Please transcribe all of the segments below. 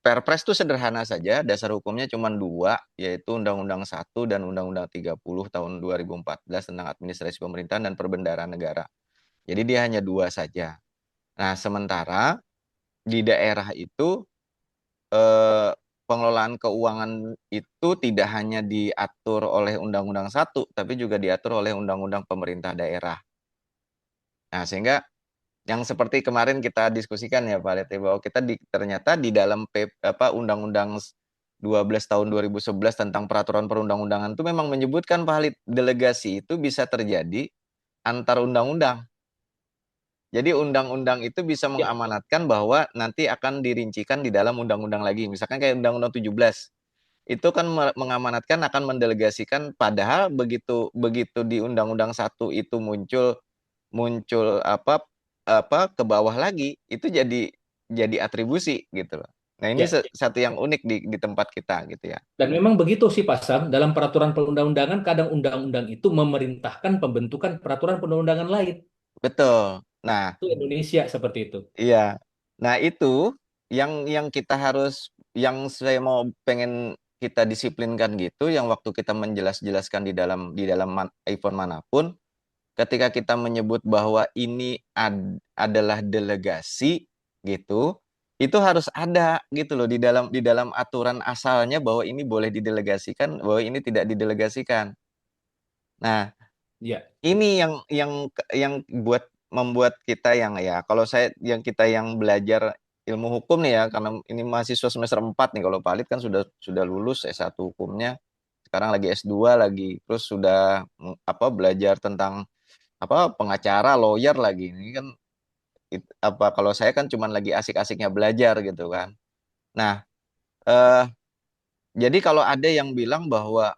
Perpres itu sederhana saja, dasar hukumnya cuma dua, yaitu Undang-Undang 1 dan Undang-Undang 30 tahun 2014 tentang administrasi pemerintahan dan perbendaharaan negara. Jadi dia hanya dua saja. Nah, sementara di daerah itu eh, pengelolaan keuangan itu tidak hanya diatur oleh Undang-Undang 1, tapi juga diatur oleh Undang-Undang Pemerintah Daerah. Nah, sehingga yang seperti kemarin kita diskusikan ya Pak Lete, bahwa kita ternyata di dalam Undang-Undang 12 tahun 2011 tentang peraturan perundang-undangan itu memang menyebutkan Pak Halid, delegasi itu bisa terjadi antar undang-undang. Jadi undang-undang itu bisa Ya, mengamanatkan bahwa nanti akan dirincikan di dalam undang-undang lagi. Misalkan kayak Undang-Undang 17 itu kan mengamanatkan akan mendelegasikan, padahal begitu begitu di Undang-Undang 1 itu muncul muncul ke bawah lagi, itu jadi atribusi gitu loh. Nah, ini ya. satu yang unik di tempat kita gitu ya. Dan memang begitu sih Pak Sam, dalam peraturan perundang-undangan kadang undang-undang itu memerintahkan pembentukan peraturan perundang-undangan lain. Betul. Nah, Itu Indonesia seperti itu. iya. Nah, itu yang kita harus, yang saya mau pengen kita disiplinkan gitu, yang waktu kita menjelaskan di dalam event manapun, ketika kita menyebut bahwa ini adalah delegasi gitu, itu harus ada gitu loh di dalam aturan asalnya bahwa ini boleh didelegasikan, bahwa ini tidak didelegasikan. Nah, Ya, ini yang membuat kita yang, ya kalau saya, yang kita yang belajar ilmu hukum nih ya, karena ini mahasiswa semester 4 nih, kalau Pak Lid kan sudah lulus S1 hukumnya, sekarang lagi S2 lagi, terus sudah belajar tentang pengacara, lawyer lagi. Ini kan kalau saya kan cuman lagi asik-asiknya belajar gitu kan. Nah, eh, jadi kalau ada yang bilang bahwa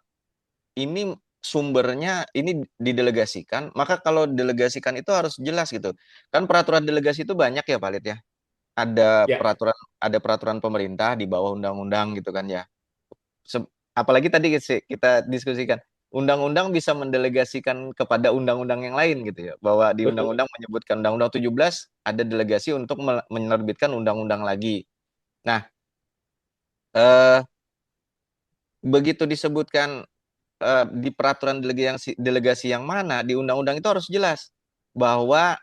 ini sumbernya ini didelegasikan, maka kalau delegasikan itu harus jelas gitu. Kan peraturan delegasi itu banyak ya, Pak Lid ya. Ada ya. peraturan ada peraturan pemerintah di bawah undang-undang gitu kan ya. Apalagi tadi kita diskusikan, undang-undang bisa mendelegasikan kepada undang-undang yang lain gitu ya. Bahwa di Betul. undang-undang menyebutkan Undang-Undang 17 ada delegasi untuk menerbitkan undang-undang lagi. Nah, eh, begitu disebutkan di peraturan delegasi yang mana di undang-undang itu harus jelas bahwa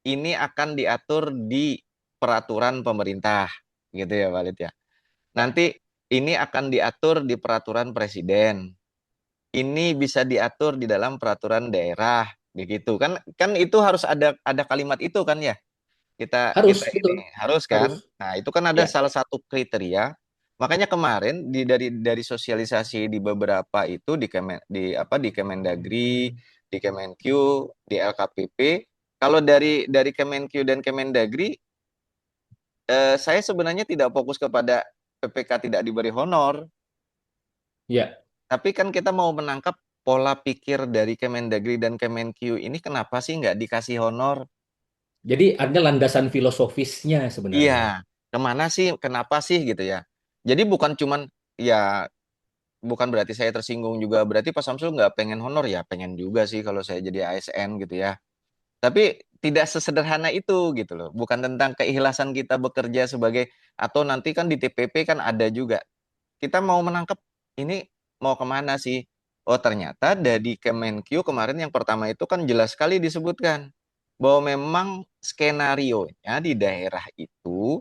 ini akan diatur di peraturan pemerintah gitu ya Walid ya. Ya, Nanti ini akan diatur di peraturan presiden. Ini bisa diatur di dalam peraturan daerah begitu kan, itu harus ada kalimat itu kan ya. kita harus, kita betul. ini harus Harus. kan. Nah, itu kan ada Ya. salah satu kriteria. Makanya kemarin dari sosialisasi di beberapa itu di Kemendagri, di Kemenq, di LKPP. Kalau dari Kemenq dan Kemendagri, saya sebenarnya tidak fokus kepada PPK tidak diberi honor, Ya. tapi kan kita mau menangkap pola pikir dari Kemendagri dan Kemenq ini, kenapa sih nggak dikasih honor? Jadi ada landasan filosofisnya Iya, sebenarnya. kemana sih, kenapa sih gitu ya. Jadi bukan cuman, ya bukan berarti saya tersinggung juga, berarti Pak Samsul nggak pengen honor, ya pengen juga sih kalau saya jadi ASN gitu ya. Tapi tidak sesederhana itu gitu loh. Bukan tentang keikhlasan kita bekerja sebagai, atau nanti kan di TPP kan ada juga. Kita mau menangkap ini mau kemana sih? Oh, ternyata dari Kemenq kemarin yang pertama itu kan jelas sekali disebutkan bahwa memang skenario-nya di daerah itu,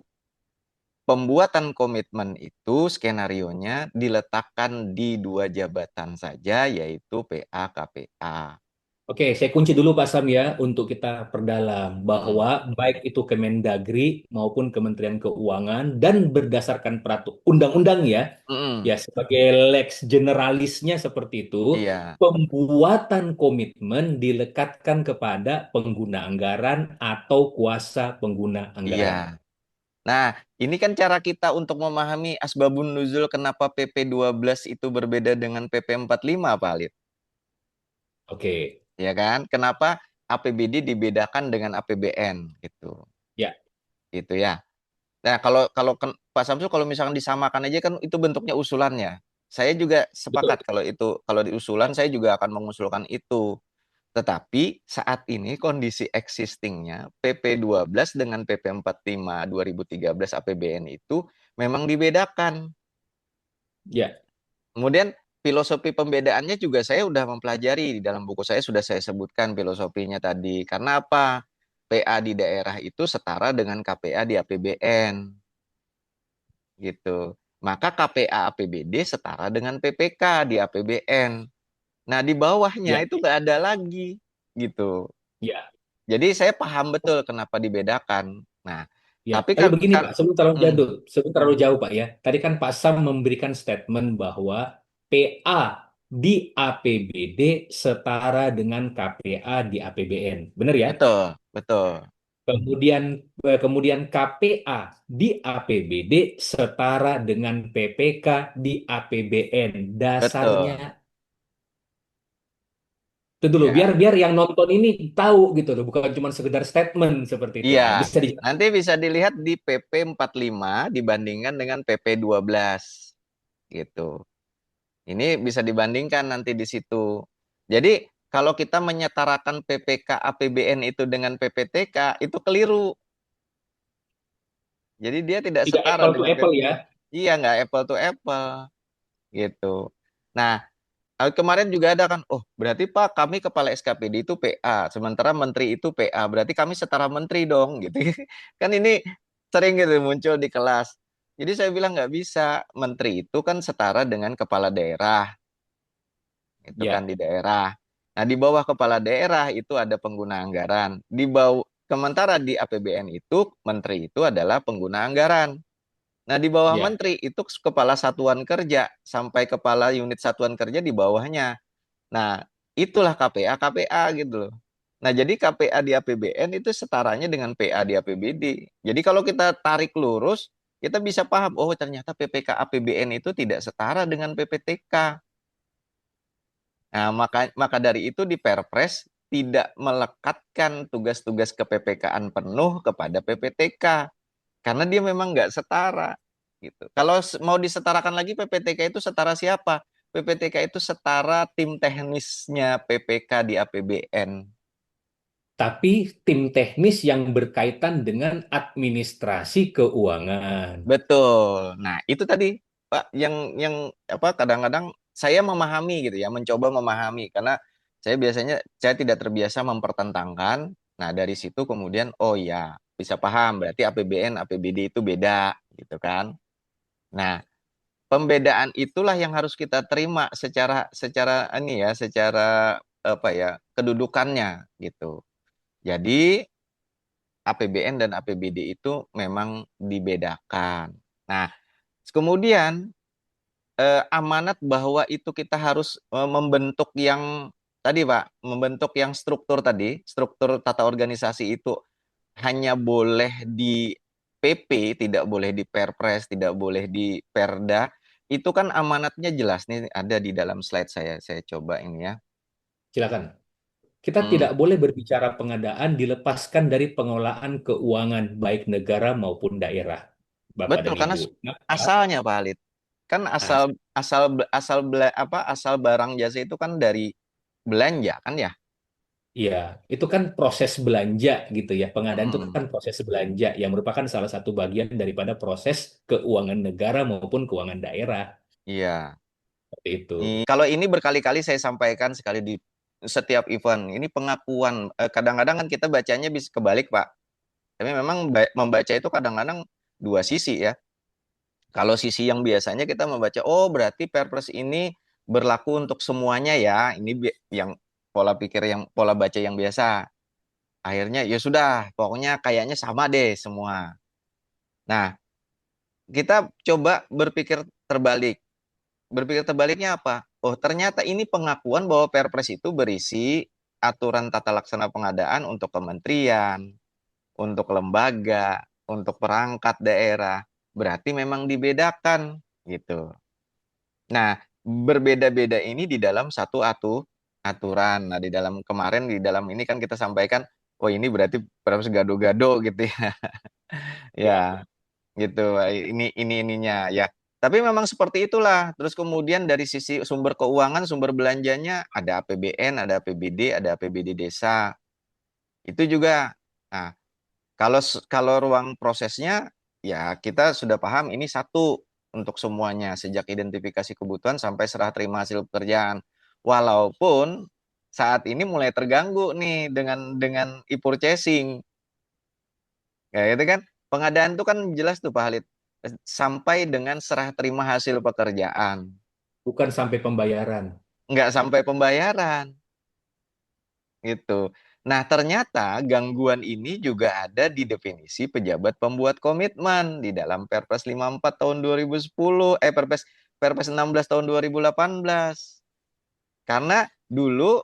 pembuatan komitmen itu skenarionya diletakkan di dua jabatan saja, yaitu PA KPA. Oke, saya kunci dulu Pak Sam ya untuk kita perdalam Mm-mm. bahwa baik itu Kemendagri maupun Kementerian Keuangan dan berdasarkan peraturan undang-undang ya, Mm-mm. ya sebagai lex generalisnya seperti itu, Iya, pembuatan komitmen dilekatkan kepada pengguna anggaran atau kuasa pengguna iya. anggaran. Nah, ini kan cara kita untuk memahami asbabun nuzul kenapa PP 12 itu berbeda dengan PP 45, Pak Halid. Oke, Ya kan? Kenapa APBD dibedakan dengan APBN gitu. ya, Gitu ya. Nah, kalau kalau Pak Samsul, kalau misalkan disamakan aja kan itu bentuknya usulannya. Saya juga betul. sepakat kalau itu, kalau di usulan saya juga akan mengusulkan itu. Tetapi saat ini kondisi existingnya PP 12 dengan PP 45 2013 APBN itu memang dibedakan. Ya, Kemudian filosofi pembedaannya juga saya udah mempelajari di dalam buku saya sudah saya sebutkan filosofinya tadi. Karena apa? PA di daerah itu setara dengan KPA di APBN gitu. Maka KPA APBD setara dengan PPK di APBN. Nah, di bawahnya ya, itu nggak ada lagi gitu. ya, Jadi saya paham betul kenapa dibedakan. Nah, ya. tapi Tapi kan, begini Pak, sebelum terlalu hmm, jauh, sebelum terlalu jauh Pak ya. Tadi kan Pak Sam memberikan statement bahwa PA di APBD setara dengan KPA di APBN. Benar ya? betul, betul, Kemudian kemudian KPA di APBD setara dengan PPK di APBN. Dasarnya betul. itu dulu biar Ya, biar yang nonton ini tahu gitu loh, bukan cuma sekedar statement seperti itu. iya. Nah, bisa dijelaskan. Nanti bisa dilihat di PP 45 dibandingkan dengan PP 12 gitu. Ini bisa dibandingkan nanti di situ. Jadi kalau kita menyetarakan PPK APBN itu dengan PPTK itu keliru. Jadi dia tidak Tidak setara apple to dengan apple PP. ya. Iya, nggak apple to apple gitu. Nah, kemarin juga ada kan, oh berarti Pak kami kepala SKPD itu PA, sementara menteri itu PA, berarti kami setara menteri dong gitu. Kan ini sering gitu muncul di kelas. Jadi saya bilang nggak bisa, menteri itu kan setara dengan kepala daerah, itu kan Ya, di daerah. Nah di bawah kepala daerah itu ada pengguna anggaran, di bawah sementara di APBN itu menteri itu adalah pengguna anggaran. Nah, di bawah ya, menteri itu kepala satuan kerja sampai kepala unit satuan kerja di bawahnya. Nah, itulah KPA KPA gitu loh. Nah, jadi KPA di APBN itu setaranya dengan PA di APBD. Jadi kalau kita tarik lurus, kita bisa paham, oh ternyata PPK APBN itu tidak setara dengan PPTK. Nah, maka dari itu di Perpres tidak melekatkan tugas-tugas ke-PPK-an penuh kepada PPTK karena dia memang nggak setara gitu. Kalau mau disetarakan lagi PPTK itu setara siapa? PPTK itu setara tim teknisnya PPK di APBN. tapi tim teknis yang berkaitan dengan administrasi keuangan. Betul. Nah, itu tadi Pak yang apa kadang-kadang saya memahami gitu ya, mencoba memahami karena saya tidak terbiasa mempertentangkan. Nah, dari situ kemudian oh ya, bisa paham berarti APBN APBD itu beda gitu kan. Nah, pembedaan itulah yang harus kita terima secara secara ini ya, secara apa ya, kedudukannya gitu. Jadi APBN dan APBD itu memang dibedakan. Nah, kemudian amanat bahwa itu kita harus membentuk yang tadi Pak, membentuk yang struktur tadi, struktur tata organisasi itu hanya boleh di PP, tidak boleh di Perpres, tidak boleh di Perda. Itu kan amanatnya jelas nih ada di dalam slide saya. Saya coba ini ya. Silakan. Kita Hmm, tidak boleh berbicara pengadaan dilepaskan dari pengelolaan keuangan baik negara maupun daerah, Bapak betul dan karena Ibu. Kenapa? asalnya Pak Halid kan Ah, asal barang jasa itu kan dari belanja kan ya. iya, itu kan proses belanja gitu ya. Pengadaan itu Mm-mm. kan proses belanja yang merupakan salah satu bagian daripada proses keuangan negara maupun keuangan daerah. Iya. Seperti itu. Kalau ini berkali-kali saya sampaikan sekali di setiap event. Ini pengakuan. Kadang-kadang kan kita bacanya bisa kebalik, Pak. Tapi memang membaca itu kadang-kadang dua sisi ya. Kalau sisi yang biasanya kita membaca, oh berarti Perpres ini berlaku untuk semuanya ya. Ini yang pola pikir yang pola baca yang biasa. Akhirnya ya sudah, pokoknya kayaknya sama deh semua. Nah, kita coba terbalik. Berpikir terbaliknya apa? Oh, ternyata ini pengakuan bahwa Perpres itu berisi aturan tata laksana pengadaan untuk kementerian, untuk lembaga, untuk perangkat daerah. Berarti memang dibedakan gitu. Nah, berbeda-beda ini di dalam satu aturan. Nah, di dalam kemarin di dalam ini kan kita sampaikan, oh ini berarti Perpres gado-gado gitu ya. Ya, Ya, gitu ini ininya ya tapi memang seperti itulah terus kemudian dari sisi sumber keuangan sumber belanjanya ada APBN ada APBD ada APBD desa itu juga nah kalau kalau ruang prosesnya ya kita sudah paham ini satu untuk semuanya sejak identifikasi kebutuhan sampai serah terima hasil pekerjaan. Walaupun saat ini mulai terganggu nih dengan e-purchasing. Ya itu kan pengadaan itu kan jelas tuh Pak Halid sampai dengan serah terima hasil pekerjaan, bukan sampai pembayaran. nggak sampai pembayaran gitu. Nah, ternyata gangguan ini juga ada di definisi pejabat pembuat komitmen di dalam Perpres 54 tahun 2010, Perpres 16 tahun 2018. Karena dulu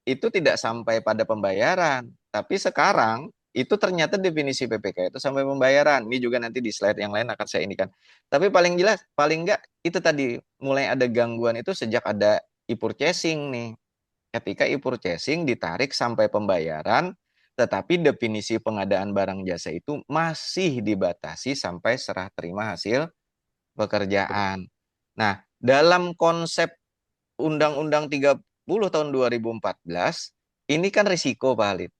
itu tidak sampai pada pembayaran, tapi sekarang itu ternyata definisi PPK itu sampai pembayaran. Ini juga nanti di slide yang lain akan saya ini kan. Tapi paling jelas, paling enggak itu tadi mulai ada gangguan itu sejak ada e-purchasing nih. Ketika e-purchasing ditarik sampai pembayaran, tetapi definisi pengadaan barang jasa itu masih dibatasi sampai serah terima hasil pekerjaan. Nah, dalam konsep Undang-Undang 30 tahun 2014, ini kan risiko, Pak Halid.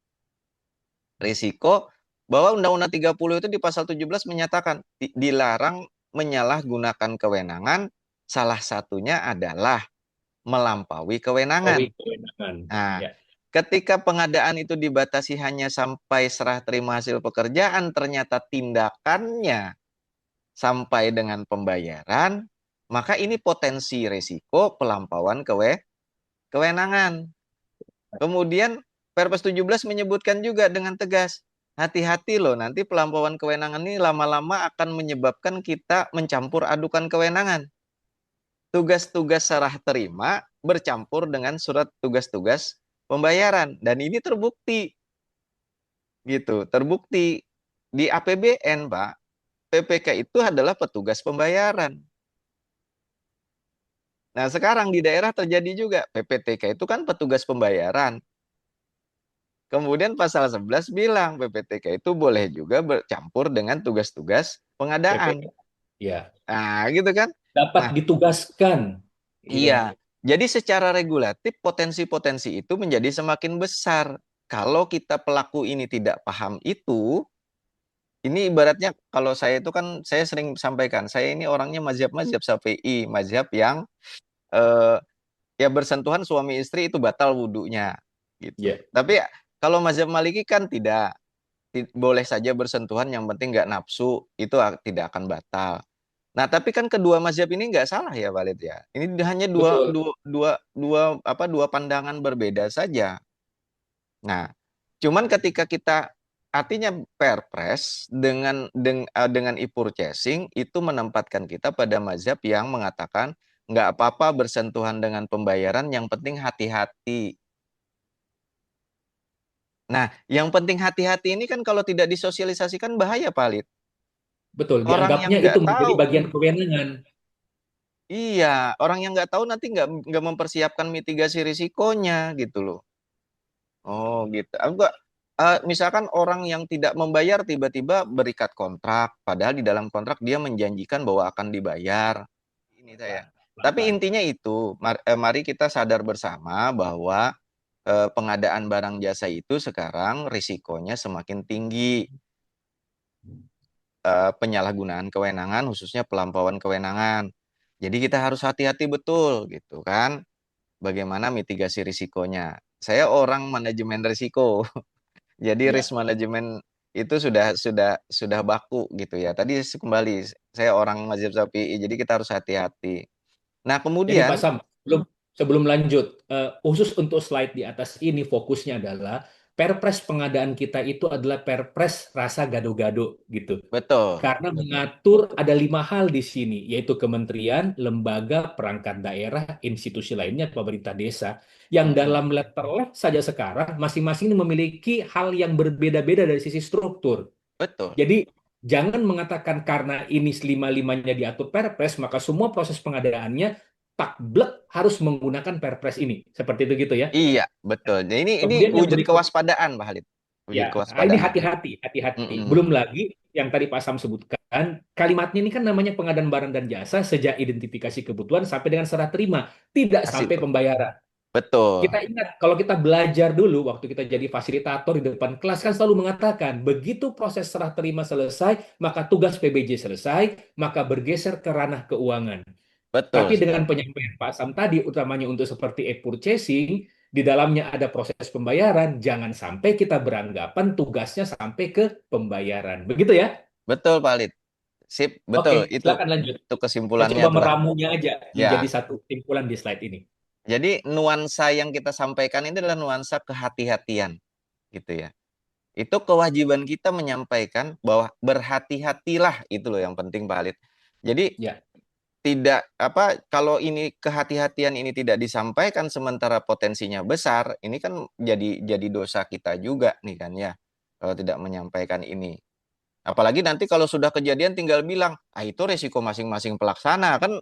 Risiko bahwa Undang-Undang 30 itu di pasal 17 menyatakan dilarang menyalahgunakan kewenangan, salah satunya adalah melampaui kewenangan. Kewenangan. Nah, Ya, ketika pengadaan itu dibatasi hanya sampai serah terima hasil pekerjaan, ternyata tindakannya sampai dengan pembayaran, maka ini potensi risiko pelampauan kewenangan. Kemudian Perpres 17 menyebutkan juga dengan tegas, hati-hati loh nanti pelampauan kewenangan ini lama-lama akan menyebabkan kita mencampur adukan kewenangan. Tugas-tugas serah terima bercampur dengan surat tugas-tugas pembayaran dan ini terbukti gitu, terbukti di APBN, Pak. PPK itu adalah petugas pembayaran. Nah, sekarang di daerah terjadi juga PPTK itu kan petugas pembayaran. Kemudian pasal 11 bilang PPTK itu boleh juga bercampur dengan tugas-tugas pengadaan. PPK. Ya, Nah, gitu kan? dapat Nah, ditugaskan. Iya, iya. Jadi secara regulatif potensi-potensi itu menjadi semakin besar. Kalau kita pelaku ini tidak paham itu, ini ibaratnya kalau saya itu kan saya sering sampaikan, saya ini orangnya mazhab-mazhab Syafi'i, mazhab yang eh, ya bersentuhan suami istri itu batal wudhunya gitu. ya, Tapi kalau mazhab Maliki kan tidak, boleh saja bersentuhan yang penting nggak nafsu itu tidak akan batal. Nah, tapi kan kedua mazhab ini nggak salah ya, Walid ya. Ini hanya dua, betul. dua, dua, dua, dua pandangan berbeda saja. Nah, cuman ketika kita artinya Perpres dengan e-purchasing itu menempatkan kita pada mazhab yang mengatakan nggak apa-apa bersentuhan dengan pembayaran, yang penting hati-hati. Nah, yang penting hati-hati ini kan kalau tidak disosialisasikan bahaya, Pak Lid. Betul, Orang yang dianggapnya itu nggak menjadi tahu, bagian kewenangan. iya, orang yang nggak tahu nanti nggak mempersiapkan mitigasi risikonya gitu loh. Oh gitu. Enggak, misalkan orang yang tidak membayar tiba-tiba berikat kontrak, padahal di dalam kontrak dia menjanjikan bahwa akan dibayar. Ini saya. Pelan, Tapi pelan-pelan. intinya itu, mari kita sadar bersama bahwa pengadaan barang jasa itu sekarang risikonya semakin tinggi. Penyalahgunaan kewenangan, khususnya pelampauan kewenangan. Jadi kita harus hati-hati betul gitu kan. Bagaimana mitigasi risikonya. Saya orang manajemen risiko. Jadi risk Ya. management itu sudah baku gitu ya. Tadi kembali saya orang mazhab Syafi'i, jadi kita harus hati-hati. Nah, Jadi Pak kemudian Sam, sebelum lanjut, khusus untuk slide di atas ini fokusnya adalah Perpres pengadaan kita itu adalah Perpres rasa gado-gado gitu. betul, Karena mengatur ada 5 hal di sini, yaitu kementerian, lembaga, perangkat daerah, institusi lainnya, pemerintah desa, yang mm-mm, dalam letternya saja sekarang masing-masing ini memiliki hal yang berbeda-beda dari sisi struktur. betul. Jadi jangan mengatakan karena ini lima-limanya diatur Perpres, maka semua proses pengadaannya taklek harus menggunakan Perpres ini. Seperti itu gitu ya. Iya, betul. Jadi ini Kemudian yang wujud berikut, kewaspadaan, Pak Halid. Wujud ya, nah ini kewaspadaan. hati-hati, hati-hati. Mm-mm. Belum lagi yang tadi Pak Sam sebutkan, kalimatnya ini kan namanya pengadaan barang dan jasa sejak identifikasi kebutuhan sampai dengan serah terima, tidak Hasil sampai pembayaran. Betul, Kita ingat, kalau kita belajar dulu, waktu kita jadi fasilitator di depan kelas, kan selalu mengatakan, begitu proses serah terima selesai, maka tugas PBJ selesai, maka bergeser ke ranah keuangan. betul Tapi dengan sekali. penyampaian Pak Sam tadi, utamanya untuk seperti e-purchasing, di dalamnya ada proses pembayaran, jangan sampai kita beranggapan tugasnya sampai ke pembayaran. Begitu ya? Betul, Pak Lid. Sip, Oke, betul. silakan lanjut. Itu Saya kesimpulannya coba tuh, Pak. meramunya aja menjadi Ya. satu kesimpulan di slide ini. Jadi nuansa yang kita sampaikan ini adalah nuansa kehati-hatian, gitu ya. Itu kewajiban kita menyampaikan bahwa berhati-hatilah, itu loh yang penting, Pak Lid. Jadi Ya, tidak apa, kalau ini kehati-hatian ini tidak disampaikan sementara potensinya besar, ini kan jadi dosa kita juga nih kan ya, kalau tidak menyampaikan ini. Apalagi nanti kalau sudah kejadian tinggal bilang, ah itu resiko masing-masing pelaksana, kan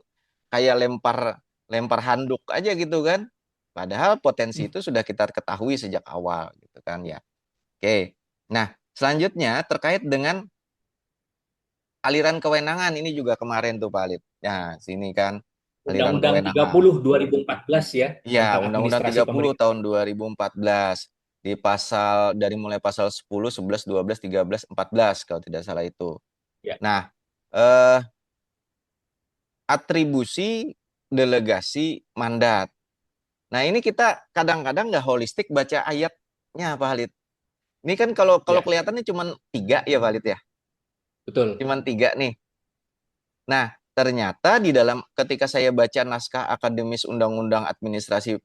kayak lempar lempar handuk aja gitu kan. Padahal potensi itu sudah kita ketahui sejak awal gitu kan ya. Oke. Nah, selanjutnya terkait dengan aliran kewenangan ini juga kemarin tuh Pak Alip. Nah, sini kan aliran Undang-Undang kewenangan. 30 2014 ya, Ya, tentang Undang-Undang administrasi 30 pemerintah. tahun 2014 di pasal dari mulai pasal 10, 11, 12, 13, 14 kalau tidak salah itu. Ya, Nah, eh, atribusi, delegasi, mandat. Nah, ini kita kadang-kadang nggak holistik baca ayatnya, Pak Halid. Ini kan kalau kalau ya, kelihatannya cuma tiga ya, Pak Halid ya. betul. Cuma tiga nih. Nah, ternyata di dalam ketika saya baca naskah akademis Undang-Undang Administrasi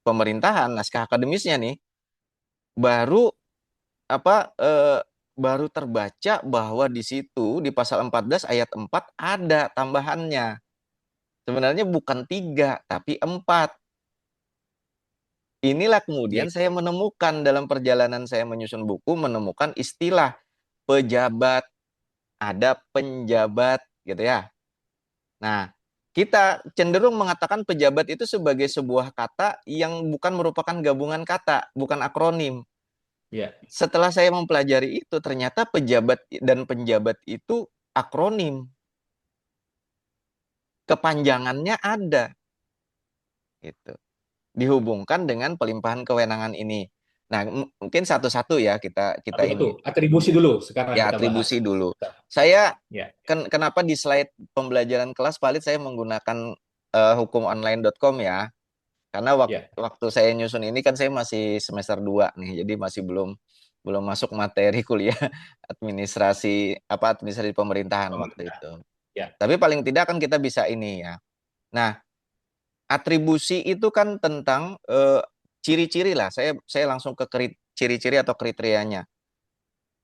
Pemerintahan, naskah akademisnya nih, baru apa baru terbaca bahwa di situ di pasal 14 ayat 4 ada tambahannya. Sebenarnya bukan tiga, tapi empat. Inilah Ya, kemudian saya menemukan dalam perjalanan saya menyusun buku, menemukan istilah pejabat, ada penjabat gitu ya. Nah, kita cenderung mengatakan pejabat itu sebagai sebuah kata yang bukan merupakan gabungan kata, bukan akronim. ya, Setelah saya mempelajari itu, ternyata pejabat dan penjabat itu akronim. Kepanjangannya ada gitu. Dihubungkan dengan pelimpahan kewenangan ini. Nah, mungkin satu-satu ya kita kita satu-satu. ini. Atribusi dulu sekarang Ya, kita bahas. atribusi dulu. Saya Ya, kenapa di slide pembelajaran kelas Palit saya menggunakan hukumonline.com ya. Karena ya, waktu saya nyusun ini kan saya masih semester 2 nih, jadi masih belum belum masuk materi kuliah administrasi pemerintahan waktu pemerintah. itu. Ya, Tapi paling tidak kan kita bisa ini ya. Nah, atribusi itu kan tentang ciri-ciri lah. Saya langsung ke ciri-ciri atau kriterianya.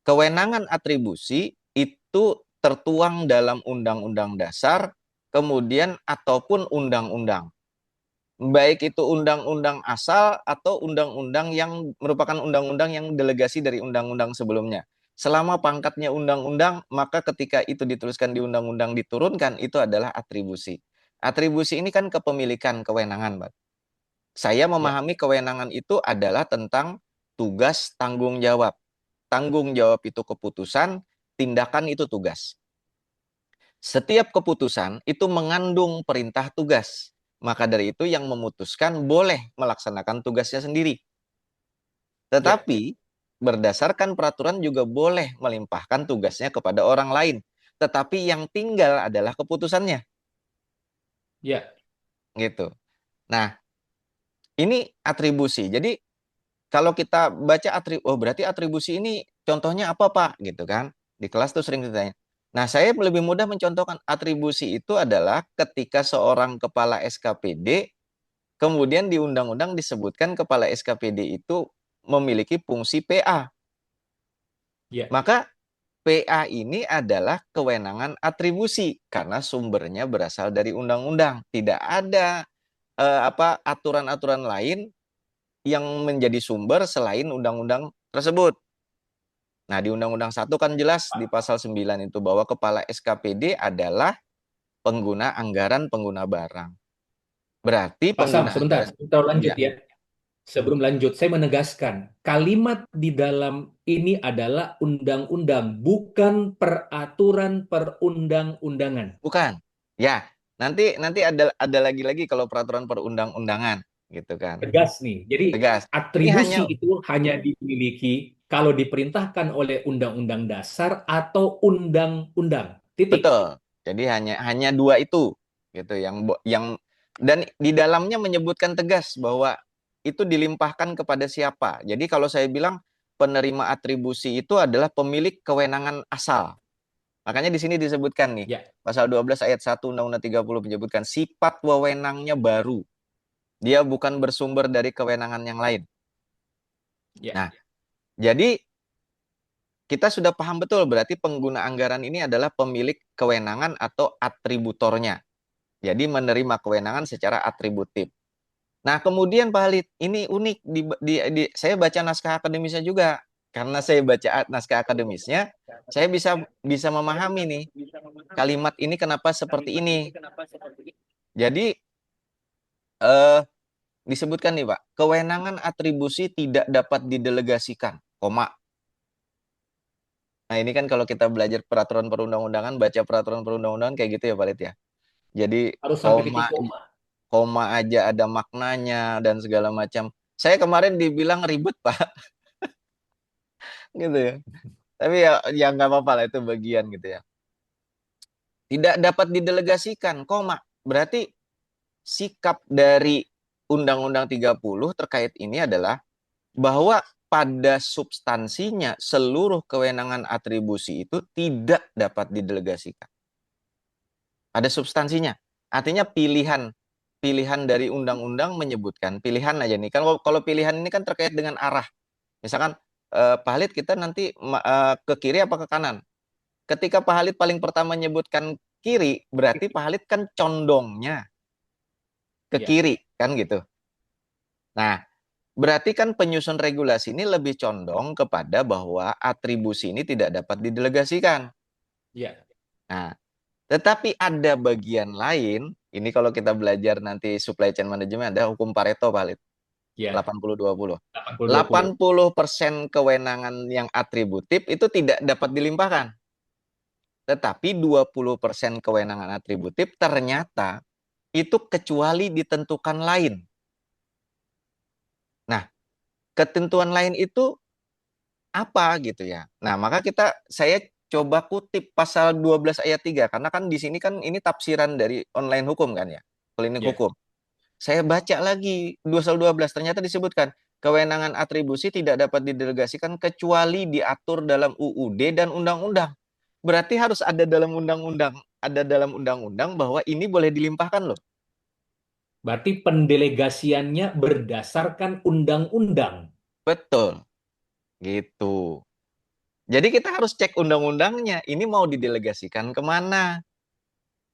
Kewenangan atribusi itu tertuang dalam undang-undang dasar, kemudian ataupun undang-undang. Baik itu undang-undang asal atau undang-undang yang merupakan undang-undang yang delegasi dari undang-undang sebelumnya. Selama pangkatnya undang-undang, maka ketika itu dituliskan di undang-undang diturunkan, itu adalah atribusi. Atribusi ini kan kepemilikan kewenangan, Pak. Saya ya, memahami kewenangan itu adalah tentang tugas tanggung jawab. Tanggung jawab itu keputusan, tindakan itu tugas. Setiap keputusan itu mengandung perintah tugas. Maka dari itu yang memutuskan boleh melaksanakan tugasnya sendiri. ya, Tetapi berdasarkan peraturan juga boleh melimpahkan tugasnya kepada orang lain. Tetapi yang tinggal adalah keputusannya. ya, Gitu. Nah, ini atribusi. Jadi kalau kita baca oh berarti atribusi ini contohnya apa Pak? Gitu kan. Di kelas tuh sering ditanya. Nah, saya lebih mudah mencontohkan atribusi itu adalah ketika seorang kepala SKPD, kemudian di undang-undang disebutkan kepala SKPD itu memiliki fungsi PA. ya, Maka PA ini adalah kewenangan atribusi karena sumbernya berasal dari undang-undang. Tidak ada aturan-aturan lain yang menjadi sumber selain undang-undang tersebut. Nah, di Undang-Undang 1 kan jelas di pasal 9 itu bahwa kepala SKPD adalah pengguna anggaran, pengguna barang. Berarti Pak Sam, pengguna sebentar, anggaran. kita lanjut Ya, ya. Sebelum lanjut, saya menegaskan, kalimat di dalam ini adalah undang-undang, bukan peraturan perundang-undangan. bukan. Ya, nanti nanti ada lagi-lagi kalau peraturan perundang-undangan. gitu kan. Tegas nih. Jadi Tegas. Ini atribusi hanya itu hanya dimiliki kalau diperintahkan oleh Undang-Undang Dasar atau undang-undang. Titik. betul. Jadi hanya dua itu gitu yang dan di dalamnya menyebutkan tegas bahwa itu dilimpahkan kepada siapa. Jadi kalau saya bilang penerima atribusi itu adalah pemilik kewenangan asal. Makanya di sini disebutkan nih, Ya, pasal 12 ayat 1 Undang-Undang 30 menyebutkan sifat wewenangnya baru. Dia bukan bersumber dari kewenangan yang lain. ya. Nah, jadi kita sudah paham betul berarti pengguna anggaran ini adalah pemilik kewenangan atau atributornya. Jadi menerima kewenangan secara atributif. Nah, kemudian Pak Halid, ini unik saya baca naskah akademisnya juga. Karena saya baca naskah akademisnya, saya bisa bisa memahami nih kalimat ini kenapa seperti ini. Jadi eh, disebutkan nih Pak, kewenangan atribusi tidak dapat didelegasikan, koma. Nah, ini kan kalau kita belajar peraturan perundang-undangan, baca peraturan perundang-undangan kayak gitu ya Pak Lid ya. Jadi Harus sampai koma titik koma. koma aja ada maknanya dan segala macam. Saya kemarin dibilang ribet Pak, gitu ya. Tapi ya nggak apa-apa lah itu bagian gitu ya. Tidak dapat didelegasikan, koma. Berarti sikap dari Undang-Undang 30 terkait ini adalah bahwa pada substansinya seluruh kewenangan atribusi itu tidak dapat didelegasikan. Ada substansinya. Artinya pilihan pilihan dari undang-undang menyebutkan pilihan aja nih. Kan kalau pilihan ini kan terkait dengan arah. Misalkan Pak Halid kita nanti ke kiri apa ke kanan. Ketika Pak Halid paling pertama menyebutkan kiri, berarti Pak Halid kan condongnya ke Ya, kiri, kan gitu. Nah, berarti kan penyusun regulasi ini lebih condong kepada bahwa atribusi ini tidak dapat didelegasikan. ya, Nah, tetapi ada bagian lain, ini kalau kita belajar nanti supply chain management ada hukum Pareto Pak Halid, ya. 80-20. 80-20. 80% kewenangan yang atributif itu tidak dapat dilimpahkan. Tetapi 20% kewenangan atributif ternyata itu kecuali ditentukan lain. Nah, ketentuan lain itu apa gitu ya. Nah, maka saya coba kutip pasal 12 ayat 3 karena kan di sini kan ini tafsiran dari online hukum kan ya, klinik Ya. hukum. Saya baca lagi pasal 12 ternyata disebutkan kewenangan atribusi tidak dapat didelegasikan kecuali diatur dalam UUD dan undang-undang. Berarti harus ada dalam undang-undang bahwa ini boleh dilimpahkan loh. Berarti pendelegasiannya berdasarkan undang-undang. Betul, gitu. Jadi kita harus cek undang-undangnya. Ini mau didelegasikan kemana?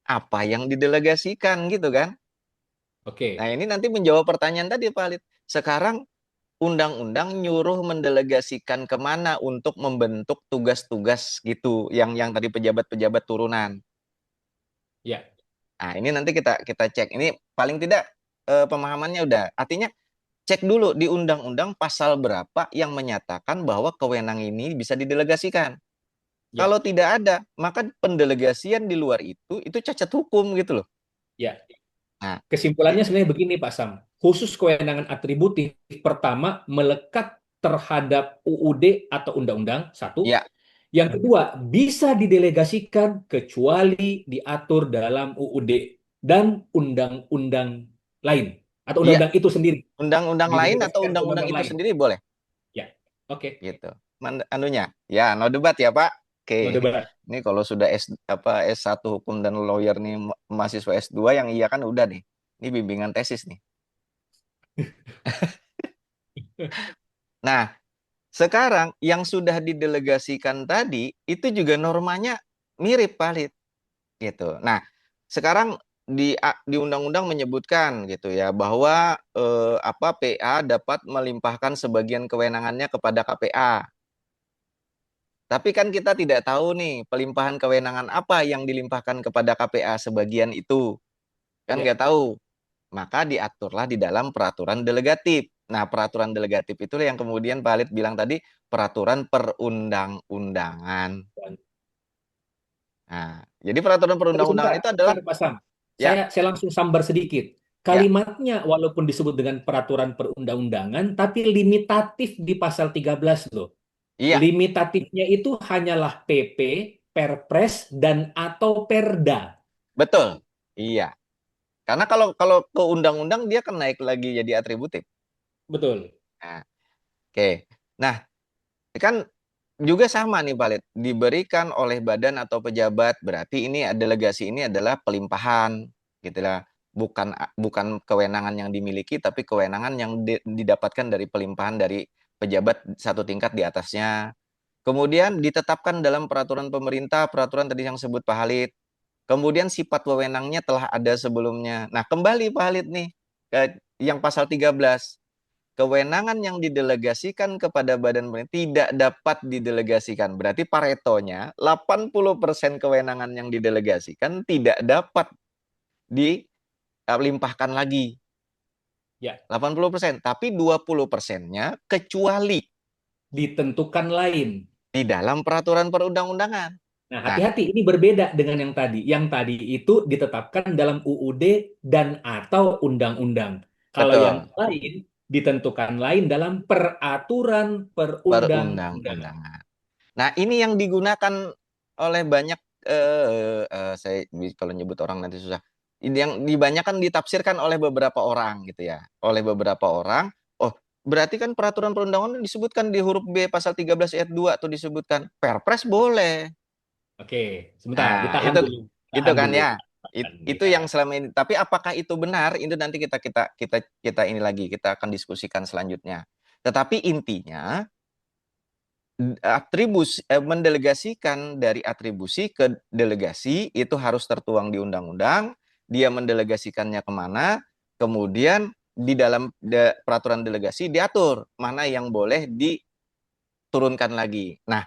Apa yang didelegasikan gitu kan? Nah Oke. ini nanti menjawab pertanyaan tadi Pak Halid. Sekarang undang-undang nyuruh mendelegasikan kemana untuk membentuk tugas-tugas gitu, yang tadi pejabat-pejabat turunan. Ya. Nah ini nanti kita kita cek. Ini paling tidak pemahamannya udah. Artinya cek dulu di undang-undang pasal berapa yang menyatakan bahwa kewenangan ini bisa didelegasikan. Ya. Kalau tidak ada, maka pendelegasian di luar itu cacat hukum gitu loh. Ya. Nah, Kesimpulannya sebenarnya begini, Pak Sam. Khusus kewenangan atributif, pertama, melekat terhadap UUD atau undang-undang, satu. ya, Yang kedua, bisa didelegasikan kecuali diatur dalam UUD dan undang-undang lain. Atau iya, undang-undang itu sendiri. undang-undang lain atau Didelegasikan ke undang-undang undang-undang itu lain. sendiri boleh Ya, oke. gitu. Anunya, ya, no debat ya Pak. Oke, No debat. ini kalau sudah S1 hukum dan lawyer nih mahasiswa S2 yang iya kan udah nih. Ini bimbingan tesis nih. Nah, sekarang yang sudah didelegasikan tadi itu juga normanya mirip Pak Lid gitu. Nah, sekarang di undang-undang menyebutkan gitu ya bahwa PA dapat melimpahkan sebagian kewenangannya kepada KPA. Tapi kan kita tidak tahu nih pelimpahan kewenangan apa yang dilimpahkan kepada KPA sebagian itu. Kan Ya. nggak tahu. Maka diaturlah di dalam peraturan delegatif. Nah, peraturan delegatif itu yang kemudian Pak Halid bilang tadi peraturan perundang-undangan. Nah, jadi peraturan Tunggu perundang-undangan sebentar, itu adalah sebentar, Pak Sam. ya, Saya langsung sambar sedikit. Ya, Kalimatnya walaupun disebut dengan peraturan perundang-undangan, tapi limitatif di pasal 13 loh. iya, Limitatifnya itu hanyalah PP, Perpres, dan atau Perda. betul. Iya. Karena kalau kalau ke undang-undang dia kan naik lagi jadi atributif. Betul. Nah, oke. Nah, kan juga sama nih Pak Lid. Diberikan oleh badan atau pejabat, berarti ini delegasi ini adalah pelimpahan, gitu lah. Bukan kewenangan yang dimiliki, tapi kewenangan yang didapatkan dari pelimpahan dari pejabat satu tingkat di atasnya. Kemudian ditetapkan dalam peraturan pemerintah, peraturan tadi yang sebut Pak Halid. Kemudian sifat wewenangnya telah ada sebelumnya. Nah, kembali Pak Halid nih ke yang pasal 13. Kewenangan yang didelegasikan kepada badan pemerintah tidak dapat didelegasikan. Berarti Paretonya 80% kewenangan yang didelegasikan tidak dapat dilimpahkan lagi. Ya, 80%, tapi 20%-nya kecuali ditentukan lain. di dalam peraturan perundang-undangan. Nah, Nah, hati-hati, ini berbeda dengan yang tadi. Yang tadi itu ditetapkan dalam UUD dan atau undang-undang. Kalau yang betul. lain ditentukan lain dalam peraturan perundang-undangan. Perundang-undangan. Nah, ini yang digunakan oleh banyak saya kalau nyebut orang nanti susah. Ini yang dibanyakan ditafsirkan oleh beberapa orang gitu ya. Oleh beberapa orang, oh, berarti kan peraturan perundang-undangan disebutkan di huruf B pasal 13 ayat 2 tuh disebutkan Perpres boleh. Oke, sebentar, Nah, ditahan dulu. itu Tahan kan dulu. ya. Itu yang Ditahan. selama ini. Tapi apakah itu benar? Itu nanti kita ini lagi kita akan diskusikan selanjutnya. Tetapi intinya mendelegasikan dari atribusi ke delegasi itu harus tertuang di undang-undang. Dia mendelegasikannya kemana, kemudian di dalam peraturan delegasi diatur mana yang boleh diturunkan lagi. Nah,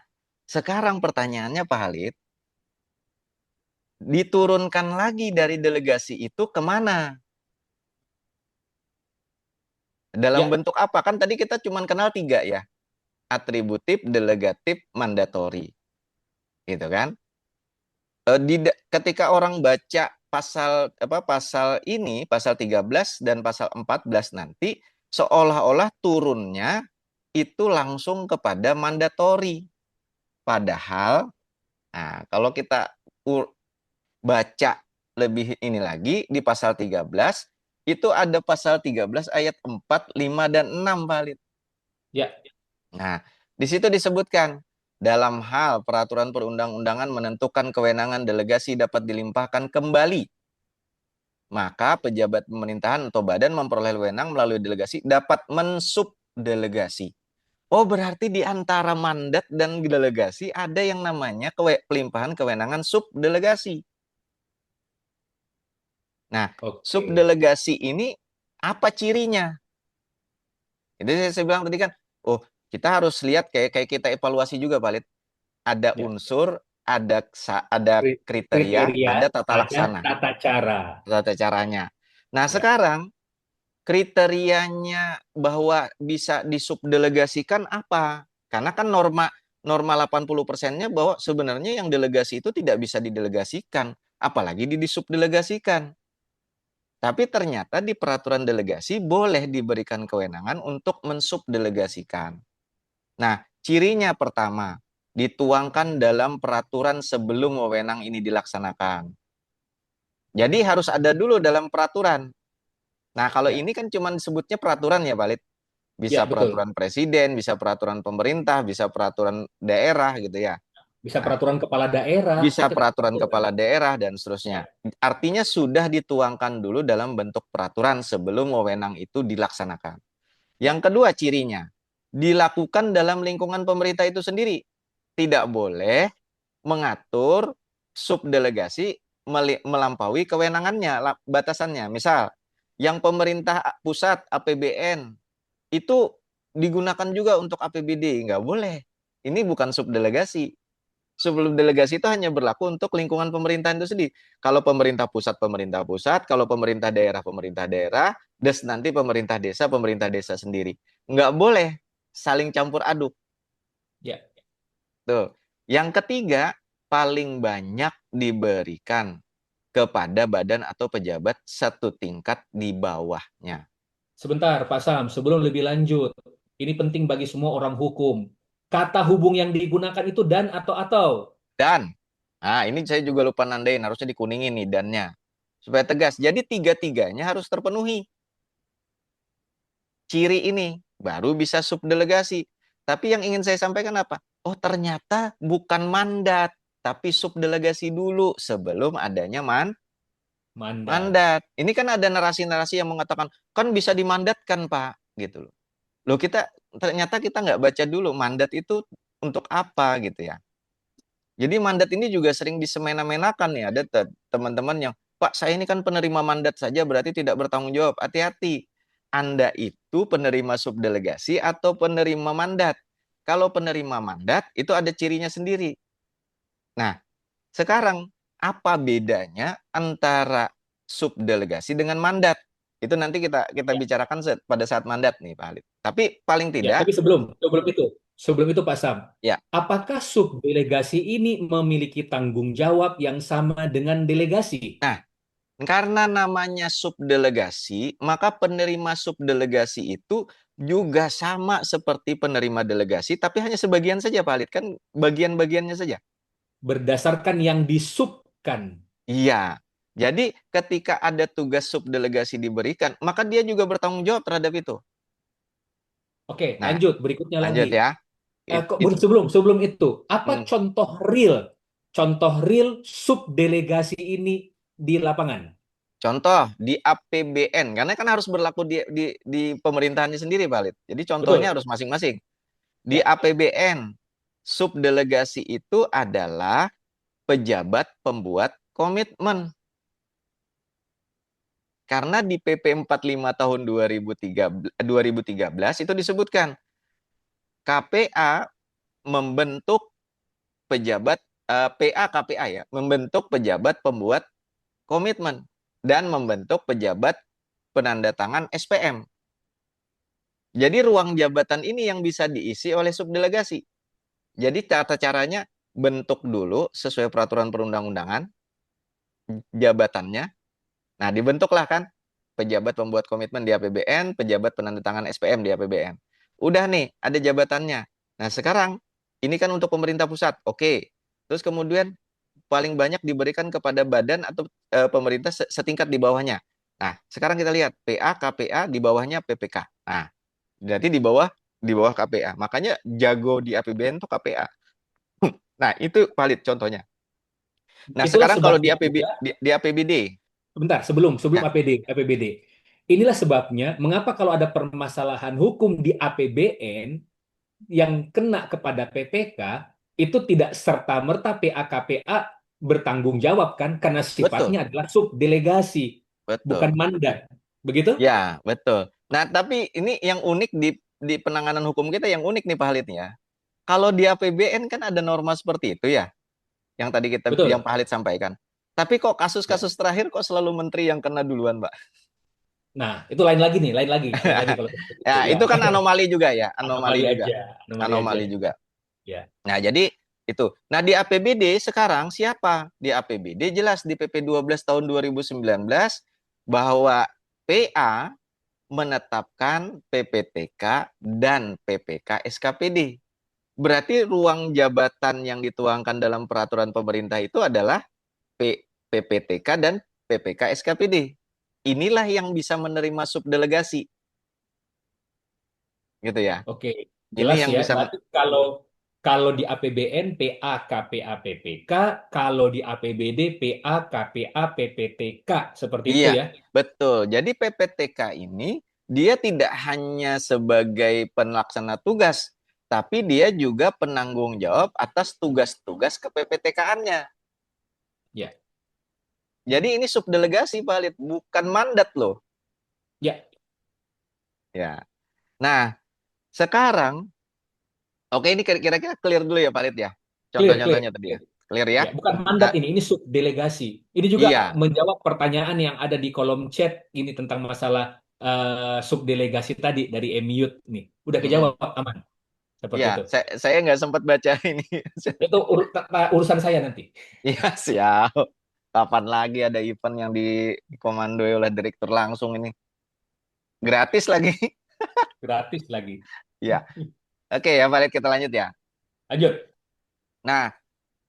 sekarang pertanyaannya Pak Halid, diturunkan lagi dari delegasi itu kemana? Dalam Ya, bentuk apa? Kan tadi kita cuma kenal tiga ya, atributif, delegatif, mandatori, gitu kan? Ketika orang baca pasal ini pasal 13 dan pasal 14 nanti seolah-olah turunnya itu langsung kepada mandatori. Padahal nah kalau kita baca lebih ini lagi di pasal 13 itu ada pasal 13 ayat 4, 5 dan 6 valid. ya, Nah, di situ disebutkan dalam hal peraturan perundang-undangan menentukan kewenangan delegasi dapat dilimpahkan kembali, maka pejabat pemerintahan atau badan memperoleh wewenang melalui delegasi dapat mensubdelegasi. Oh, berarti di antara mandat dan delegasi ada yang namanya pelimpahan kewenangan subdelegasi. Nah, oke. subdelegasi ini apa cirinya? Itu saya bilang tadi kan, oh, kita harus lihat kayak kayak kita evaluasi juga, Pak Lid. Ada Ya. unsur, ada kriteria, Kriteria, ada tata ada laksana, tata cara. tata caranya. Nah, Ya, sekarang kriterianya bahwa bisa disubdelegasikan apa? Karena kan norma norma 80%-nya bahwa sebenarnya yang delegasi itu tidak bisa didelegasikan, apalagi disubdelegasikan. Tapi ternyata di peraturan delegasi boleh diberikan kewenangan untuk mensubdelegasikan. Nah, cirinya pertama, dituangkan dalam peraturan sebelum wewenang ini dilaksanakan. Jadi harus ada dulu dalam peraturan. Nah, kalau ya, ini kan cuma disebutnya peraturan ya, Pak Lid. ya, Bisa betul. peraturan presiden, bisa peraturan pemerintah, bisa peraturan daerah gitu ya. Bisa Nah, peraturan kepala daerah, bisa itu kan peraturan peraturan. kepala daerah dan Ya, seterusnya. Artinya sudah dituangkan dulu dalam bentuk peraturan sebelum wewenang itu dilaksanakan. ya, Yang kedua cirinya, dilakukan dalam lingkungan pemerintah itu sendiri. Tidak boleh mengatur subdelegasi melampaui kewenangannya, batasannya. Misal, yang pemerintah pusat APBN itu digunakan juga untuk APBD, nggak boleh. Ini bukan subdelegasi. Sebelum delegasi itu hanya berlaku untuk lingkungan pemerintahan itu sendiri. Kalau pemerintah pusat, kalau pemerintah daerah, des nanti pemerintah desa sendiri. Nggak boleh saling campur aduk. ya, Tuh. Yang ketiga, paling banyak diberikan kepada badan atau pejabat satu tingkat di bawahnya. Sebentar, Pak Sam, sebelum lebih lanjut, ini penting bagi semua orang hukum. Kata hubung yang digunakan itu dan atau. Dan, nah ini saya juga lupa nandain, harusnya dikuningin nih dannya. Supaya tegas. Jadi tiga-tiganya harus terpenuhi. Ciri ini, baru bisa subdelegasi. Tapi yang ingin saya sampaikan apa? Oh ternyata bukan mandat, tapi subdelegasi dulu sebelum adanya Mandat. mandat. Ini kan ada narasi-narasi yang mengatakan, kan bisa dimandatkan Pak, gitu loh. Loh kita, ternyata kita nggak baca dulu, mandat itu untuk apa gitu ya. Jadi mandat ini juga sering disemena-menakan nih. Ada teman-teman yang, Pak, saya ini kan penerima mandat saja, berarti tidak bertanggung jawab. Hati-hati. Anda itu penerima subdelegasi atau penerima mandat. Kalau penerima mandat, itu ada cirinya sendiri. Nah, sekarang apa bedanya antara subdelegasi dengan mandat? Itu nanti kita Ya, bicarakan pada saat mandat nih, Pak Halid. Tapi paling ya, tidak, tapi sebelum itu Pak Sam, ya. apakah subdelegasi ini memiliki tanggung jawab yang sama dengan delegasi? Nah, karena namanya subdelegasi, maka penerima subdelegasi itu juga sama seperti penerima delegasi, tapi hanya sebagian saja, Pak Halid. Kan bagian-bagiannya saja. Berdasarkan yang disubkan. Iya. Jadi ketika ada tugas subdelegasi diberikan, maka dia juga bertanggung jawab terhadap itu. Oke, Nah, lanjut. Berikutnya lagi. lanjut ya. Kok Itu, sebelum itu, apa hmm. contoh real subdelegasi ini di lapangan? Contoh di APBN, karena kan harus berlaku di pemerintahannya sendiri, Pak Halid. Jadi contohnya Betul. harus masing-masing. Di Ya. APBN, subdelegasi itu adalah pejabat pembuat komitmen. Karena di PP 45 tahun 2013 itu disebutkan KPA membentuk pejabat PA KPA ya, membentuk pejabat pembuat komitmen dan membentuk pejabat penandatangan SPM. Jadi ruang jabatan ini yang bisa diisi oleh subdelegasi. Jadi tata caranya bentuk dulu sesuai peraturan perundang-undangan jabatannya. Nah, dibentuklah kan pejabat pembuat komitmen di APBN, pejabat penandatangan SPM di APBN. Udah nih, ada jabatannya. Nah, sekarang ini kan untuk pemerintah pusat. Oke. Terus kemudian paling banyak diberikan kepada badan atau pemerintah setingkat di bawahnya. Nah, sekarang kita lihat PA, KPA di bawahnya PPK. Nah, berarti di bawah KPA. Makanya jago di APBN tuh KPA. Nah, itu valid contohnya. Nah, Itulah sekarang kalau di sebabnya APB juga, di APBD, sebentar, sebelum ya, APBD. Inilah sebabnya mengapa kalau ada permasalahan hukum di APBN yang kena kepada PPK itu tidak serta-merta PAKPA bertanggung jawab kan karena betul, sifatnya adalah subdelegasi, bukan betul. mandat. Begitu? Ya, betul. Nah, tapi ini yang unik di penanganan hukum kita yang unik nih Pak Halid ya. Kalau di APBN kan ada norma seperti itu ya, yang Betul. Pak Halid sampaikan. Tapi kok Ya. kasus-kasus terakhir kok selalu menteri yang kena duluan, Pak? Nah, itu lain lagi kalau seperti Ya, itu ya. itu kan anomali juga ya, Anomali anomali juga. aja, anomali aja. Anomali juga. Ya. Nah, jadi itu. Nah, di APBD sekarang siapa? Di APBD jelas di PP 12 tahun 2019 bahwa PA menetapkan PPTK dan PPK SKPD. Berarti ruang jabatan yang dituangkan dalam peraturan pemerintah itu adalah PPTK dan PPK SKPD. Inilah yang bisa menerima subdelegasi, gitu ya. Oke, Ini jelas yang ya. bisa, Berarti kalau kalau di APBN PA KPA PPK, kalau di APBD PA KPA PPTK seperti itu iya, ya. betul. Jadi PPTK ini dia tidak hanya sebagai pelaksana tugas, tapi dia juga penanggung jawab atas tugas-tugas ke PPTK-nya. Ya. Jadi ini subdelegasi, Pak Lid, bukan mandat loh. Ya, Ya. Nah, sekarang, oke ini kira-kira clear dulu ya, Pak Lid ya. clear, clear, Contoh-contohnya tadi ya. clear. Clear ya? Ya, bukan mandat Nah, ini subdelegasi. Ini juga iya. menjawab pertanyaan yang ada di kolom chat ini tentang masalah subdelegasi tadi dari MYUT nih. Udah kejawab Mm-mm. aman, seperti Iya, itu. saya nggak sempat baca ini. Itu urusan saya nanti. Iya, siap. Kapan lagi ada event yang dikomandoi oleh direktur langsung ini? Gratis lagi. Gratis lagi. Ya, oke ya, Valid, kita lanjut ya. Lanjut. Nah,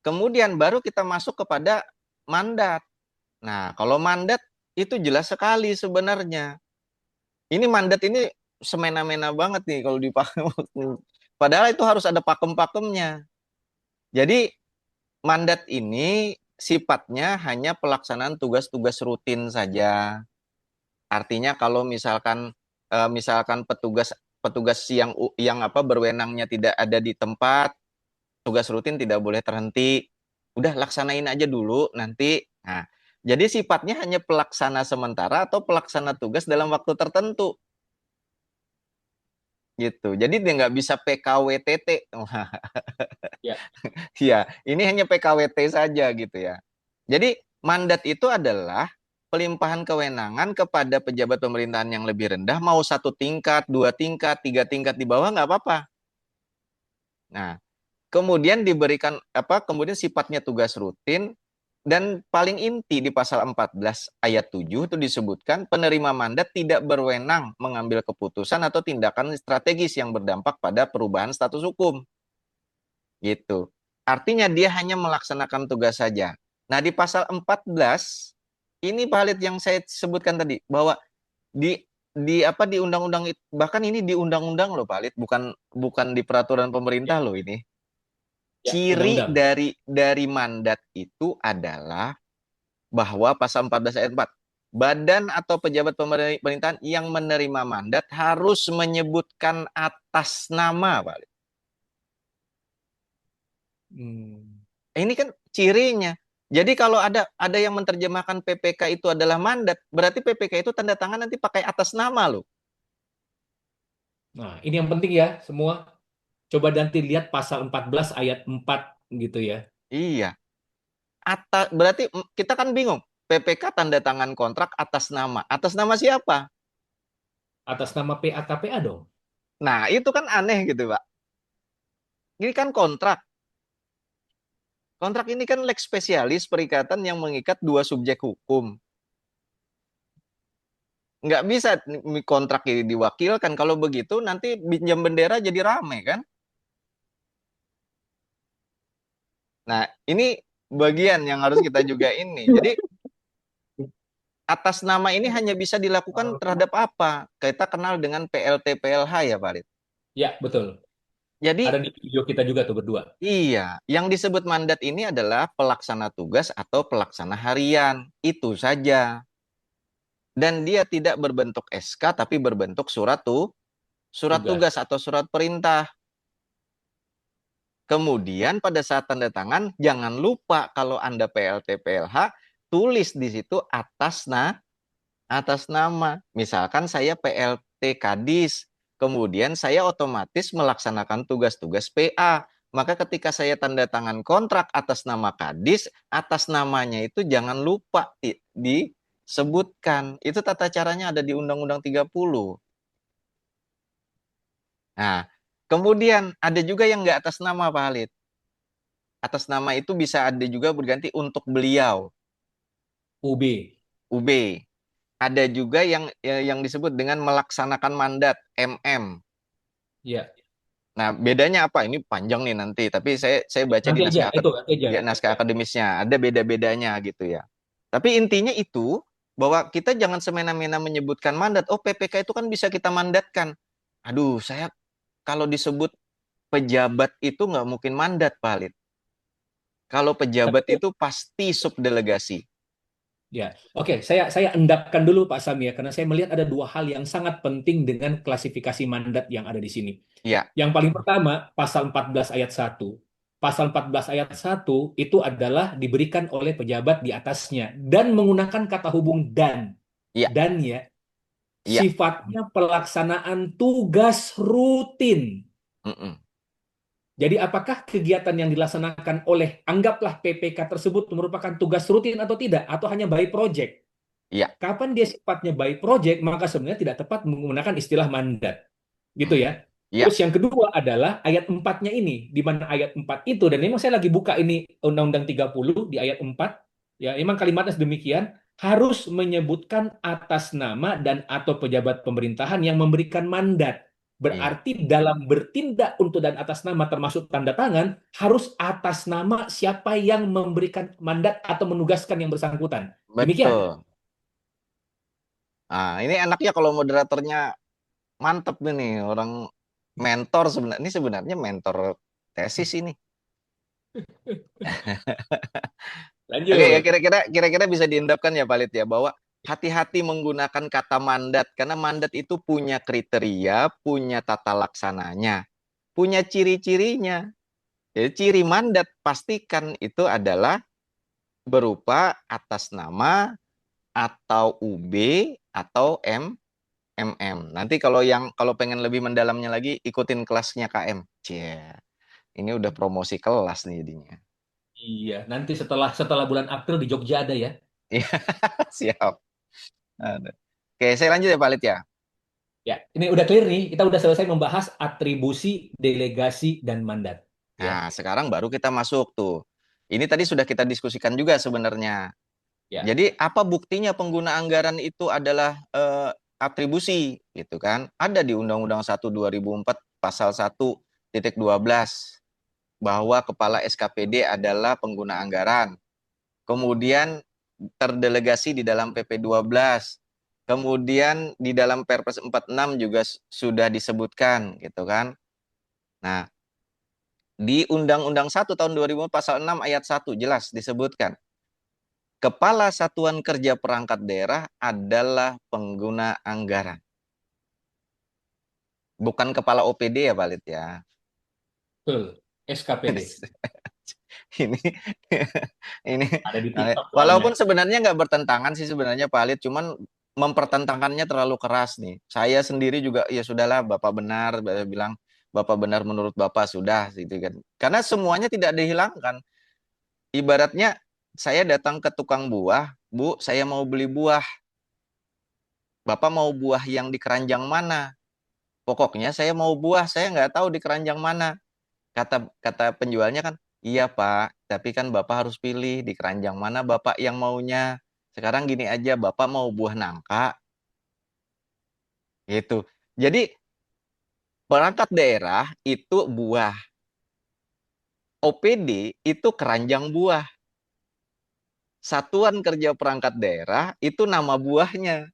kemudian baru kita masuk kepada mandat. Nah, kalau mandat itu jelas sekali sebenarnya. Ini mandat ini semena-mena banget nih kalau dipakai. Padahal itu harus ada pakem-pakemnya. Jadi mandat ini sifatnya hanya pelaksanaan tugas-tugas rutin saja. Artinya kalau misalkan petugas petugas yang apa berwenangnya tidak ada di tempat, tugas rutin tidak boleh terhenti. Udah laksanain aja dulu nanti. Nah, jadi sifatnya hanya pelaksana sementara atau pelaksana tugas dalam waktu tertentu gitu. Jadi dia nggak bisa PKWTT. Ya. Ya, ini hanya PKWT saja gitu ya. Jadi mandat itu adalah pelimpahan kewenangan kepada pejabat pemerintahan yang lebih rendah, mau satu tingkat, dua tingkat, tiga tingkat di bawah nggak apa-apa. Nah, kemudian diberikan apa? Kemudian sifatnya tugas rutin dan paling inti di pasal 14 ayat 7 itu disebutkan penerima mandat tidak berwenang mengambil keputusan atau tindakan strategis yang berdampak pada perubahan status hukum. Gitu. Artinya dia hanya melaksanakan tugas saja. Nah, di pasal 14 ini valid yang saya sebutkan tadi bahwa di di undang-undang bahkan ini di undang-undang loh valid, bukan bukan di peraturan Ya. pemerintah loh ini. Ya. Ciri Undang-undang. dari mandat itu adalah bahwa pasal 14 ayat 4 badan atau pejabat pemerintahan yang menerima mandat harus menyebutkan atas nama, Pak. Hmm. Ini kan cirinya. Jadi kalau ada yang menerjemahkan PPK itu adalah mandat, berarti PPK itu tanda tangan nanti pakai atas nama loh. Nah, ini yang penting ya semua. Coba nanti lihat pasal 14 ayat 4 gitu ya. Iya. Berarti kita kan bingung. PPK tanda tangan kontrak atas nama. Atas nama siapa? Atas nama PAKPA dong. Nah, itu kan aneh gitu, Pak. Ini kan kontrak. Kontrak ini kan lex spesialis perikatan yang mengikat dua subjek hukum. Nggak bisa kontrak ini diwakilkan. Kalau begitu nanti pinjam bendera jadi rame kan? Nah, ini bagian yang harus kita juga ini. Jadi atas nama ini hanya bisa dilakukan terhadap apa? Kita kenal dengan PLT PLH ya, Pak Lid. Ya, betul. Ada Jadi di video kita juga tuh berdua. iya, yang disebut mandat ini adalah pelaksana tugas atau pelaksana harian. Itu saja. Dan dia tidak berbentuk SK tapi berbentuk surat Tugas. tugas atau surat perintah. Kemudian pada saat tanda tangan jangan lupa kalau Anda PLT PLH tulis di situ atas nama. Misalkan saya PLT Kadis, kemudian saya otomatis melaksanakan tugas-tugas PA. Maka ketika saya tanda tangan kontrak atas nama Kadis, atas namanya itu jangan lupa disebutkan. Itu tata caranya ada di Undang-Undang 30. Nah, kemudian ada juga yang nggak atas nama Pak Halid. Atas nama itu bisa ada juga berganti untuk beliau, UB. UB. Ada juga yang disebut dengan melaksanakan mandat, MM. Ya. Nah, bedanya apa? Ini panjang nih nanti, tapi saya baca di Nanti aja, itu nanti aja. ya, naskah akademisnya. Ada beda-bedanya gitu ya. Tapi intinya itu bahwa kita jangan semena-mena menyebutkan mandat. Oh, PPK itu kan bisa kita mandatkan. Aduh, saya kalau disebut pejabat itu nggak mungkin mandat, Pak Halid. Kalau Tapi pejabat itu pasti subdelegasi. ya, oke, saya endapkan dulu Pak Sami ya, karena saya melihat ada dua hal yang sangat penting dengan klasifikasi mandat yang ada di sini. Ya, Yang paling pertama, pasal 14 ayat 1. Pasal 14 ayat 1 itu adalah diberikan oleh pejabat di atasnya dan menggunakan kata hubung dan. iya, Dan ya, iya. sifatnya pelaksanaan tugas rutin. Mm-mm. Jadi apakah kegiatan yang dilaksanakan oleh anggaplah PPK tersebut merupakan tugas rutin atau tidak atau hanya by project? Iya, Kapan dia sifatnya by project, maka sebenarnya tidak tepat menggunakan istilah mandat. Gitu mm. ya. Iya, Terus yang kedua adalah ayat 4-nya ini, di mana ayat 4 itu, dan memang saya lagi buka ini Undang-Undang 30 di ayat 4, Ya, memang kalimatnya demikian, harus menyebutkan atas nama dan atau pejabat pemerintahan yang memberikan mandat. Iya, Berarti dalam bertindak untuk dan atas nama termasuk tanda tangan harus atas nama siapa yang memberikan mandat atau menugaskan yang bersangkutan. Demikian. betul. Nah, ini enaknya kalau moderatornya mantep ini orang mentor sebenarnya. Ini sebenarnya mentor tesis ini. Oke ya, Lanjut. kira-kira bisa diendapkan ya Palit ya bahwa hati-hati menggunakan kata mandat karena mandat itu punya kriteria, punya tata laksananya, punya ciri-cirinya. Jadi ciri mandat pastikan itu adalah berupa atas nama atau UB atau MM. Nanti kalau pengen lebih mendalamnya lagi ikutin kelasnya KM. Cie, ini udah promosi kelas nih jadinya. Iya, nanti setelah setelah bulan April di Jogja ada ya. Iya, siap. Ada. Oke, saya lanjut ya Palit ya. Ya, ini udah clear nih. Kita udah selesai membahas atribusi, delegasi, dan mandat. Ya, Nah, sekarang baru kita masuk tuh. Ini tadi sudah kita diskusikan juga sebenarnya. ya, Jadi apa buktinya pengguna anggaran itu adalah atribusi gitu kan? Ada di Undang-Undang 1 2004 pasal 1.12 bahwa kepala SKPD adalah pengguna anggaran. Kemudian terdelegasi di dalam PP 12. Kemudian di dalam Perpres 46 juga sudah disebutkan gitu kan. Nah, di Undang-Undang 1 tahun 2000 pasal 6 ayat 1 jelas disebutkan. Kepala Satuan Kerja Perangkat Daerah adalah pengguna anggaran. Bukan kepala OPD ya, Balit ya. betul. SKPD. ini ini Ada di TikTok soalnya. walaupun sebenarnya nggak bertentangan sih sebenarnya Pak Alit, cuman mempertentangkannya terlalu keras nih. Saya sendiri juga ya sudahlah Bapak benar, bilang Bapak benar menurut Bapak sudah gitu kan. Karena semuanya tidak dihilangkan. Ibaratnya saya datang ke tukang buah, Bu, saya mau beli buah. Bapak mau buah yang di keranjang mana? Pokoknya saya mau buah, saya nggak tahu di keranjang mana. Kata kata penjualnya kan, iya Pak, tapi kan Bapak harus pilih di keranjang mana Bapak yang maunya. Sekarang gini aja, Bapak mau buah nangka, gitu. Jadi perangkat daerah itu buah, OPD itu keranjang buah. Satuan Kerja Perangkat Daerah itu nama buahnya.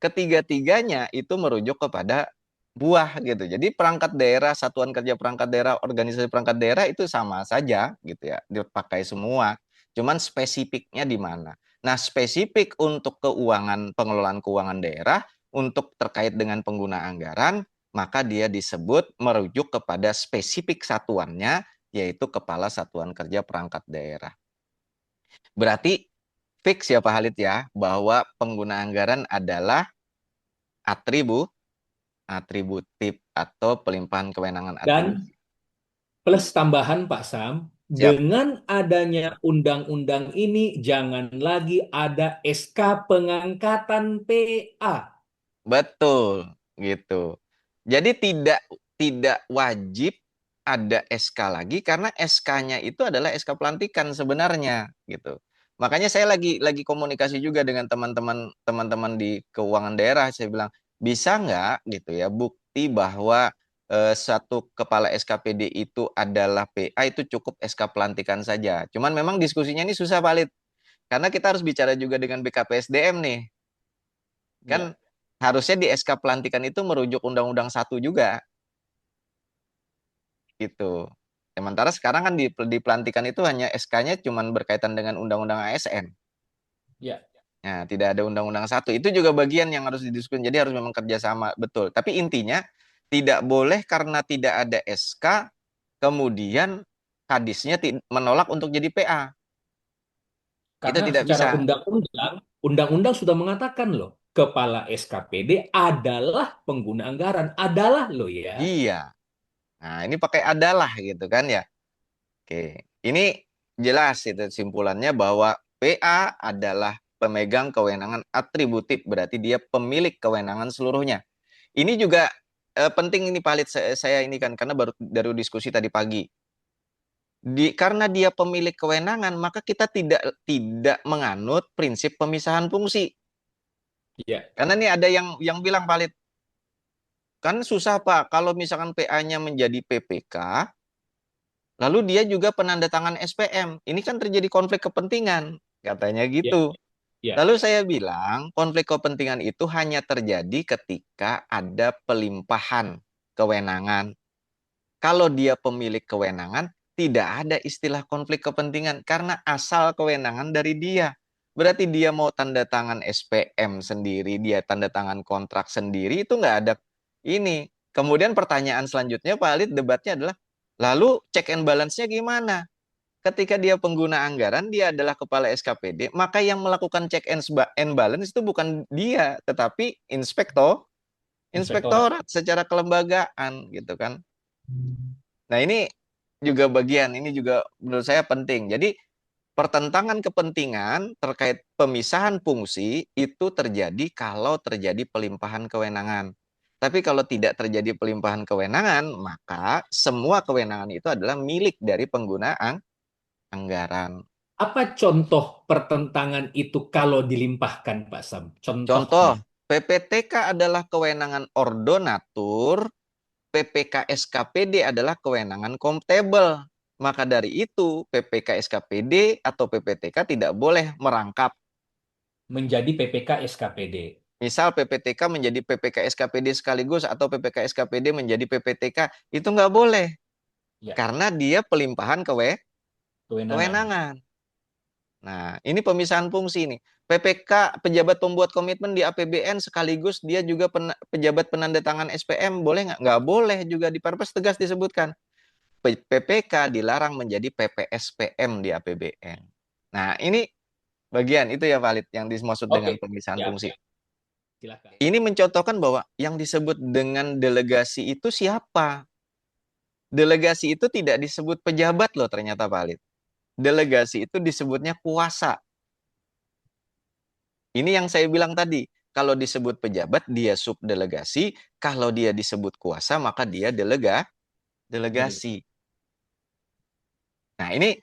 Ketiga-tiganya itu merujuk kepada buah gitu. Jadi perangkat daerah, satuan kerja perangkat daerah, organisasi perangkat daerah itu sama saja gitu ya, dipakai semua. Cuman spesifiknya di mana. Nah, spesifik untuk keuangan, pengelolaan keuangan daerah untuk terkait dengan pengguna anggaran, maka dia disebut merujuk kepada spesifik satuannya yaitu Kepala Satuan Kerja Perangkat Daerah. Berarti fix ya Pak Halid ya bahwa pengguna anggaran adalah atribut atributif atau pelimpahan kewenangan Dan atribusi. plus tambahan Pak Sam, Siap, dengan adanya undang-undang ini jangan lagi ada SK pengangkatan PA. betul gitu. Jadi tidak wajib ada SK lagi karena SK-nya itu adalah SK pelantikan sebenarnya gitu. Makanya saya lagi komunikasi juga dengan teman-teman di keuangan daerah. Saya bilang bisa nggak gitu ya bukti bahwa satu kepala SKPD itu adalah PA itu cukup SK pelantikan saja. Cuman memang diskusinya ini susah valid karena kita harus bicara juga dengan BKPSDM nih. Kan Ya, harusnya di SK pelantikan itu merujuk Undang-Undang 1 juga gitu. Sementara sekarang kan di pelantikan itu hanya SK-nya cuma berkaitan dengan Undang-Undang ASN. ya. Nah, tidak ada Undang-Undang 1. Itu juga bagian yang harus didiskusikan. Jadi harus memang kerjasama betul. Tapi intinya tidak boleh karena tidak ada SK kemudian kadisnya menolak untuk jadi PA. Itu Karena tidak secara bisa. undang-undang sudah mengatakan loh, kepala SKPD adalah pengguna anggaran, adalah loh ya. Iya. Nah, ini pakai adalah gitu kan ya. Oke, ini jelas itu simpulannya bahwa PA adalah pemegang kewenangan atributif, berarti dia pemilik kewenangan seluruhnya. Ini juga penting ini Palit saya ini kan karena baru diskusi tadi pagi. Karena dia pemilik kewenangan, maka kita tidak menganut prinsip pemisahan fungsi. Iya, Karena nih ada yang bilang valid, kan susah Pak kalau misalkan PA-nya menjadi PPK, lalu dia juga penandatangan SPM. Ini kan terjadi konflik kepentingan, katanya iya, gitu. iya. Lalu saya bilang, konflik kepentingan itu hanya terjadi ketika ada pelimpahan kewenangan. Kalau dia pemilik kewenangan, tidak ada istilah konflik kepentingan karena asal kewenangan dari dia. Berarti dia mau tanda tangan SPM sendiri, dia tanda tangan kontrak sendiri, itu nggak ada ini. Kemudian pertanyaan selanjutnya, Pak Alit, debatnya adalah, lalu check and balance-nya gimana? Ketika dia pengguna anggaran, dia adalah kepala SKPD, maka yang melakukan check and balance itu bukan dia, tetapi Inspektorat. inspektorat secara kelembagaan gitu kan. Nah, ini juga menurut saya penting. Jadi, pertentangan kepentingan terkait pemisahan fungsi itu terjadi kalau terjadi pelimpahan kewenangan. Tapi kalau tidak terjadi pelimpahan kewenangan, maka semua kewenangan itu adalah milik dari pengguna anggaran. Apa contoh pertentangan itu kalau dilimpahkan, Pak Sam? Contoh, Contohnya PPTK adalah kewenangan ordonatur, PPK SKPD adalah kewenangan komtebel. Maka dari itu, PPK SKPD atau PPTK tidak boleh merangkap. menjadi PPK SKPD. Misal PPTK menjadi PPK SKPD sekaligus atau PPK SKPD menjadi PPTK, itu nggak boleh. Ya, Karena dia pelimpahan kewenangan. kewenangan. Nah, ini pemisahan fungsi nih. PPK, pejabat pembuat komitmen di APBN sekaligus dia juga pejabat penandatangan SPM, boleh nggak? Nggak boleh juga di Perpres tegas disebutkan. PPK dilarang menjadi PPSPM di APBN. Nah, ini bagian itu ya valid yang dimaksud dengan Oke, pemisahan ya, fungsi. silakan. Ini mencontohkan bahwa yang disebut dengan delegasi itu siapa? Delegasi itu tidak disebut pejabat loh ternyata valid. Delegasi itu disebutnya kuasa. Ini yang saya bilang tadi. Kalau disebut pejabat, dia subdelegasi. Kalau dia disebut kuasa, maka dia Delegasi. delegasi. Nah, ini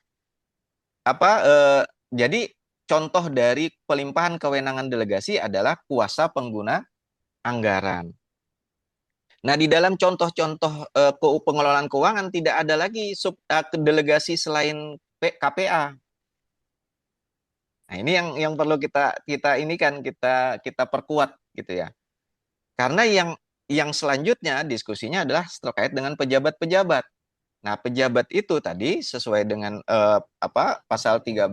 apa? Jadi contoh dari pelimpahan kewenangan delegasi adalah kuasa pengguna anggaran. Nah, di dalam contoh-contoh pengelolaan keuangan tidak ada lagi delegasi selain KPA. Nah, ini yang perlu kita kita ini kan kita perkuat gitu ya. Karena yang selanjutnya diskusinya adalah terkait dengan pejabat-pejabat. Nah, pejabat itu tadi sesuai dengan pasal 13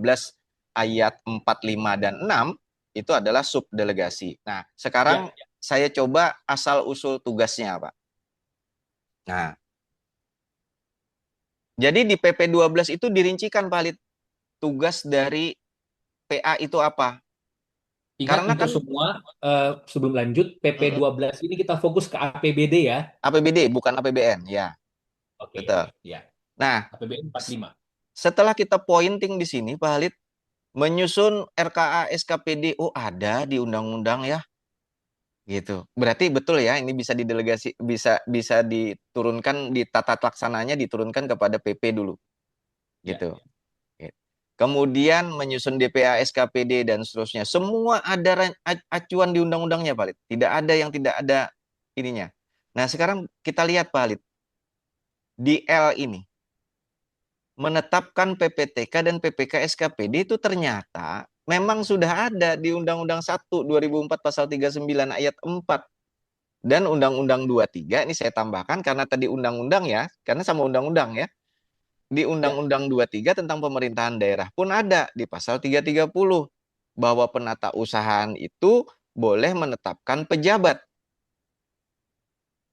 ayat 4, 5 dan 6 itu adalah subdelegasi. Nah, sekarang Ya, saya coba asal usul tugasnya, Pak. Nah, jadi di PP 12 itu dirincikan Pak, tugas dari PA itu apa? ingat Karena untuk kan semua, sebelum lanjut, PP mm, 12 ini kita fokus ke APBD ya. APBD bukan APBN, ya, Oke, betul. ya. Nah, APBN 45. setelah kita pointing di sini, Pak Halid, menyusun RKA SKPD, oh ada di undang-undang ya, gitu. Berarti betul ya, ini bisa didelegasi, bisa bisa diturunkan di tata laksananya diturunkan kepada PP dulu, Ya, gitu. Kemudian menyusun DPA, SKPD dan seterusnya. Semua ada acuan di undang-undangnya, Pak Halid. Tidak ada yang tidak ada ininya. Nah, sekarang kita lihat, Pak Halid, di L ini menetapkan PPTK dan PPK SKPD itu ternyata memang sudah ada di Undang-Undang 1 2004 pasal 39 ayat 4 dan Undang-Undang 23 ini saya tambahkan karena tadi undang-undang ya, karena sama undang-undang ya. Di ya. Undang-Undang 23 tentang pemerintahan daerah pun ada di pasal 330 bahwa penata usahaan itu boleh menetapkan pejabat.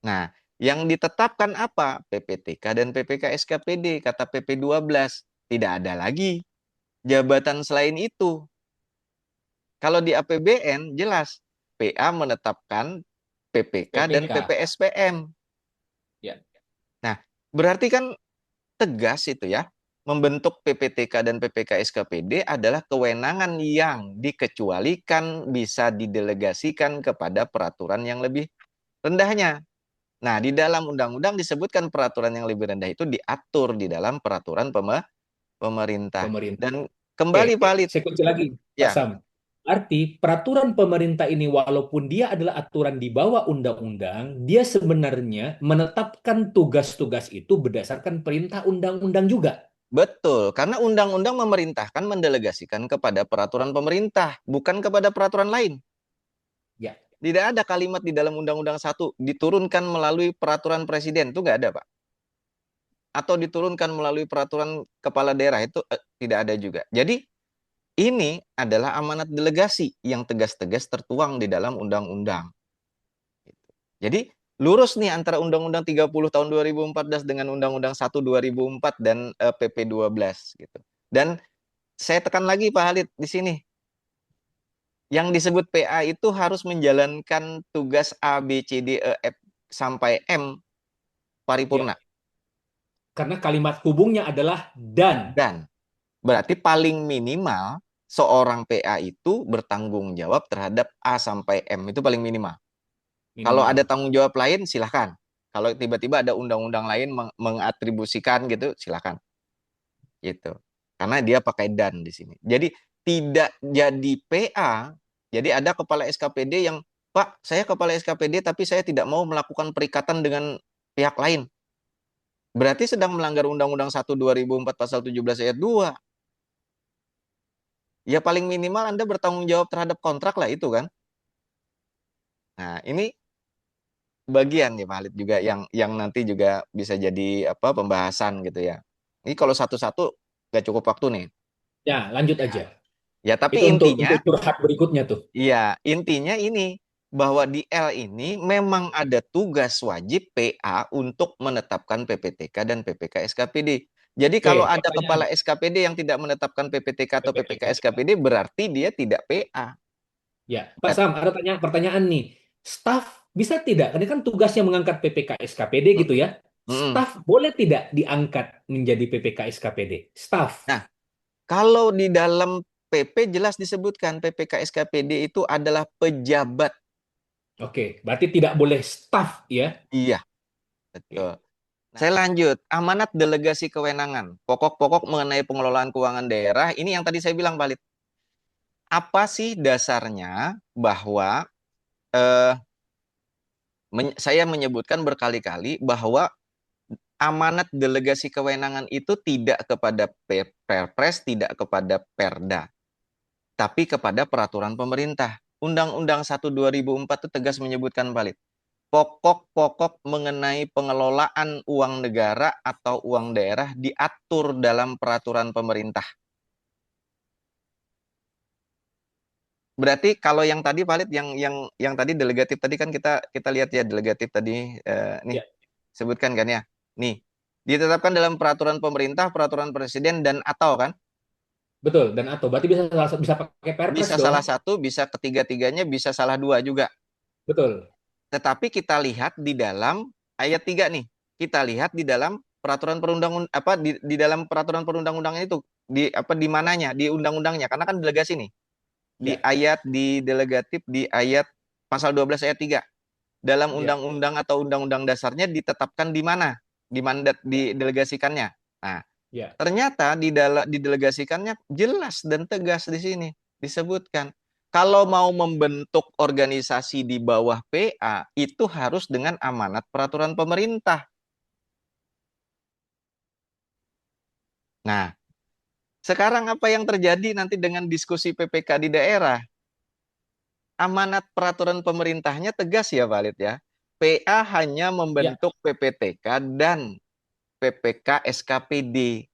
Nah, yang ditetapkan apa? PPTK dan PPK SKPD, kata PP 12. Tidak ada lagi jabatan selain itu. Kalau di APBN jelas PA menetapkan PPK dan PPK. PPSPM. Ya, Nah, berarti kan tegas itu ya. Membentuk PPTK dan PPK SKPD adalah kewenangan yang dikecualikan bisa didelegasikan kepada peraturan yang lebih rendahnya. Nah, di dalam undang-undang disebutkan peraturan yang lebih rendah itu diatur di dalam peraturan pemerintah. pemerintah. Dan Oke, kembali valid, saya kunci lagi, Pak ya, Sam. Arti peraturan pemerintah ini walaupun dia adalah aturan di bawah undang-undang, dia sebenarnya menetapkan tugas-tugas itu berdasarkan perintah undang-undang juga. betul. Karena undang-undang memerintahkan mendelegasikan kepada peraturan pemerintah, bukan kepada peraturan lain. Ya, Tidak ada kalimat di dalam Undang-Undang 1 diturunkan melalui peraturan presiden, itu nggak ada, Pak. Atau diturunkan melalui peraturan kepala daerah, itu tidak ada juga. Jadi ini adalah amanat delegasi yang tegas-tegas tertuang di dalam undang-undang. Jadi lurus nih antara Undang-Undang 30 tahun 2014 dengan Undang-Undang 1 2004 dan PP 12 gitu. Dan saya tekan lagi Pak Halid di sini. Yang disebut PA itu harus menjalankan tugas A, B, C, D, E, F sampai M ya. paripurna. Karena kalimat hubungnya adalah dan Dan berarti paling minimal seorang PA itu bertanggung jawab terhadap A sampai M, itu paling minimal. Kalau ada minimal. tanggung jawab lain silahkan. Kalau tiba-tiba ada undang-undang lain mengatribusikan gitu, silahkan. Gitu. Karena dia pakai dan di sini. Jadi tidak jadi PA, jadi ada kepala SKPD yang, Pak, saya kepala SKPD tapi saya tidak mau melakukan perikatan dengan pihak lain. Berarti sedang melanggar Undang-Undang 1 2004 pasal 17 ayat 2. Ya paling minimal Anda bertanggung jawab terhadap kontrak lah itu kan. Nah, ini bagian ya Pak Halid juga yang nanti juga bisa jadi apa pembahasan gitu ya. Ini kalau satu-satu nggak cukup waktu nih. Ya, lanjut Ya, aja. ya tapi Itu intinya, untuk curhat berikutnya tuh. ya intinya ini bahwa di L ini memang ada tugas wajib PA untuk menetapkan PPTK dan PPK SKPD. Jadi kalau Oke, ada pertanyaan kepala SKPD yang tidak menetapkan PPTK atau PPK PPTK. SKPD berarti dia tidak PA. Ya, Pak Sam, ada pertanyaan nih. Staf bisa tidak? Ini kan tugasnya mengangkat PPK SKPD gitu ya. Mm-mm. Staf boleh tidak diangkat menjadi PPK SKPD? Staf. Nah, kalau di dalam PP jelas disebutkan PPK SKPD itu adalah pejabat. Oke, berarti tidak boleh staf ya. Iya, Oke. betul. Saya lanjut, amanat delegasi kewenangan, pokok-pokok mengenai pengelolaan keuangan daerah, ini yang tadi saya bilang valid. Apa sih dasarnya bahwa eh, saya menyebutkan berkali-kali bahwa amanat delegasi kewenangan itu tidak kepada Perpres, tidak kepada Perda, tapi kepada peraturan pemerintah. Undang-Undang 1 2004 itu tegas menyebutkan valid. Pokok-pokok mengenai pengelolaan uang negara atau uang daerah diatur dalam peraturan pemerintah. Berarti kalau yang tadi valid yang tadi delegatif tadi kan kita kita lihat ya delegatif tadi nih Ya, sebutkan kan ya. Nih, ditetapkan dalam peraturan pemerintah, peraturan presiden dan atau kan betul. Dan atau berarti bisa pakai Perpres bisa dong. salah satu, bisa ketiga-tiganya, bisa salah dua juga. Betul. Tetapi kita lihat di dalam ayat 3 nih. Kita lihat di dalam peraturan perundang apa di dalam peraturan perundang-undangan itu di apa di mananya? Di undang-undangnya karena kan delegasi nih. Di Ya, ayat di delegatif di ayat pasal 12 ayat 3. Dalam ya, undang-undang atau undang-undang dasarnya ditetapkan di mana? Di mandat ya, didelegasikannya. Nah, ya. ternyata didelegasikannya jelas dan tegas di sini disebutkan. Kalau mau membentuk organisasi di bawah PA itu harus dengan amanat peraturan pemerintah. Nah, sekarang apa yang terjadi nanti dengan diskusi PPK di daerah? Amanat peraturan pemerintahnya tegas ya Valid ya. PA hanya Ya, membentuk PPTK dan PPK SKPD.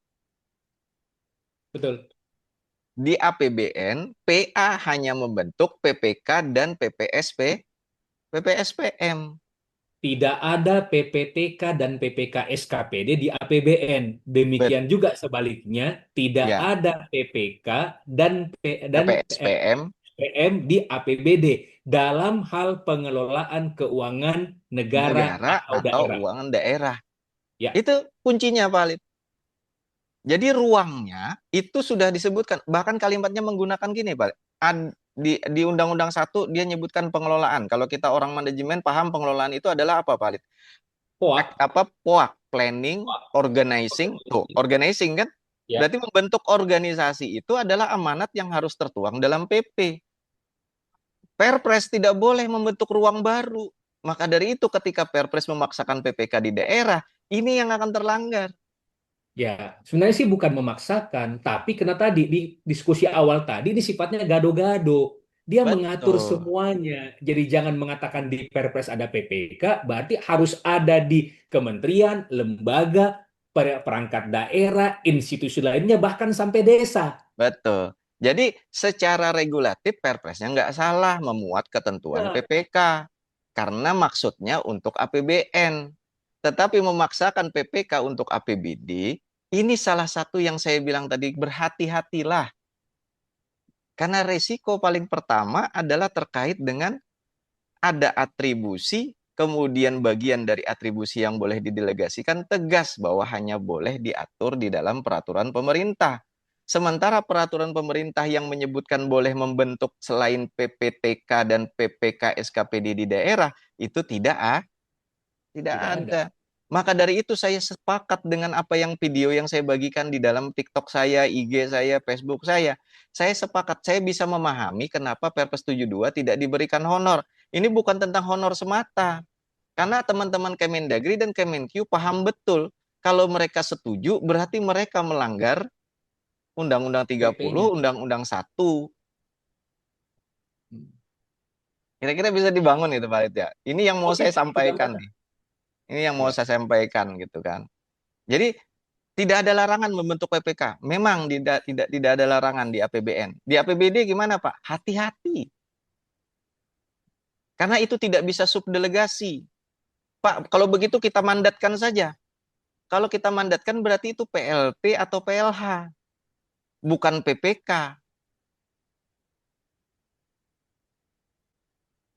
betul. Di APBN, PA hanya membentuk PPK dan PPSPM. Tidak ada PPTK dan PPK SKPD di APBN. Bet, Demikian juga sebaliknya, tidak ya, ada PPK dan PPSPM PM di APBD dalam hal pengelolaan keuangan negara negara atau atau daerah. uang daerah. Ya, Itu kuncinya valid. Jadi ruangnya itu sudah disebutkan. Bahkan kalimatnya menggunakan gini, Pak. di Undang-Undang 1 dia nyebutkan pengelolaan. Kalau kita orang manajemen paham pengelolaan itu adalah apa, Pak Lid? POAK. Apa POAK, planning, organizing, tuh, organizing kan? Ya. Berarti membentuk organisasi itu adalah amanat yang harus tertuang dalam PP. Perpres tidak boleh membentuk ruang baru. Maka dari itu ketika Perpres memaksakan PPK di daerah, ini yang akan terlanggar. Ya, sebenarnya sih bukan memaksakan, tapi karena tadi di diskusi awal tadi ini sifatnya gado-gado. Dia mengatur Betul, semuanya. Jadi jangan mengatakan di Perpres ada PPK, berarti harus ada di kementerian, lembaga, perangkat daerah, institusi lainnya, bahkan sampai desa. betul. Jadi secara regulatif Perpresnya nggak salah memuat ketentuan Nah, PPK. Karena maksudnya untuk APBN. Tetapi memaksakan PPK untuk APBD, ini salah satu yang saya bilang tadi, berhati-hatilah. Karena resiko paling pertama adalah terkait dengan ada atribusi, kemudian bagian dari atribusi yang boleh didelegasikan tegas bahwa hanya boleh diatur di dalam peraturan pemerintah. Sementara peraturan pemerintah yang menyebutkan boleh membentuk selain PPTK dan PPK SKPD di daerah, itu tidak tidak ada. ada. Maka dari itu saya sepakat dengan apa yang video yang saya bagikan di dalam TikTok saya, IG saya, Facebook saya. Saya sepakat, saya bisa memahami kenapa Perpres 72 tidak diberikan honor. Ini bukan tentang honor semata. Karena teman-teman Kemendagri dan Kemenkyu paham betul. Kalau mereka setuju, berarti mereka melanggar Undang-Undang 30, PP-nya. Undang-Undang 1. Kira-kira bisa dibangun itu Pak Lid ya. Ini yang mau Oke, saya sudah sampaikan mana? nih. Ini yang mau Ya. saya sampaikan gitu kan. Jadi tidak ada larangan membentuk PPK. Memang tidak ada larangan di APBN. Di APBD gimana Pak? Hati-hati. Karena itu tidak bisa subdelegasi. Pak, kalau begitu kita mandatkan saja. Kalau kita mandatkan berarti itu PLT atau PLH, bukan PPK.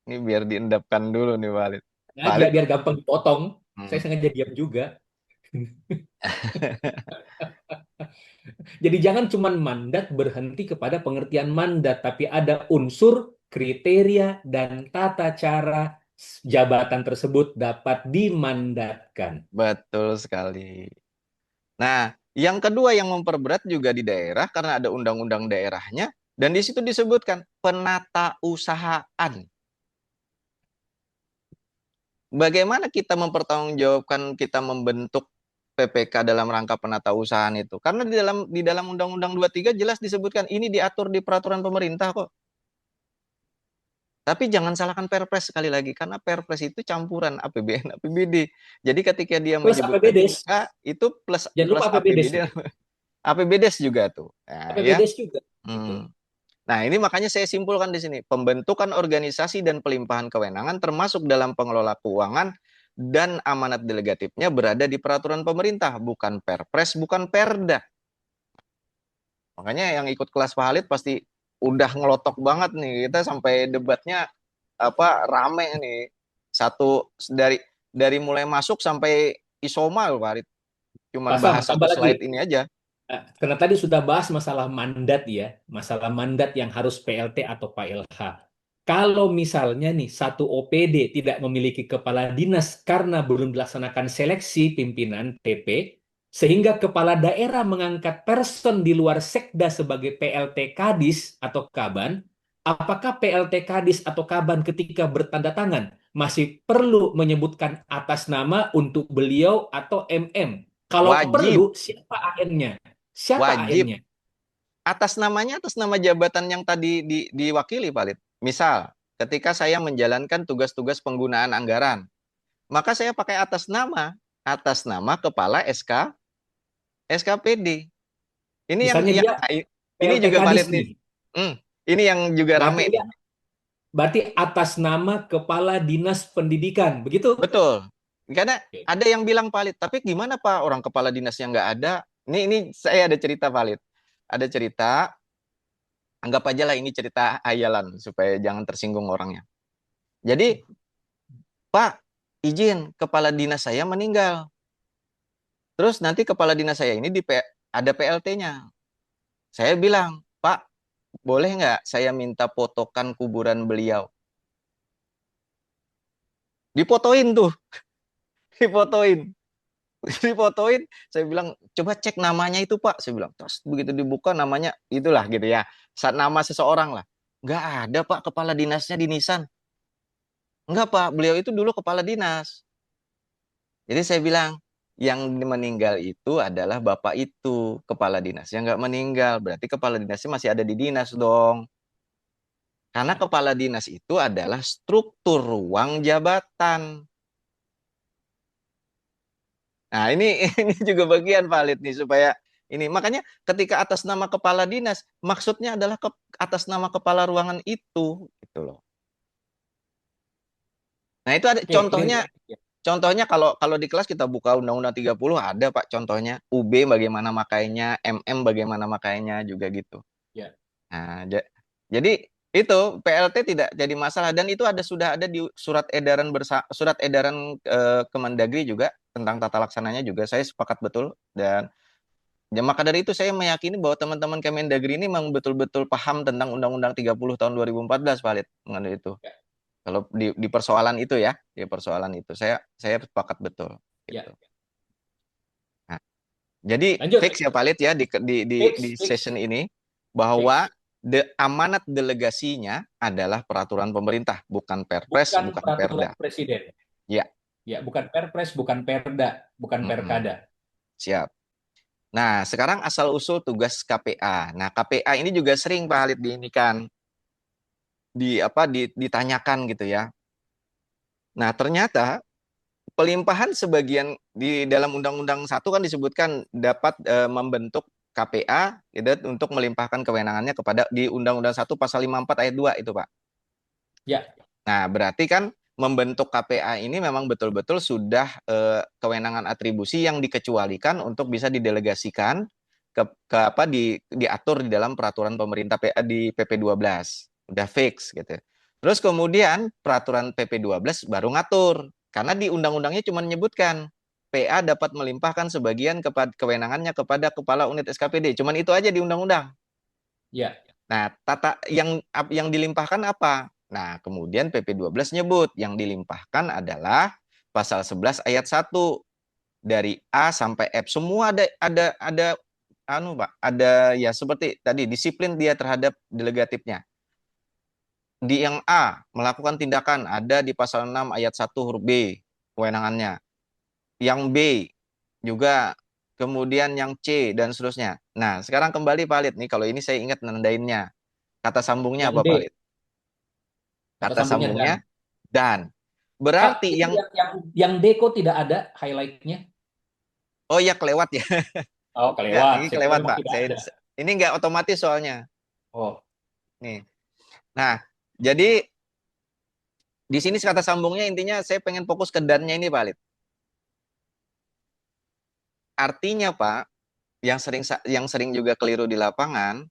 Ini biar diendapkan dulu nih Walid. Nah, biar Walid. biar gampang dipotong. Saya Hmm. sengaja diam juga. Jadi jangan cuma mandat berhenti kepada pengertian mandat, tapi ada unsur, kriteria, dan tata cara jabatan tersebut dapat dimandatkan. Betul sekali. Nah, yang kedua yang memperberat juga di daerah karena ada undang-undang daerahnya dan di situ disebutkan penata usahaan. Bagaimana kita mempertanggungjawabkan kita membentuk PPK dalam rangka penata usahaan itu? Karena di dalam Undang-Undang 23 jelas disebutkan ini diatur di peraturan pemerintah kok. Tapi jangan salahkan Perpres sekali lagi karena Perpres itu campuran APBN APBD. Jadi ketika dia Plus menyebut APBDes. PPK itu plus Jangan lupa plus APBDes APBD juga. APBDes juga tuh. Nah, ya. APBDes juga. Gitu. Hmm. Nah, ini makanya saya simpulkan di sini, pembentukan organisasi dan pelimpahan kewenangan termasuk dalam pengelola keuangan dan amanat delegatifnya berada di peraturan pemerintah, bukan Perpres, bukan Perda. Makanya yang ikut kelas Pak Halid pasti udah ngelotok banget nih. Kita sampai debatnya apa rame nih. Satu dari mulai masuk sampai isoma loh Pak Halid. Cuman Pasam, bahas satu tambah lagi. slide ini aja. Karena tadi sudah bahas masalah mandat ya, masalah mandat yang harus PLT atau PLH. Kalau misalnya nih satu OPD tidak memiliki kepala dinas karena belum dilaksanakan seleksi pimpinan TP, sehingga kepala daerah mengangkat person di luar sekda sebagai PLT Kadis atau Kaban, apakah PLT Kadis atau Kaban ketika bertanda tangan masih perlu menyebutkan atas nama untuk beliau atau MM? Kalau Wajib, perlu, siapa AN-nya? Siapa wajib. AN-nya? Atas namanya atas nama jabatan yang tadi diwakili Pak Lid. Misal, ketika saya menjalankan tugas-tugas penggunaan anggaran, maka saya pakai atas nama kepala SKPD. Ini yang Misalnya yang dia nah, ini PLT juga Kadis valid nih. nih. Hmm, ini yang juga Berarti rame nih. dia berarti atas nama Kepala Dinas Pendidikan, begitu? Betul. Karena Oke. ada yang bilang valid, tapi gimana Pak orang kepala dinasnya nggak ada? Ini saya ada cerita valid. Ada cerita, anggap aja lah ini cerita hayalan supaya jangan tersinggung orangnya. Jadi Pak, izin kepala dinas saya meninggal. Terus nanti kepala dinas saya ini ada PLT-nya. Saya bilang, Pak, boleh nggak saya minta potokan kuburan beliau? Dipotoin tuh, dipotoin. Difotoin, saya bilang coba cek namanya itu Pak, saya bilang. Terus begitu dibuka namanya itulah gitu ya, saat nama seseorang lah. Nggak ada Pak kepala dinasnya di Nisan. Nggak Pak, beliau itu dulu kepala dinas. Jadi saya bilang yang meninggal itu adalah bapak itu kepala dinas yang nggak meninggal, berarti kepala dinasnya masih ada di dinas dong. Karena kepala dinas itu adalah struktur ruang jabatan. Nah, ini ini juga bagian valid nih supaya ini. Makanya ketika atas nama kepala dinas, maksudnya adalah atas nama kepala ruangan itu gitu loh. Nah, itu ada Oke, clear. contohnya. Contohnya kalau kalau di kelas kita buka Undang-Undang 30 ada Pak contohnya. UB bagaimana makainya, MM bagaimana makainya juga gitu. Ya. Nah, jadi itu PLT tidak jadi masalah dan itu sudah ada di surat edaran Kemendagri juga tentang tata laksananya juga saya sepakat betul dan ya, maka dari itu saya meyakini bahwa teman-teman Kemendagri ini memang betul-betul paham tentang Undang-Undang 30 tahun 2014 valid mengenai itu. Ya. Kalau di persoalan itu ya, di persoalan itu saya sepakat betul Ya. gitu. Nah, jadi Lanjut. fix ya valid ya di Fix, session fix, ini bahwa fix. amanat delegasinya adalah peraturan pemerintah, bukan Perpres, Bukan bukan peraturan Perda. presiden. Ya. Ya, bukan Perpres, bukan Perda, bukan Mm-mm. Perkada. Siap. Nah, sekarang asal usul tugas KPA. Nah, KPA ini juga sering Pak Halid diinikan ditanyakan gitu ya. Nah, ternyata pelimpahan sebagian di dalam Undang-Undang 1 kan disebutkan dapat membentuk KPA gitu, untuk melimpahkan kewenangannya kepada di Undang-Undang 1 pasal 54 ayat 2 itu, Pak. Ya, Nah, berarti kan membentuk KPA ini memang betul-betul sudah kewenangan atribusi yang dikecualikan untuk bisa didelegasikan ke apa diatur di dalam peraturan pemerintah di PP 12. Udah fix gitu. Terus kemudian peraturan PP 12 baru ngatur karena di undang-undangnya cuma menyebutkan PA dapat melimpahkan sebagian kewenangannya kepada kepala unit SKPD. Cuman itu aja di undang-undang. ya. Nah, tata yang dilimpahkan apa? Nah, kemudian PP 12 nyebut yang dilimpahkan adalah pasal 11 ayat 1 dari A sampai F. Semua ada anu, Pak, ada ya seperti tadi disiplin dia terhadap delegatifnya. Di yang A melakukan tindakan ada di pasal 6 ayat 1 huruf B kewenangannya. Yang B juga kemudian yang C dan seterusnya. Nah, sekarang kembali valid nih kalau ini saya ingat nandainnya. Kata sambungnya Yang apa, D, Pak? kata Kata sambungnya dan. sambungnya dan. Pak, Berarti itu yang yang D kok tidak ada highlight-nya? oh ya kelewat ya. Oh, Enggak, kelewat. ini Saya kira kelewat, memang Pak. tidak Saya ada. ini enggak otomatis soalnya. Oh, Nih. Nah, jadi di sini kata sambungnya intinya saya pengen fokus ke dannya ini, Pak Lid. Artinya, Pak, yang sering juga keliru di lapangan,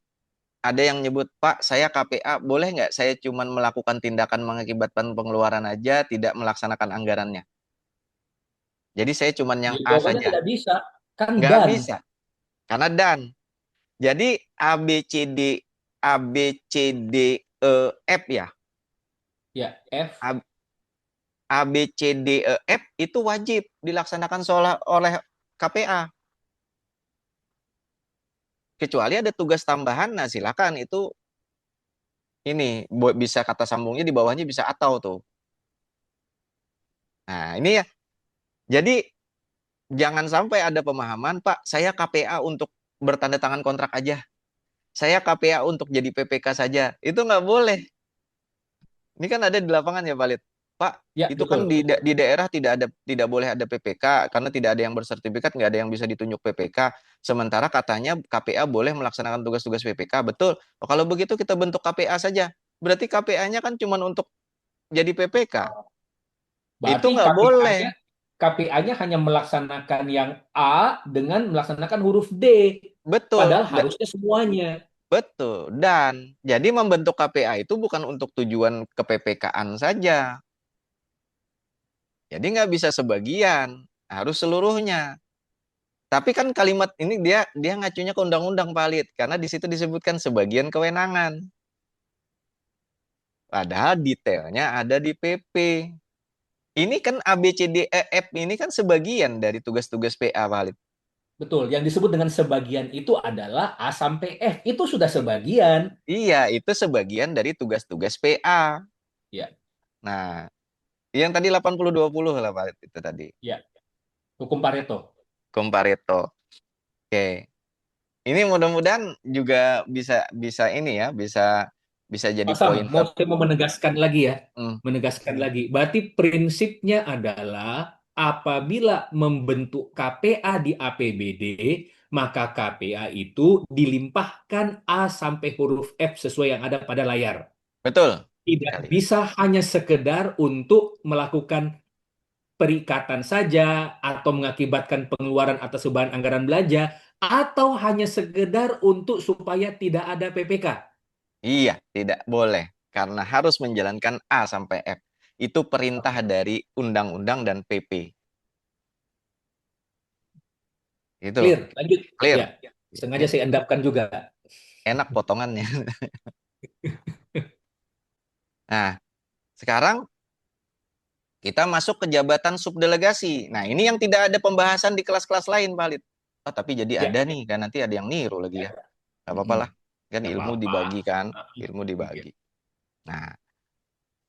ada yang nyebut, Pak, saya KPA, boleh nggak saya cuma melakukan tindakan mengakibatkan pengeluaran aja, tidak melaksanakan anggarannya. Jadi saya cuma yang A jawabannya saja. tidak bisa. Kan Nggak dan. bisa. Karena dan. Jadi A B C D F ya. Ya, F. A, ABCDEF itu wajib dilaksanakan oleh KPA. Kecuali ada tugas tambahan, nah silakan itu ini bisa kata sambungnya di bawahnya bisa atau tuh. Nah, ini ya. Jadi jangan sampai ada pemahaman, Pak, saya KPA untuk bertanda tangan kontrak aja. Saya KPA untuk jadi PPK saja. Itu nggak boleh. Ini kan ada di lapangan ya, Valid. Pak, Ya, itu kan betul. di daerah tidak boleh ada PPK karena tidak ada yang bersertifikat, nggak ada yang bisa ditunjuk PPK. Sementara katanya KPA boleh melaksanakan tugas-tugas PPK. Betul. Oh, kalau begitu kita bentuk KPA saja. Berarti KPA-nya kan cuma untuk jadi PPK. Itu Berarti nggak boleh. KPA-nya hanya melaksanakan yang A dengan melaksanakan huruf D. Betul. Padahal harusnya semuanya. Betul. Dan jadi membentuk KPA itu bukan untuk tujuan ke PPK-an saja. Jadi nggak bisa sebagian, harus seluruhnya. Tapi kan kalimat ini dia ngacunya ke undang-undang Pak karena di situ disebutkan sebagian kewenangan. Padahal detailnya ada di PP. Ini kan A B C D E F ini kan sebagian dari tugas-tugas PA Pak. Betul, yang disebut dengan sebagian itu adalah A sampai F. Itu sudah sebagian. Iya, itu sebagian dari tugas-tugas PA. Ya, Nah, yang tadi 80-20 lah Pak itu tadi. ya. Hukum Pareto. Compareto. Oke. Ini mudah-mudahan juga bisa bisa ini ya, bisa bisa jadi Pak Sam, pointer. saya mau menegaskan lagi ya. Hmm, Menegaskan lagi. Berarti prinsipnya adalah apabila membentuk KPA di APBD, maka KPA itu dilimpahkan A sampai huruf F sesuai yang ada pada layar. betul Tidak sekali. bisa hanya sekedar untuk melakukan perikatan saja atau mengakibatkan pengeluaran atas beban anggaran belanja atau hanya sekedar untuk supaya tidak ada PPK. Iya, tidak boleh karena harus menjalankan A sampai F. Itu perintah Oke. dari undang-undang dan PP. Itu Clear, lanjut. clear. Ya, sengaja saya endapkan juga. Enak potongannya. Nah, sekarang kita masuk ke jabatan subdelegasi. Nah, ini yang tidak ada pembahasan di kelas-kelas lain, Pak Lid. Oh, tapi jadi Ya, ada nih, kan nanti ada yang niru lagi ya. ya. Gak apa-apa Mm-mm. lah. Kan Nggak ilmu apa-apa. dibagi kan, ilmu Oke. dibagi. Nah,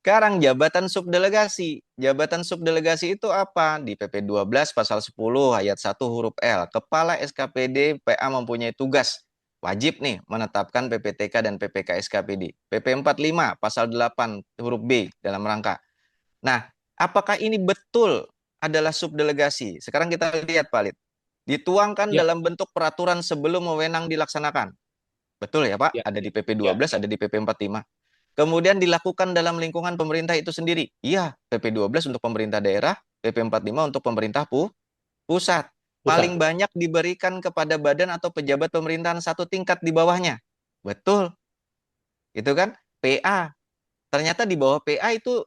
sekarang jabatan subdelegasi. Jabatan subdelegasi itu apa? Di PP 12 pasal 10 ayat 1 huruf L. Kepala SKPD PA mempunyai tugas wajib nih menetapkan PPTK dan PPK SKPD. PP 45 pasal 8 huruf B dalam rangka. Nah, apakah ini betul adalah subdelegasi? Sekarang kita lihat Pak Lid. Dituangkan Ya, dalam bentuk peraturan sebelum wewenang dilaksanakan. Betul ya Pak? ya, Ada di PP ya, 12, ada di PP 45. Kemudian dilakukan dalam lingkungan pemerintah itu sendiri. Iya, PP 12 untuk pemerintah daerah, PP 45 untuk pemerintah pusat. Paling pusat. banyak diberikan kepada badan atau pejabat pemerintahan satu tingkat di bawahnya. Betul, itu kan PA. Ternyata di bawah PA itu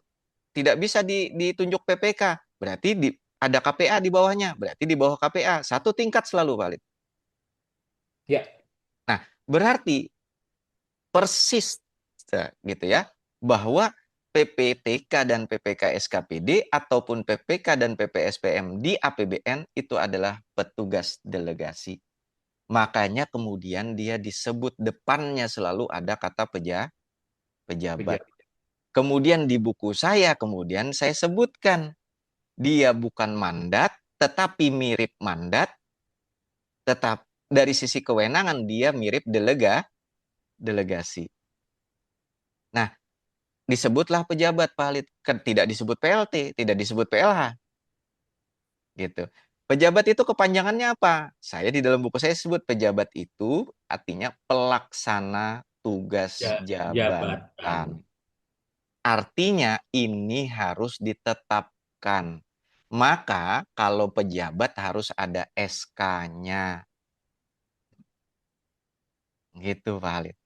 tidak bisa ditunjuk PPK. Berarti ada KPA di bawahnya. Berarti di bawah KPA. Satu tingkat selalu valid. Ya, Nah, berarti persis gitu ya bahwa PPTK dan PPK SKPD ataupun PPK dan PPSPM di APBN itu adalah petugas delegasi. Makanya kemudian dia disebut depannya selalu ada kata pejabat. pejabat. Kemudian di buku saya kemudian saya sebutkan dia bukan mandat tetapi mirip mandat, tetap dari sisi kewenangan dia mirip delegasi. Nah, disebutlah pejabat Pak Halid, tidak disebut PLT, tidak disebut PLH gitu. Pejabat itu kepanjangannya apa? Saya di dalam buku saya sebut pejabat itu artinya pelaksana tugas Jabatan. jabatan. Artinya ini harus ditetapkan. Maka kalau pejabat harus ada SK-nya. Gitu Pak Halid.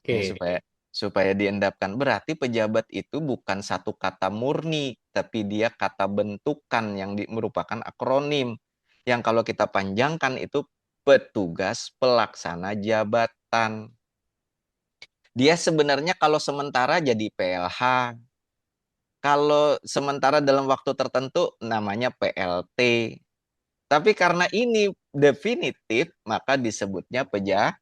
Ini Oke. supaya supaya diendapkan. Berarti pejabat itu bukan satu kata murni, tapi dia kata bentukan yang merupakan akronim. Yang kalau kita panjangkan itu petugas pelaksana jabatan. Dia sebenarnya kalau sementara jadi PLH, kalau sementara dalam waktu tertentu namanya PLT. Tapi karena ini definitif, maka disebutnya pejabat.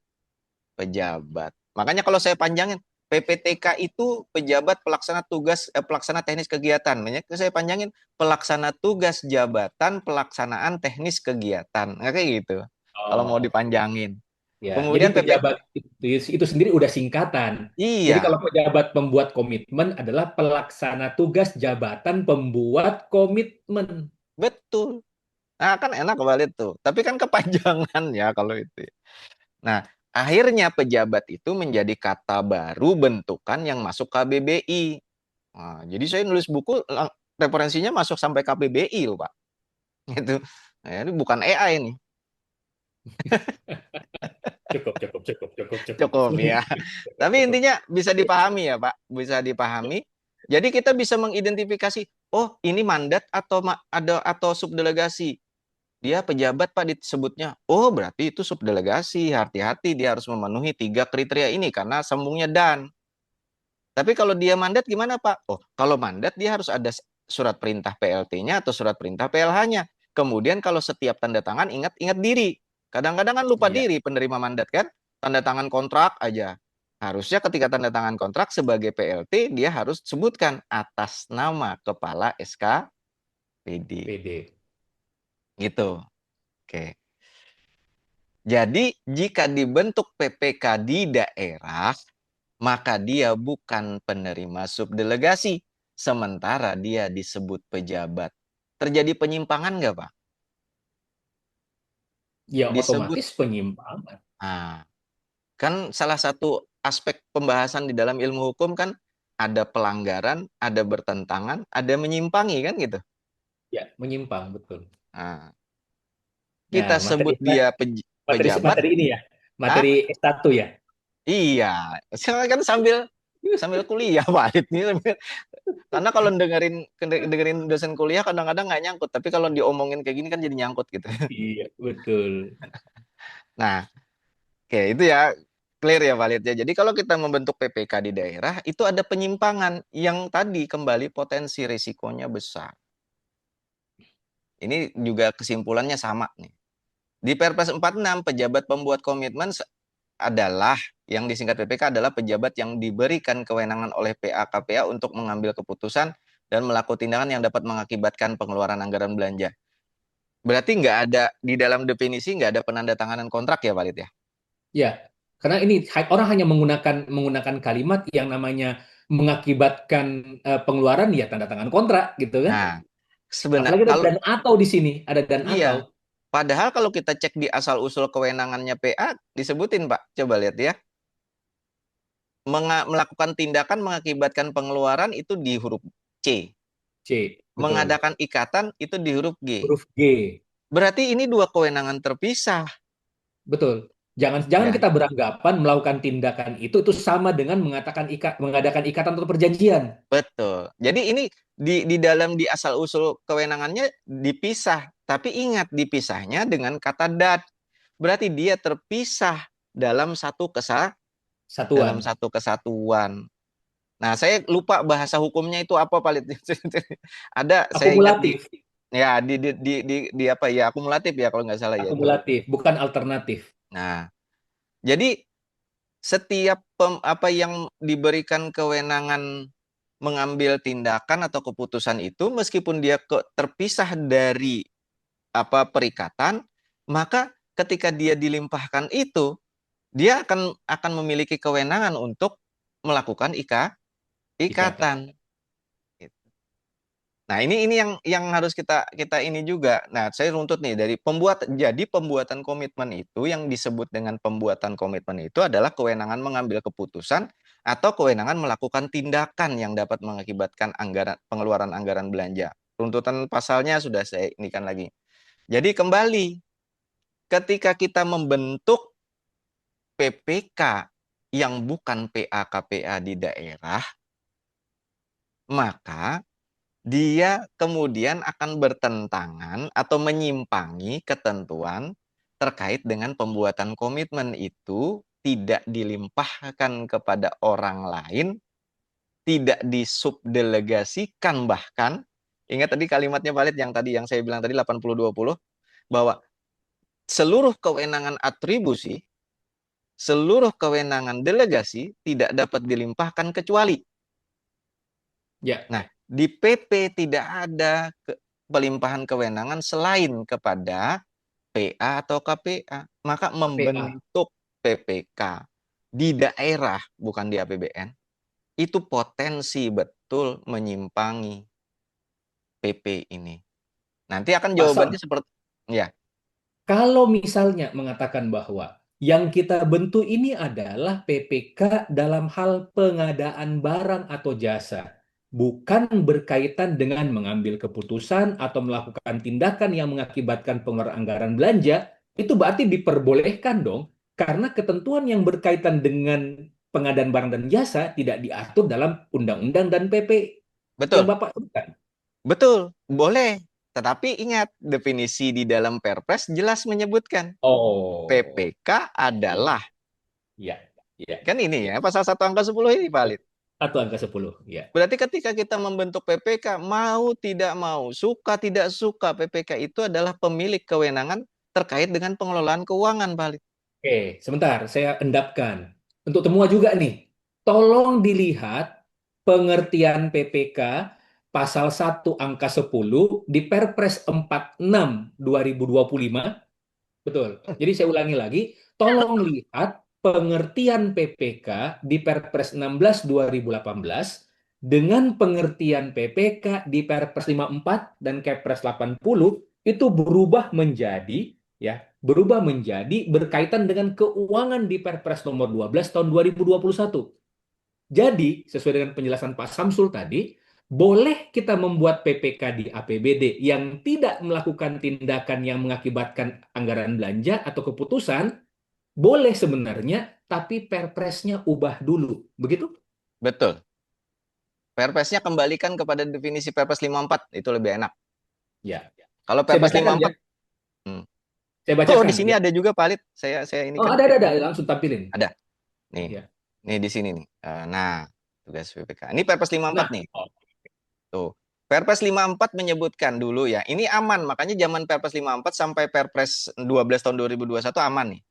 Makanya kalau saya panjangin, PPTK itu pejabat pelaksana tugas pelaksana teknis kegiatan. Makanya saya panjangin pelaksana tugas jabatan pelaksanaan teknis kegiatan. Nah, kayak gitu. Kalau mau Oh, oke. dipanjangin. Ya, jadi Kemudian PP pejabat itu sendiri udah singkatan. Jadi iya, kalau pejabat pembuat komitmen adalah pelaksana tugas jabatan pembuat komitmen. betul. Nah, kan enak kembali tuh. Tapi kan kepanjangan ya kalau itu. Nah, akhirnya pejabat itu menjadi kata baru bentukan yang masuk KBBI. Nah, jadi saya nulis buku referensinya masuk sampai KBBI loh, Pak. Itu. Nah, ini bukan AI ini. Cukup, cukup, cukup, cukup, cukup. Cukup ya. Cukup, Tapi cukup. intinya bisa dipahami ya, Pak. Bisa dipahami. Jadi kita bisa mengidentifikasi, oh ini mandat atau ada atau subdelegasi. dia pejabat Pak disebutnya. Oh, berarti itu subdelegasi. Hati-hati, dia harus memenuhi 3 kriteria ini karena sambungnya dan. Tapi kalau dia mandat gimana Pak? Oh, kalau mandat dia harus ada surat perintah PLT-nya atau surat perintah PLH-nya. Kemudian kalau setiap tanda tangan ingat-ingat diri. Kadang-kadang kan lupa Iya, diri penerima mandat kan. Tanda tangan kontrak aja. Harusnya ketika tanda tangan kontrak sebagai PLT dia harus sebutkan atas nama kepala SKPD. PD. Gitu. Oke. Jadi jika dibentuk PPK di daerah, maka dia bukan penerima subdelegasi, sementara dia disebut pejabat. Terjadi penyimpangan nggak, Pak? Ya Disebut, otomatis penyimpangan. nah, kan salah satu aspek pembahasan di dalam ilmu hukum kan ada pelanggaran, ada bertentangan, ada menyimpangi kan gitu. Ya, menyimpang betul. Nah, Nah, kita sebut dia materi pejabat, materi ini ya. ah, Materi S1 ya. iya, saya kan sambil sambil kuliah, Pak. Ini karena kalau dengerin dosen kuliah kadang-kadang nggak nyangkut, tapi kalau diomongin kayak gini kan jadi nyangkut gitu. Iya, betul. Nah, oke itu ya clear ya valid ya. Jadi kalau kita membentuk PPK di daerah itu ada penyimpangan yang tadi kembali potensi risikonya besar. Ini juga kesimpulannya sama nih. Di Perpres 46 pejabat pembuat komitmen adalah yang disingkat PPK adalah pejabat yang diberikan kewenangan oleh PA KPA untuk mengambil keputusan dan melakukan tindakan yang dapat mengakibatkan pengeluaran anggaran belanja. Berarti nggak ada di dalam definisi nggak ada penandatanganan kontrak ya Valid ya? Ya, karena ini orang hanya menggunakan menggunakan kalimat yang namanya mengakibatkan pengeluaran ya tanda tangan kontrak gitu kan. Nah, sebenarnya Apalagi ada kalau dan atau di sini, ada dan iya, atau. padahal kalau kita cek di asal usul kewenangannya PA disebutin Pak, coba lihat ya, melakukan tindakan mengakibatkan pengeluaran itu di huruf C, C, betul. mengadakan ikatan itu di huruf G. Huruf G. Berarti ini dua kewenangan terpisah, Betul. Jangan jangan ya. kita beranggapan melakukan tindakan itu sama dengan mengadakan ikatan atau perjanjian. Betul. Jadi ini di dalam di asal usul kewenangannya dipisah, tapi ingat dipisahnya dengan kata dat. Berarti dia terpisah dalam dalam Satuan. satu kesatuan. Nah, saya lupa bahasa hukumnya itu apa Pak Lid. Ada, saya ingat di Akumulatif. ya di apa ya akumulatif ya kalau nggak salah ya itu. Akumulatif, bukan alternatif. Nah, jadi setiap apa yang diberikan kewenangan mengambil tindakan atau keputusan itu meskipun dia terpisah dari apa perikatan, maka ketika dia dilimpahkan itu, dia akan memiliki kewenangan untuk melakukan Ikatan. ikatan. Nah, ini yang harus kita kita ini juga. Nah, saya runtut nih dari pembuatan komitmen itu yang disebut dengan pembuatan komitmen itu adalah kewenangan mengambil keputusan atau kewenangan melakukan tindakan yang dapat mengakibatkan pengeluaran anggaran belanja. Runtutan pasalnya sudah saya inikan lagi. Jadi kembali ketika kita membentuk PPK yang bukan PA KPA di daerah, maka dia kemudian akan bertentangan atau menyimpangi ketentuan terkait dengan pembuatan komitmen itu tidak dilimpahkan kepada orang lain, tidak disubdelegasikan bahkan. Ingat tadi kalimatnya valid yang tadi yang saya bilang tadi 80-20 bahwa seluruh kewenangan atribusi, seluruh kewenangan delegasi tidak dapat dilimpahkan kecuali. Ya, Nah, di PP tidak ada pelimpahan kewenangan selain kepada PA atau KPA. Maka PA. membentuk PPK di daerah, bukan di APBN, itu potensi betul menyimpangi PP ini. Nanti akan Pak jawabannya Sam, seperti, ya, kalau misalnya mengatakan bahwa yang kita bentuk ini adalah PPK dalam hal pengadaan barang atau jasa, bukan berkaitan dengan mengambil keputusan atau melakukan tindakan yang mengakibatkan pengeluaran anggaran belanja, itu berarti diperbolehkan dong, karena ketentuan yang berkaitan dengan pengadaan barang dan jasa tidak diatur dalam undang-undang dan PP yang betul, Bapak sebutkan. betul, boleh. Tetapi ingat, definisi di dalam Perpres jelas menyebutkan Oh, PPK iya, adalah, iya, iya, kan ini iya. ya, pasal 1 angka 10 ini valid. Satu angka 10, ya. Berarti ketika kita membentuk PPK, mau tidak mau, suka tidak suka, PPK itu adalah pemilik kewenangan terkait dengan pengelolaan keuangan, valid. Oke, sebentar, saya endapkan. Untuk semua juga nih, tolong dilihat pengertian PPK pasal 1 angka 10 di Perpres 46 2025. Betul. Jadi saya ulangi lagi, tolong lihat pengertian PPK di Perpres 16 2018 dengan pengertian PPK di Perpres 54 dan Kepres 80 itu berubah menjadi berkaitan dengan keuangan di Perpres nomor 12 tahun 2021. Jadi, sesuai dengan penjelasan Pak Samsul tadi, boleh kita membuat PPK di APBD yang tidak melakukan tindakan yang mengakibatkan anggaran belanja atau keputusan, boleh sebenarnya, tapi perpresnya ubah dulu. Begitu? Betul. Perpresnya kembalikan kepada definisi Perpres 54, itu lebih enak. Ya. Kalau Saya Perpres bacakan ya. 54, hmm. Saya Oh, di bacakan sini ya. ada juga valid. Saya ini Oh, kan ada, kita langsung tampilin. ada. Nih. Ya. Nih di sini nih. Nah, tugas PPK. Ini Perpres 54 Nah, nih. Tuh. Perpres 54 menyebutkan dulu ya. Ini aman, makanya zaman Perpres 54 sampai Perpres 12 tahun 2021 aman nih.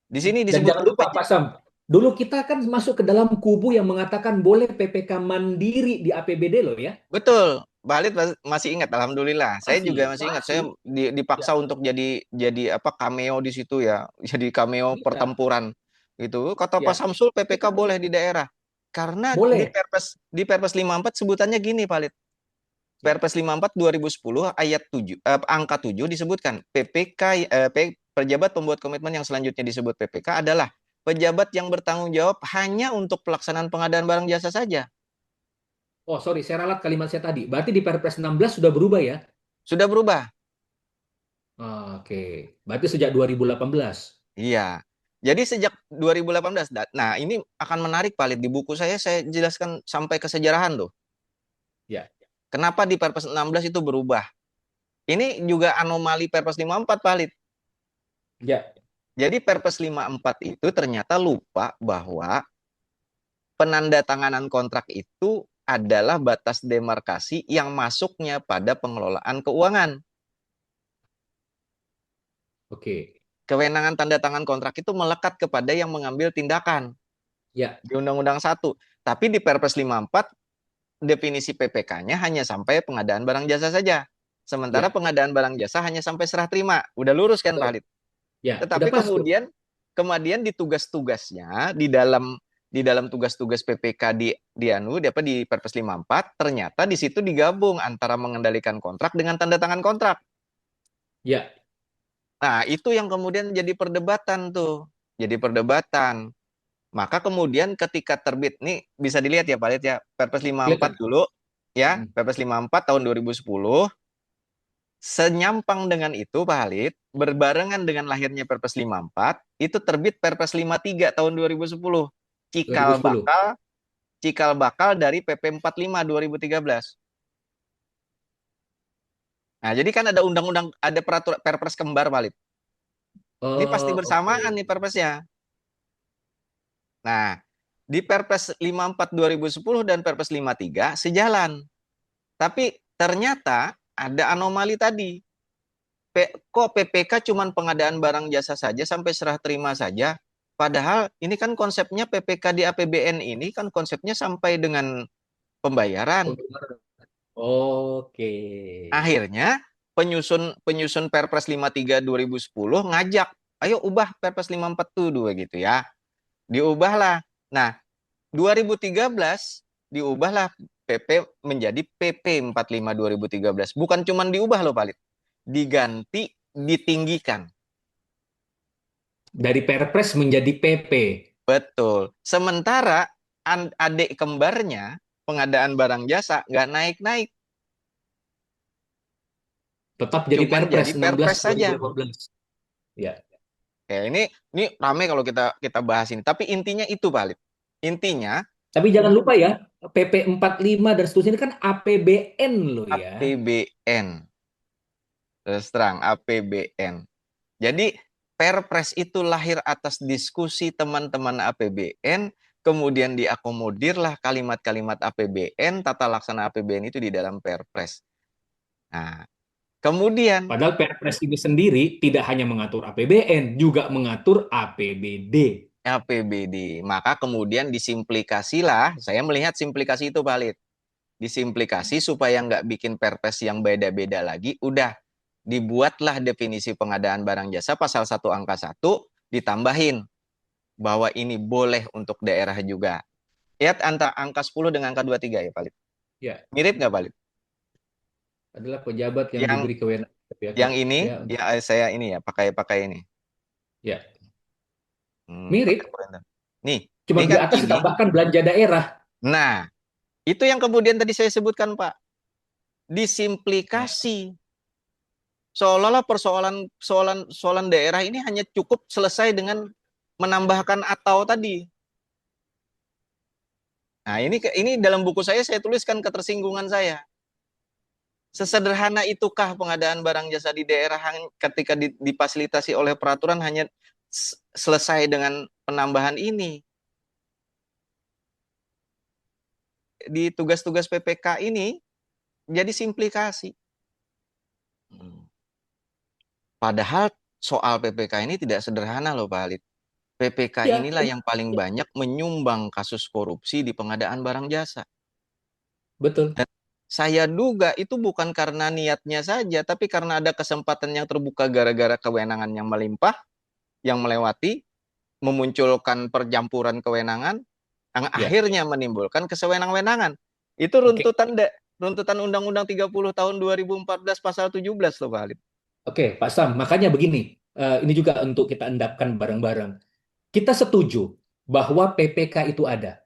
Di sini dan jangan disebutkan lupa Pak Sam, dulu kita kan masuk ke dalam kubu yang mengatakan boleh PPK mandiri di APBD loh ya. betul. Valid masih ingat, alhamdulillah. Saya juga Masih, masih ingat. Saya masih. Ya, dipaksa untuk jadi apa cameo di situ ya, jadi cameo iya, pertempuran gitu. Kata Pak ya. Samsul, PPK Kita boleh di daerah. Karena boleh. di Perpres 54 sebutannya gini, Valid. Ya. Perpres 54 2010 ayat 7 angka 7 disebutkan PPK pejabat pembuat komitmen yang selanjutnya disebut PPK adalah pejabat yang bertanggung jawab hanya untuk pelaksanaan pengadaan barang jasa saja. Oh, sorry, saya ralat kalimat saya tadi. Berarti di Perpres 16 sudah berubah ya? Sudah berubah. Oke. Berarti sejak 2018. Iya. Jadi sejak 2018, nah ini akan menarik Palit, di buku saya jelaskan sampai kesejarahan tuh. Ya. Kenapa di Perpres 16 itu berubah? Ini juga anomali Perpres 54 Palit. Ya. Jadi Perpres 54 itu ternyata lupa bahwa penandatanganan kontrak itu adalah batas demarkasi yang masuknya pada pengelolaan keuangan. Oke. Kewenangan tanda tangan kontrak itu melekat kepada yang mengambil tindakan Ya. di Undang-Undang 1. Tapi di Perpres 54 definisi PPK-nya hanya sampai pengadaan barang jasa saja. Sementara Ya. pengadaan barang jasa hanya sampai serah terima. Udah lurus kan Pak Betul. Halid? Ya. Udah Tetapi pas tuh. kemudian di tugas-tugasnya di dalam tugas-tugas PPK di Perpres 54 ternyata di situ digabung antara mengendalikan kontrak dengan tanda tangan kontrak. Ya. Nah, itu yang kemudian jadi perdebatan tuh. Jadi perdebatan. Maka kemudian ketika terbit, nih bisa dilihat ya Pak Lid ya, Perpres 54 Silakan. dulu, ya, Mm-mm. Perpres 54 tahun 2010, senyampang dengan itu Pak Halid, berbarengan dengan lahirnya Perpres 54, itu terbit Perpres 53 tahun 2010, cikal 2010. bakal cikal bakal dari PP 45 2013. Nah, jadi kan ada undang-undang, ada peraturan Perpres kembar Pak Halid. Ini pasti Oh, oke. bersamaan nih Perpresnya. Nah, di Perpres 54 2010 dan Perpres 53 sejalan. Tapi ternyata ada anomali tadi. Kok PPK cuma pengadaan barang jasa saja sampai serah terima saja? Padahal ini kan konsepnya PPK di APBN ini kan konsepnya sampai dengan pembayaran. Oke. Akhirnya penyusun penyusun Perpres 53 2010 ngajak, ayo ubah Perpres 54 tuh dua gitu ya. Diubahlah. Nah, 2013 diubahlah PP menjadi PP 45 2013. Bukan cuma diubah loh, Palit. Diganti, ditinggikan. Dari Perpres menjadi PP. Betul. Sementara adik kembarnya pengadaan barang jasa nggak naik-naik, Tetap jadi cuman Perpres jadi 16 perpres saja. 2018. Ya. Oke, ini rame kalau kita kita bahas ini. Tapi intinya itu, Palit. Intinya Tapi jangan lupa ya, PP 45 dan seterusnya ini kan APBN loh ya. APBN. Terus terang, APBN. Jadi Perpres itu lahir atas diskusi teman-teman APBN, kemudian diakomodirlah kalimat-kalimat APBN, tata laksana APBN itu di dalam Perpres. Nah, kemudian Padahal Perpres ini sendiri tidak hanya mengatur APBN, juga mengatur APBD. APBD. Maka kemudian disimplikasilah, saya melihat simplikasi itu valid. Disimplikasi supaya nggak bikin perpres yang beda-beda lagi, udah dibuatlah definisi pengadaan barang jasa pasal 1 angka 1, ditambahin bahwa ini boleh untuk daerah juga. Lihat antara angka 10 dengan angka 23 ya, valid. Ya, Mirip nggak, valid? adalah pejabat yang Yang diberi kewenangan yang ya, ini, ya saya ini ya, pakai ini. ya Pakai mirip, pointer. Nih, cuma ini di kan atas ini. ditambahkan belanja daerah. Nah, itu yang kemudian tadi saya sebutkan, Pak. Disimplikasi. Seolah-olah persoalan daerah ini hanya cukup selesai dengan menambahkan atau tadi. Nah, ini dalam buku saya tuliskan ketersinggungan saya. Sesederhana itukah pengadaan barang jasa di daerah ketika difasilitasi oleh peraturan hanya selesai dengan penambahan ini? Di tugas-tugas PPK ini jadi simplikasi. Padahal soal PPK ini tidak sederhana loh, Pak Halid. PPK Ya, inilah yang paling banyak menyumbang kasus korupsi di pengadaan barang jasa. betul. Dan saya duga itu bukan karena niatnya saja, tapi karena ada kesempatan yang terbuka gara-gara kewenangan yang melimpah, yang melewati, memunculkan percampuran kewenangan, yang Ya, akhirnya menimbulkan kesewenang-wenangan. Itu oke. runtutan Undang-Undang 30 tahun 2014 pasal 17 loh, Pak Halid. Oke, Pak Sam, makanya begini. Ini juga untuk kita endapkan bareng-bareng. Kita setuju bahwa PPK itu ada.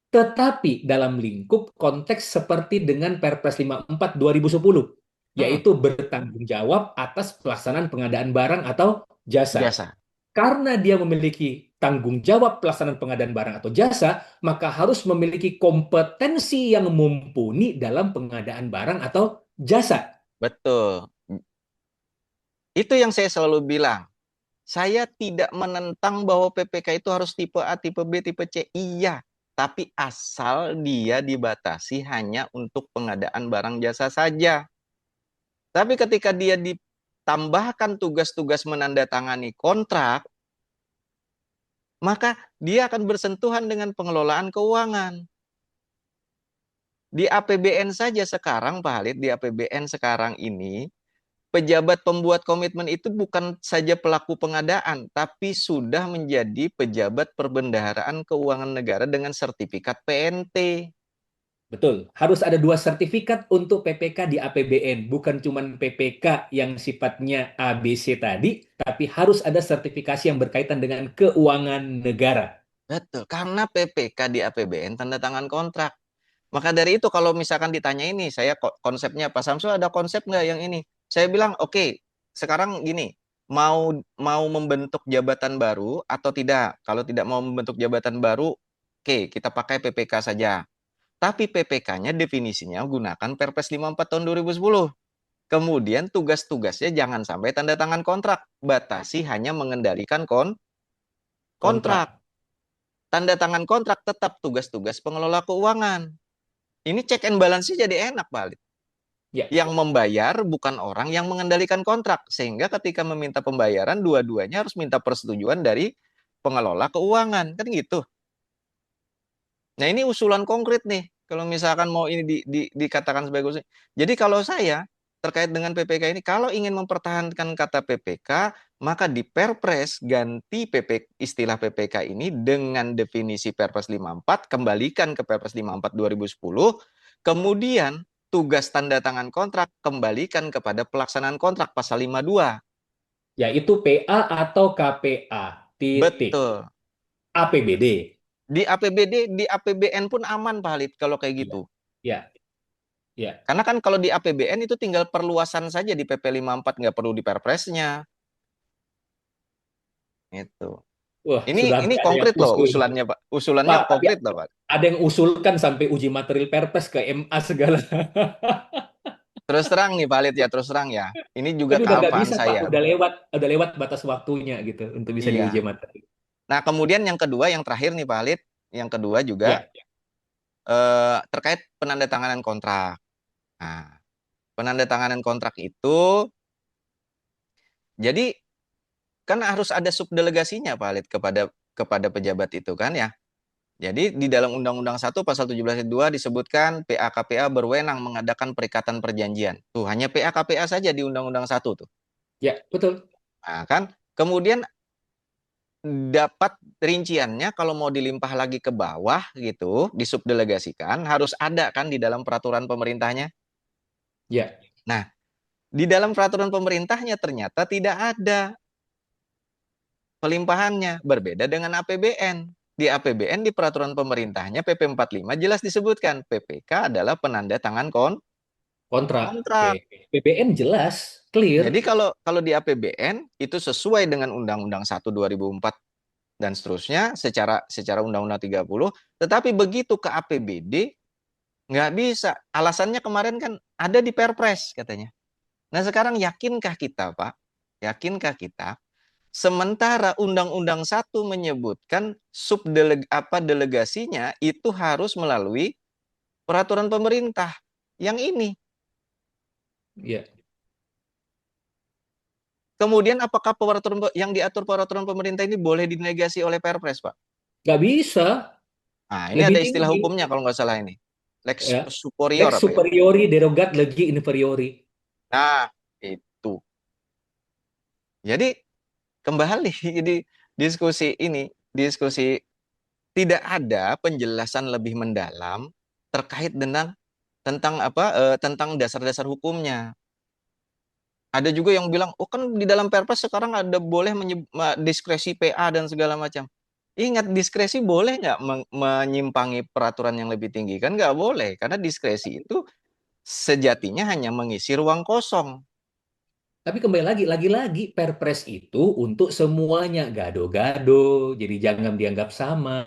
Tetapi dalam lingkup konteks seperti dengan Perpres 54 2010, Mm-mm. yaitu bertanggung jawab atas pelaksanaan pengadaan barang atau jasa. Jasa. Karena dia memiliki tanggung jawab pelaksanaan pengadaan barang atau jasa, maka harus memiliki kompetensi yang mumpuni dalam pengadaan barang atau jasa. Betul. Itu yang saya selalu bilang. Saya tidak menentang bahwa PPK itu harus tipe A, tipe B, tipe C. Iya. Tapi asal dia dibatasi hanya untuk pengadaan barang jasa saja. Tapi ketika dia ditambahkan tugas-tugas menandatangani kontrak, maka dia akan bersentuhan dengan pengelolaan keuangan. Di APBN saja sekarang, Pak Halid, di APBN sekarang ini, pejabat pembuat komitmen itu bukan saja pelaku pengadaan, tapi sudah menjadi pejabat perbendaharaan keuangan negara dengan sertifikat PNT. Betul, harus ada dua sertifikat untuk PPK di APBN, bukan cuma PPK yang sifatnya ABC tadi, tapi harus ada sertifikasi yang berkaitan dengan keuangan negara. Betul, karena PPK di APBN tanda tangan kontrak. Maka dari itu kalau misalkan ditanya ini, saya konsepnya Pak Samsul ada konsep nggak yang ini? Saya bilang oke, okay, sekarang gini, mau mau membentuk jabatan baru atau tidak? Kalau tidak mau membentuk jabatan baru, oke, okay, kita pakai PPK saja. Tapi PPK-nya definisinya gunakan Perpres 54 tahun 2010. Kemudian tugas-tugasnya jangan sampai tanda tangan kontrak. Batasi hanya mengendalikan kontrak. Kontrak. Tanda tangan kontrak tetap tugas-tugas pengelola keuangan. Ini check and balance jadi enak, Pak Alid. Ya, Yang membayar bukan orang yang mengendalikan kontrak. Sehingga ketika meminta pembayaran, dua-duanya harus minta persetujuan dari pengelola keuangan. Kan gitu. Nah, ini usulan konkret nih. Kalau misalkan mau ini dikatakan sebagai usul. Jadi kalau saya terkait dengan PPK ini, kalau ingin mempertahankan kata PPK, maka di Perpres ganti istilah PPK ini dengan definisi Perpres 54, kembalikan ke Perpres 54 2010, kemudian tugas tanda tangan kontrak kembalikan kepada pelaksanaan kontrak pasal 52. yaitu PA atau KPA. Titik. Betul. APBD. Di APBD, di APBN pun aman, Pak Halid, kalau kayak Ya, gitu. ya, ya. Karena kan kalau di APBN itu tinggal perluasan saja di PP 54, nggak perlu di Perpresnya. Itu. Wah, Ini sudah ini ada yang konkret loh usul. usulannya, Pak. Usulannya Pak, tapi konkret loh, Pak. ada yang usulkan sampai uji material Perpres ke MA segala. Terus terang nih, Pak Halid ya, terus terang ya. ini juga Tapi udah nggak kealpaan bisa Pak, saya. udah lewat batas waktunya gitu untuk bisa diuji Iya. materi. Nah, kemudian yang kedua, yang terakhir nih Pak Halid, yang kedua juga Ya, terkait penandatanganan kontrak. Nah, penandatanganan kontrak itu, jadi kan harus ada subdelegasinya Pak Halid kepada kepada pejabat itu kan ya. Jadi di dalam Undang-Undang 1 Pasal 17 ayat 2 disebutkan PA-KPA berwenang mengadakan perikatan perjanjian. Tuh, hanya PA-KPA saja di Undang-Undang 1 tuh. ya betul. Nah, kan kemudian dapat rinciannya kalau mau dilimpah lagi ke bawah gitu, disubdelegasikan, harus ada kan di dalam peraturan pemerintahnya. Ya, Nah, di dalam peraturan pemerintahnya ternyata tidak ada pelimpahannya, berbeda dengan APBN. Di APBN di peraturan pemerintahnya PP 45 jelas disebutkan PPK adalah penanda tangan kontrak. Oke. kontrak. PBN jelas, clear. Jadi kalau kalau di APBN itu sesuai dengan Undang-Undang 1 2004 dan seterusnya secara secara Undang-Undang 30, tetapi begitu ke APBD nggak bisa. Alasannya kemarin kan ada di Perpres katanya. Nah, sekarang yakinkah kita, Pak? Yakinkah kita sementara Undang-Undang 1 menyebutkan delegasinya itu harus melalui peraturan pemerintah. Yang ini. Ya, Kemudian apakah peraturan yang diatur peraturan pemerintah ini boleh dinegasi oleh Perpres, Pak? nggak bisa. Nah, ini Lebih ada istilah tinggi. hukumnya kalau nggak salah ini. Lex Ya. superior Lex apa ya? superiori derogat legi inferiori. Nah, itu. Jadi kembali di diskusi ini, diskusi tidak ada penjelasan lebih mendalam terkait dengan tentang apa tentang dasar-dasar hukumnya. Ada juga yang bilang, oh kan di dalam Perpres sekarang ada boleh diskresi PA dan segala macam. Ingat, diskresi boleh nggak menyimpangi peraturan yang lebih tinggi? Kan nggak boleh, karena diskresi itu sejatinya hanya mengisi ruang kosong. Tapi kembali lagi-lagi Perpres itu untuk semuanya gado-gado, jadi jangan dianggap sama.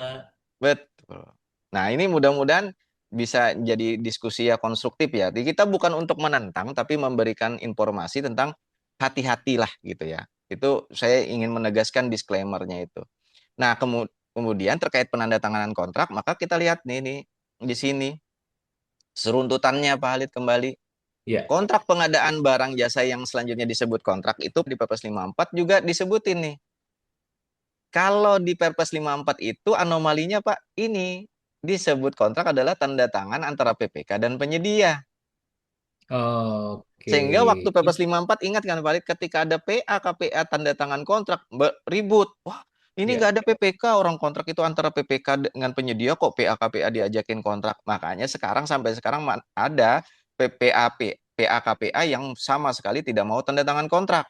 Betul. Nah, ini mudah-mudahan bisa jadi diskusi ya konstruktif ya. Jadi kita bukan untuk menentang, tapi memberikan informasi tentang hati-hatilah gitu ya. Itu saya ingin menegaskan disclaimer-nya itu. Nah, kemudian terkait penandatanganan kontrak, maka kita lihat nih di sini seruntutannya Pak Halid kembali. Ya. Kontrak pengadaan barang jasa yang selanjutnya disebut kontrak itu di Perpres 54 juga disebutin nih. Kalau di Perpres 54 itu anomalinya Pak, ini disebut kontrak adalah tanda tangan antara PPK dan penyedia. Oke. Sehingga waktu Perpres 54 ingat kan Pak, ketika ada PA KPA tanda tangan kontrak ribut. Wah, ini Ya. nggak ada PPK, orang kontrak itu antara PPK dengan penyedia kok PA KPA diajakin kontrak. Makanya sekarang sampai sekarang ada PA KPA yang sama sekali tidak mau tanda tangan kontrak.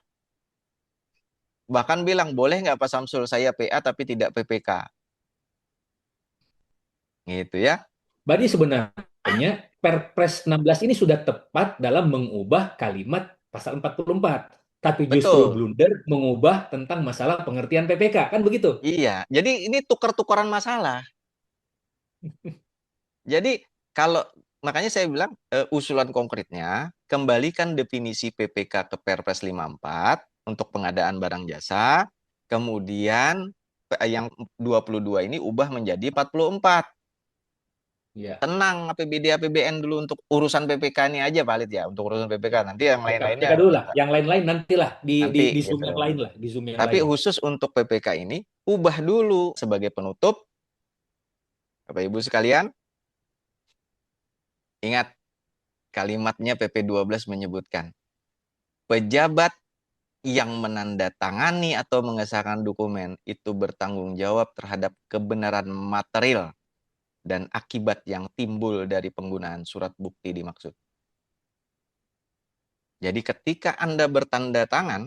Bahkan bilang, boleh nggak Pak Samsul saya PA tapi tidak PPK. Gitu ya. Berarti sebenarnya Perpres 16 ini sudah tepat dalam mengubah kalimat pasal 44. Tapi justru Betul. blunder mengubah tentang masalah pengertian PPK. Kan begitu? Iya. Jadi ini tukar-tukaran masalah. Jadi kalau makanya saya bilang usulan konkretnya kembalikan definisi PPK ke Perpres 54 untuk pengadaan barang jasa, kemudian yang 22 ini ubah menjadi 44. Ya. Tenang APBD APBN dulu untuk urusan PPK ini aja Pak Lid ya, untuk urusan PPK nanti yang PPK lain-lainnya dulu lah. kita Yang lain-lain nantilah nanti di Zoom gitu. yang lain lah. Di Zoom yang Tapi lain. khusus untuk PPK ini ubah dulu sebagai penutup Bapak Ibu sekalian, ingat kalimatnya PP 12 menyebutkan pejabat yang menandatangani atau mengesahkan dokumen itu bertanggung jawab terhadap kebenaran material dan akibat yang timbul dari penggunaan surat bukti dimaksud. Jadi ketika Anda bertanda tangan,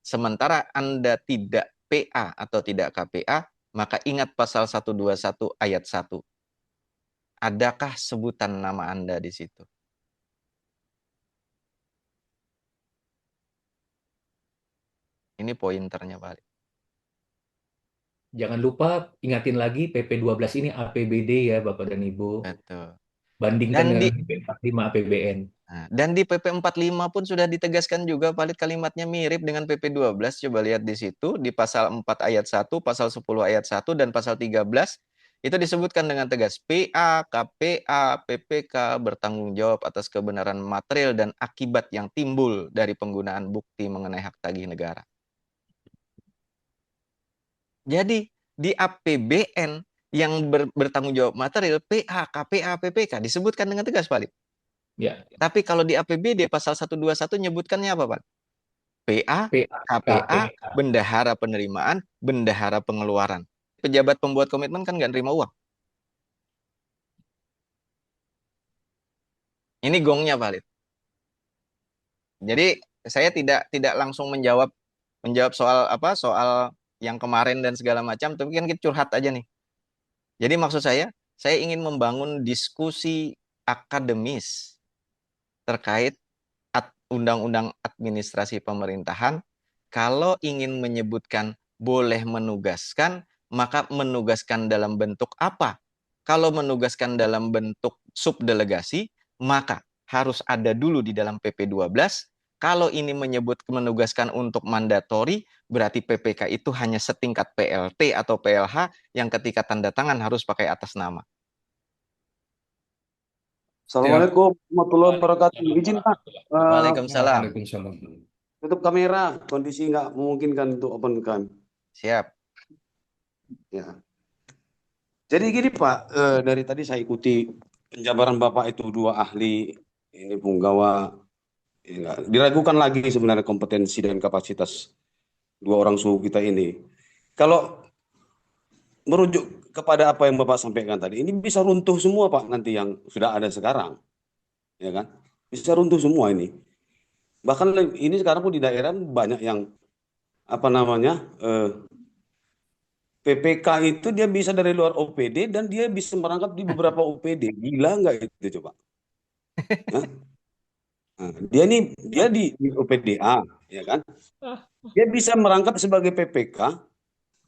sementara Anda tidak PA atau tidak KPA, maka ingat pasal 121 ayat 1. Adakah sebutan nama Anda di situ? Ini pointernya, Pak. Jangan lupa ingatin lagi PP 12 ini APBD ya Bapak dan Ibu. Betul. Bandingkan Dan dengan di PP 45 APBN. Nah, dan di PP 45 pun sudah ditegaskan juga Pak Lid, kalimatnya mirip dengan PP 12. Coba lihat di situ di pasal 4 ayat 1, pasal 10 ayat 1 dan pasal 13 itu disebutkan dengan tegas PA, KPA, PPK bertanggung jawab atas kebenaran material dan akibat yang timbul dari penggunaan bukti mengenai hak tagih negara. Jadi di APBN yang bertanggung jawab material PA, KPA, PPK disebutkan dengan tegas Pak Lid. Ya, Tapi kalau di APBD pasal 121 nyebutkannya apa Pak? PA, KPA, PKPK. bendahara penerimaan, bendahara pengeluaran. Pejabat pembuat komitmen kan nggak nerima uang. Ini gongnya Pak Lid. Jadi saya tidak langsung menjawab soal apa soal yang kemarin dan segala macam, tapi kan kita curhat aja nih. Jadi maksud saya ingin membangun diskusi akademis terkait undang-undang administrasi pemerintahan. Kalau ingin menyebutkan boleh menugaskan, maka menugaskan dalam bentuk apa? Kalau menugaskan dalam bentuk subdelegasi, maka harus ada dulu di dalam PP 12. Kalau ini menyebut menugaskan untuk mandatori, berarti PPK itu hanya setingkat PLT atau PLH yang ketika tanda tangan harus pakai atas nama. Siap. Assalamualaikum warahmatullahi wabarakatuh. Waalaikumsalam Izin Pak, warahmatullahi Waalaikumsalam. Waalaikumsalam. tutup kamera. Kondisi nggak memungkinkan untuk open cam. Siap. Ya. Jadi gini Pak, dari tadi saya ikuti penjabaran Bapak itu dua ahli, ini punggawa, ya, diragukan lagi sebenarnya kompetensi dan kapasitas dua orang suhu kita ini. Kalau merujuk kepada apa yang Bapak sampaikan tadi, ini bisa runtuh semua Pak nanti yang sudah ada sekarang, ya kan? Bisa runtuh semua ini. Bahkan ini sekarang pun di daerah banyak yang apa namanya PPK itu dia bisa dari luar OPD dan dia bisa merangkap di beberapa OPD. Gila nggak itu coba? Hah? Nah, dia di OPDA, ya kan? Dia bisa merangkap sebagai PPK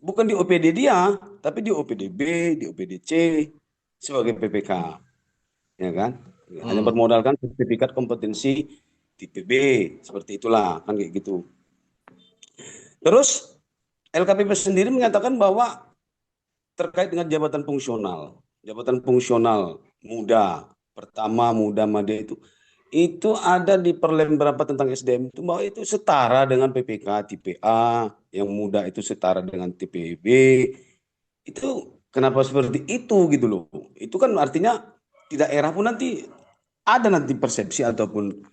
bukan di OPD dia, tapi di OPDB, di OPDC sebagai PPK, ya kan? Hanya bermodalkan sertifikat kompetensi tipe B, seperti itulah kan kayak gitu. Terus LKPP sendiri menyatakan bahwa terkait dengan jabatan fungsional muda, pertama muda madya itu ada di perlem berapa tentang SDM itu bahwa itu setara dengan PPK tipe A, yang muda itu setara dengan tipe B. Itu kenapa seperti itu gitu loh. Itu kan artinya di daerah pun nanti ada nanti persepsi ataupun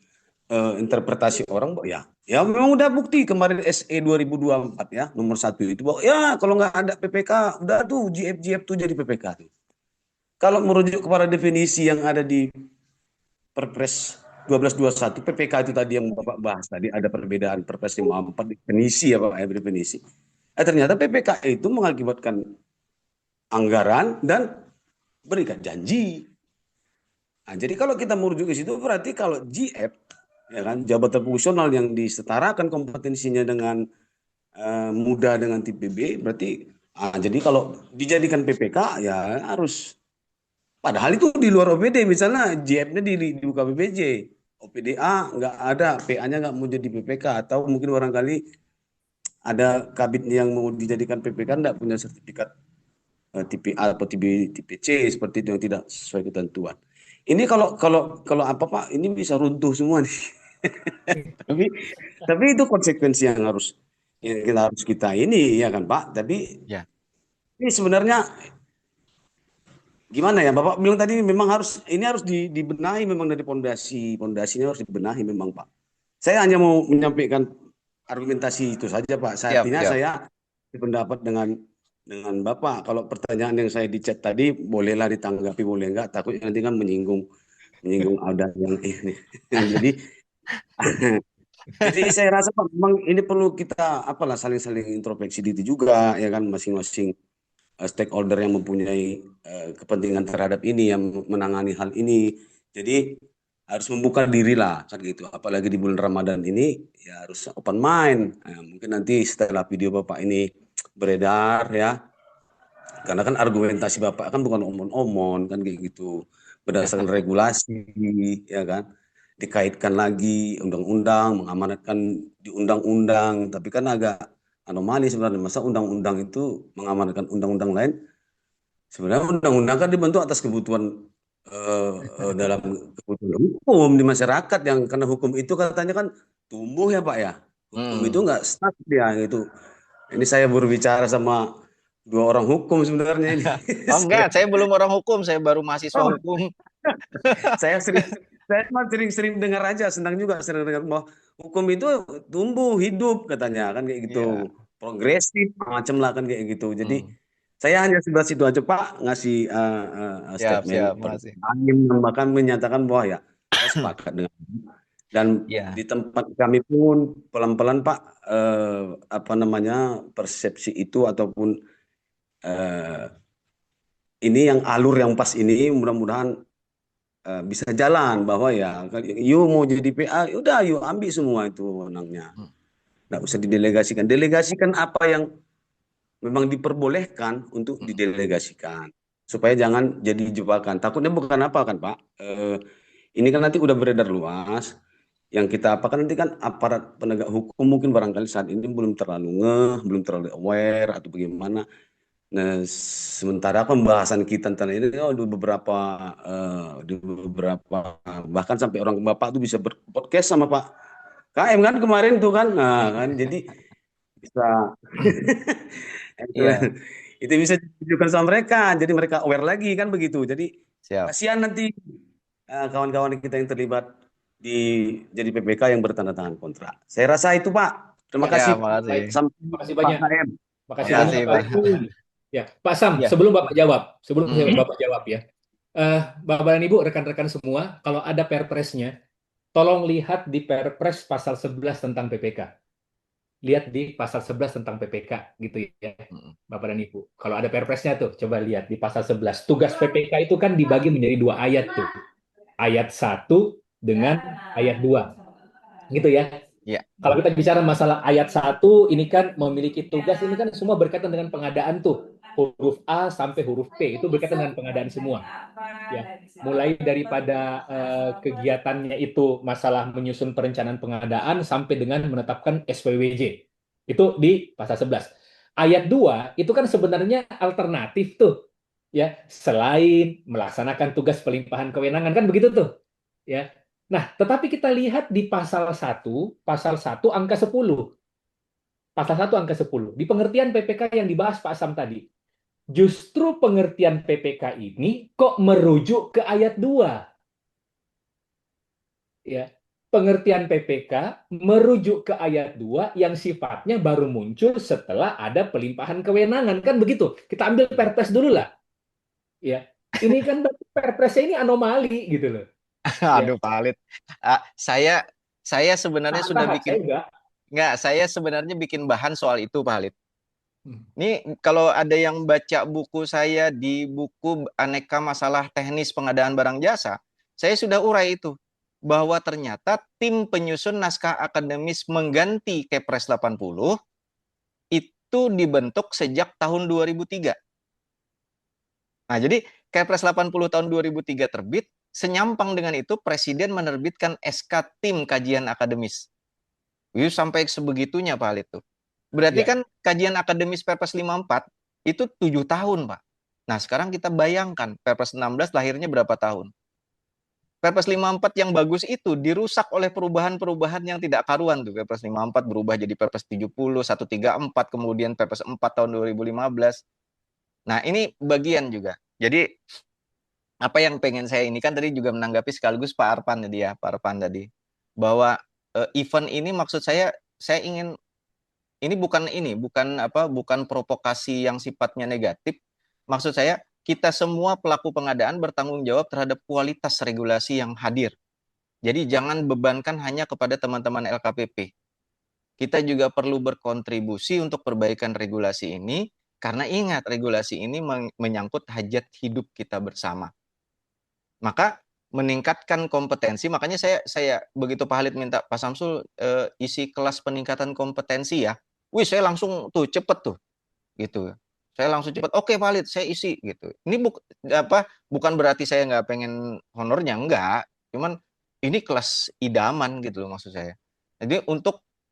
interpretasi orang bahwa ya memang udah bukti kemarin SE 2024 ya nomor 1 itu bahwa ya kalau nggak ada PPK udah tuh GF tuh jadi PPK tuh. Kalau merujuk kepada definisi yang ada di Perpres 1221 PPK itu tadi yang Bapak bahas tadi ada perbedaan Perpres 54 definisi ya Pak ya definisi. Ternyata PPK itu mengakibatkan anggaran dan berikan janji. Nah, jadi kalau kita merujuk ke situ berarti kalau GF ya kan jabatan fungsional yang disetarakan kompetensinya dengan muda dengan tipe B berarti jadi kalau dijadikan PPK ya harus padahal itu di luar OPD misalnya GF-nya di buka BPJ OPDA nggak ada PA-nya nggak mau jadi PPK atau mungkin barangkali ada kabit yang mau dijadikan PPK nggak punya sertifikat tipe A atau tipe C seperti itu yang tidak sesuai ketentuan. Ini kalau apa Pak ini bisa runtuh semua nih. tapi tapi itu konsekuensi yang harus kita ini ya kan Pak. Tapi Ya. ini sebenarnya gimana ya Bapak bilang tadi memang ini harus dibenahi memang dari pondasinya harus dibenahi memang Pak. Saya hanya mau menyampaikan argumentasi itu saja Pak. Siap, Artinya siap. saya berpendapat dengan Bapak. Kalau pertanyaan yang saya di chat tadi bolehlah ditanggapi boleh enggak takut nanti kan menyinggung ada yang ini. Jadi jadi saya rasa Pak memang ini perlu kita apalah saling-saling introspeksi diri juga ya kan masing-masing stakeholder yang mempunyai kepentingan terhadap ini yang menangani hal ini. Jadi harus membuka diri lah kan gitu. Apalagi di bulan Ramadan ini ya harus open mind. Nah, mungkin nanti setelah video Bapak ini beredar ya. Karena kan argumentasi Bapak kan bukan omon-omon kan kayak gitu. Berdasarkan regulasi ya kan. dikaitkan lagi undang-undang, mengamanatkan di undang-undang, tapi kan agak anomali sebenarnya. Masa undang-undang itu mengamanatkan undang-undang lain? Sebenarnya undang-undang kan dibentuk atas kebutuhan dalam kebutuhan hukum di masyarakat yang karena hukum itu katanya kan tumbuh ya Pak ya. Hukum itu Hmm. nggak stuck dia gitu. Ini saya berbicara sama dua orang hukum sebenarnya ini. Oh Saya, enggak, saya belum orang hukum, saya baru mahasiswa oh, hukum. saya sering saya cuma sering-sering dengar aja, senang juga sering dengar bahwa hukum itu tumbuh hidup katanya kan kayak Iya. gitu, progresif macam lah kan kayak gitu. Jadi Hmm. saya hanya sebelah situ aja Pak ngasih Siap, siap, statement makasih. bahkan menyatakan bahwa ya saya sepakat dengan dan Iya. di tempat kami pun pelan-pelan Pak apa namanya persepsi itu ataupun eh, ini yang alur yang pas ini mudah-mudahan bisa jalan bahwa ya you mau jadi PA udah you ambil semua itu wewenangnya, Hmm. nggak usah didelegasikan, delegasikan apa yang memang diperbolehkan untuk Hmm. didelegasikan supaya jangan jadi jebakan. Takutnya bukan apa kan Pak, ini kan nanti udah beredar luas yang kita apakan nanti kan aparat penegak hukum mungkin barangkali saat ini belum terlalu belum terlalu aware atau bagaimana. Nah, sementara pembahasan kita tentang ini oh, di beberapa bahkan sampai orang bapak tuh bisa berpodcast sama Pak KM kan kemarin tuh kan, nah kan jadi bisa itu, Iya, itu bisa ditunjukkan sama mereka, jadi mereka aware lagi kan begitu. Jadi siap. kasihan nanti kawan-kawan kita yang terlibat di jadi PPK yang bertanda tangan kontrak. Saya rasa itu Pak. Terima Ya, Ya, kasih makasih. baik. sampai Makasih Pak banyak. KM. Makasih Ya. banyak Makasih, Pak Pak. Ipung. Ya, Pak Sam, Ya. sebelum Bapak jawab, sebelum Hmm. Bapak jawab ya, Bapak dan Ibu, rekan-rekan semua, kalau ada perpresnya, tolong lihat di Perpres pasal 11 tentang PPK. Lihat di pasal 11 tentang PPK, gitu ya, Hmm. Bapak dan Ibu. Kalau ada Perpresnya tuh, coba lihat di pasal 11. Tugas PPK itu kan dibagi menjadi dua ayat tuh. Ayat 1 dengan ayat 2. Gitu ya. Ya. Kalau kita bicara masalah ayat 1 ini kan memiliki tugas, ini kan semua berkaitan dengan pengadaan tuh. Huruf A sampai huruf P itu berkaitan dengan pengadaan semua. Ya, mulai daripada kegiatannya itu masalah menyusun perencanaan pengadaan sampai dengan menetapkan SPWJ. Itu di pasal 11. Ayat 2 itu kan sebenarnya alternatif tuh. Ya, selain melaksanakan tugas pelimpahan kewenangan kan begitu tuh. Ya. Nah, tetapi kita lihat di pasal satu angka 10. Pasal satu angka 10. Di pengertian PPK yang dibahas Pak Sam tadi. Justru pengertian PPK ini kok merujuk ke ayat 2. Ya. Pengertian PPK merujuk ke ayat 2 yang sifatnya baru muncul setelah ada pelimpahan kewenangan. Kan begitu. Kita ambil perpres dulu lah. Ya. Ini kan perpresnya ini anomali gitu loh. Ya. Aduh, Pak Halid. Saya sebenarnya sudah Tahan, bikin saya enggak. saya sebenarnya bikin bahan soal itu, Pak Halid. Hmm. Ini kalau ada yang baca buku saya di buku Aneka Masalah Teknis Pengadaan Barang Jasa, saya sudah urai itu bahwa ternyata tim penyusun naskah akademis mengganti Kepres 80 itu dibentuk sejak tahun 2003. Nah, jadi Kepres 80 tahun 2003 terbit, senyampang dengan itu Presiden menerbitkan SK Tim Kajian Akademis. Itu sampai sebegitunya Pak Halid tuh. Berarti Ya. kan kajian akademis Perpres 54 itu 7 tahun, Pak. Nah, sekarang kita bayangkan Perpres 16 lahirnya berapa tahun? Perpres 54 yang bagus itu dirusak oleh perubahan-perubahan yang tidak karuan tuh. Perpres 54 berubah jadi Perpres 70, 134, kemudian Perpres 4 tahun 2015. Nah, ini bagian juga. Jadi apa yang pengen saya ini kan tadi juga menanggapi sekaligus Pak Arpan tadi ya, Pak Arpan tadi bahwa event ini maksud saya ingin bukan provokasi yang sifatnya negatif. Maksud saya kita semua pelaku pengadaan bertanggung jawab terhadap kualitas regulasi yang hadir. Jadi jangan bebankan hanya kepada teman-teman LKPP. Kita juga perlu berkontribusi untuk perbaikan regulasi ini karena ingat regulasi ini menyangkut hajat hidup kita bersama. Maka meningkatkan kompetensi, makanya saya begitu Pak Halid minta Pak Samsul isi kelas peningkatan kompetensi ya. Wih, saya langsung tuh cepet tuh gitu. Saya langsung cepet, oke Pak Halid, saya isi gitu. Ini bukan berarti saya nggak pengen honornya, enggak. Cuman ini kelas idaman gitu loh maksud saya. Jadi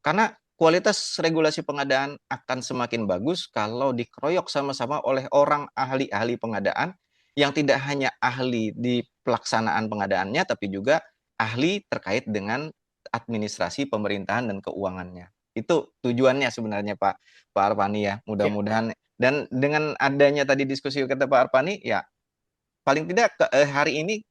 karena kualitas regulasi pengadaan akan semakin bagus kalau dikeroyok sama-sama oleh orang ahli-ahli pengadaan yang tidak hanya ahli di pelaksanaan pengadaannya, tapi juga ahli terkait dengan administrasi pemerintahan dan keuangannya. Itu tujuannya sebenarnya Pak Arpani ya. Mudah-mudahan dan dengan adanya tadi diskusi kata Pak Arpani ya paling tidak hari ini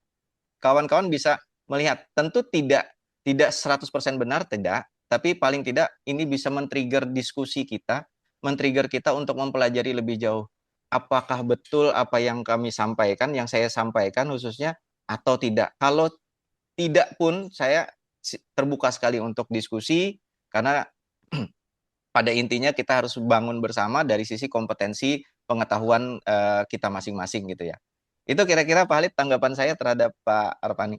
kawan-kawan bisa melihat tentu tidak 100% benar tidak, tapi paling tidak ini bisa men-trigger diskusi kita, men-trigger kita untuk mempelajari lebih jauh. Apakah betul apa yang kami sampaikan, yang saya sampaikan khususnya atau tidak. Kalau tidak pun saya terbuka sekali untuk diskusi karena pada intinya kita harus bangun bersama dari sisi kompetensi pengetahuan kita masing-masing gitu ya. Itu kira-kira Pak Halid tanggapan saya terhadap Pak Arpani.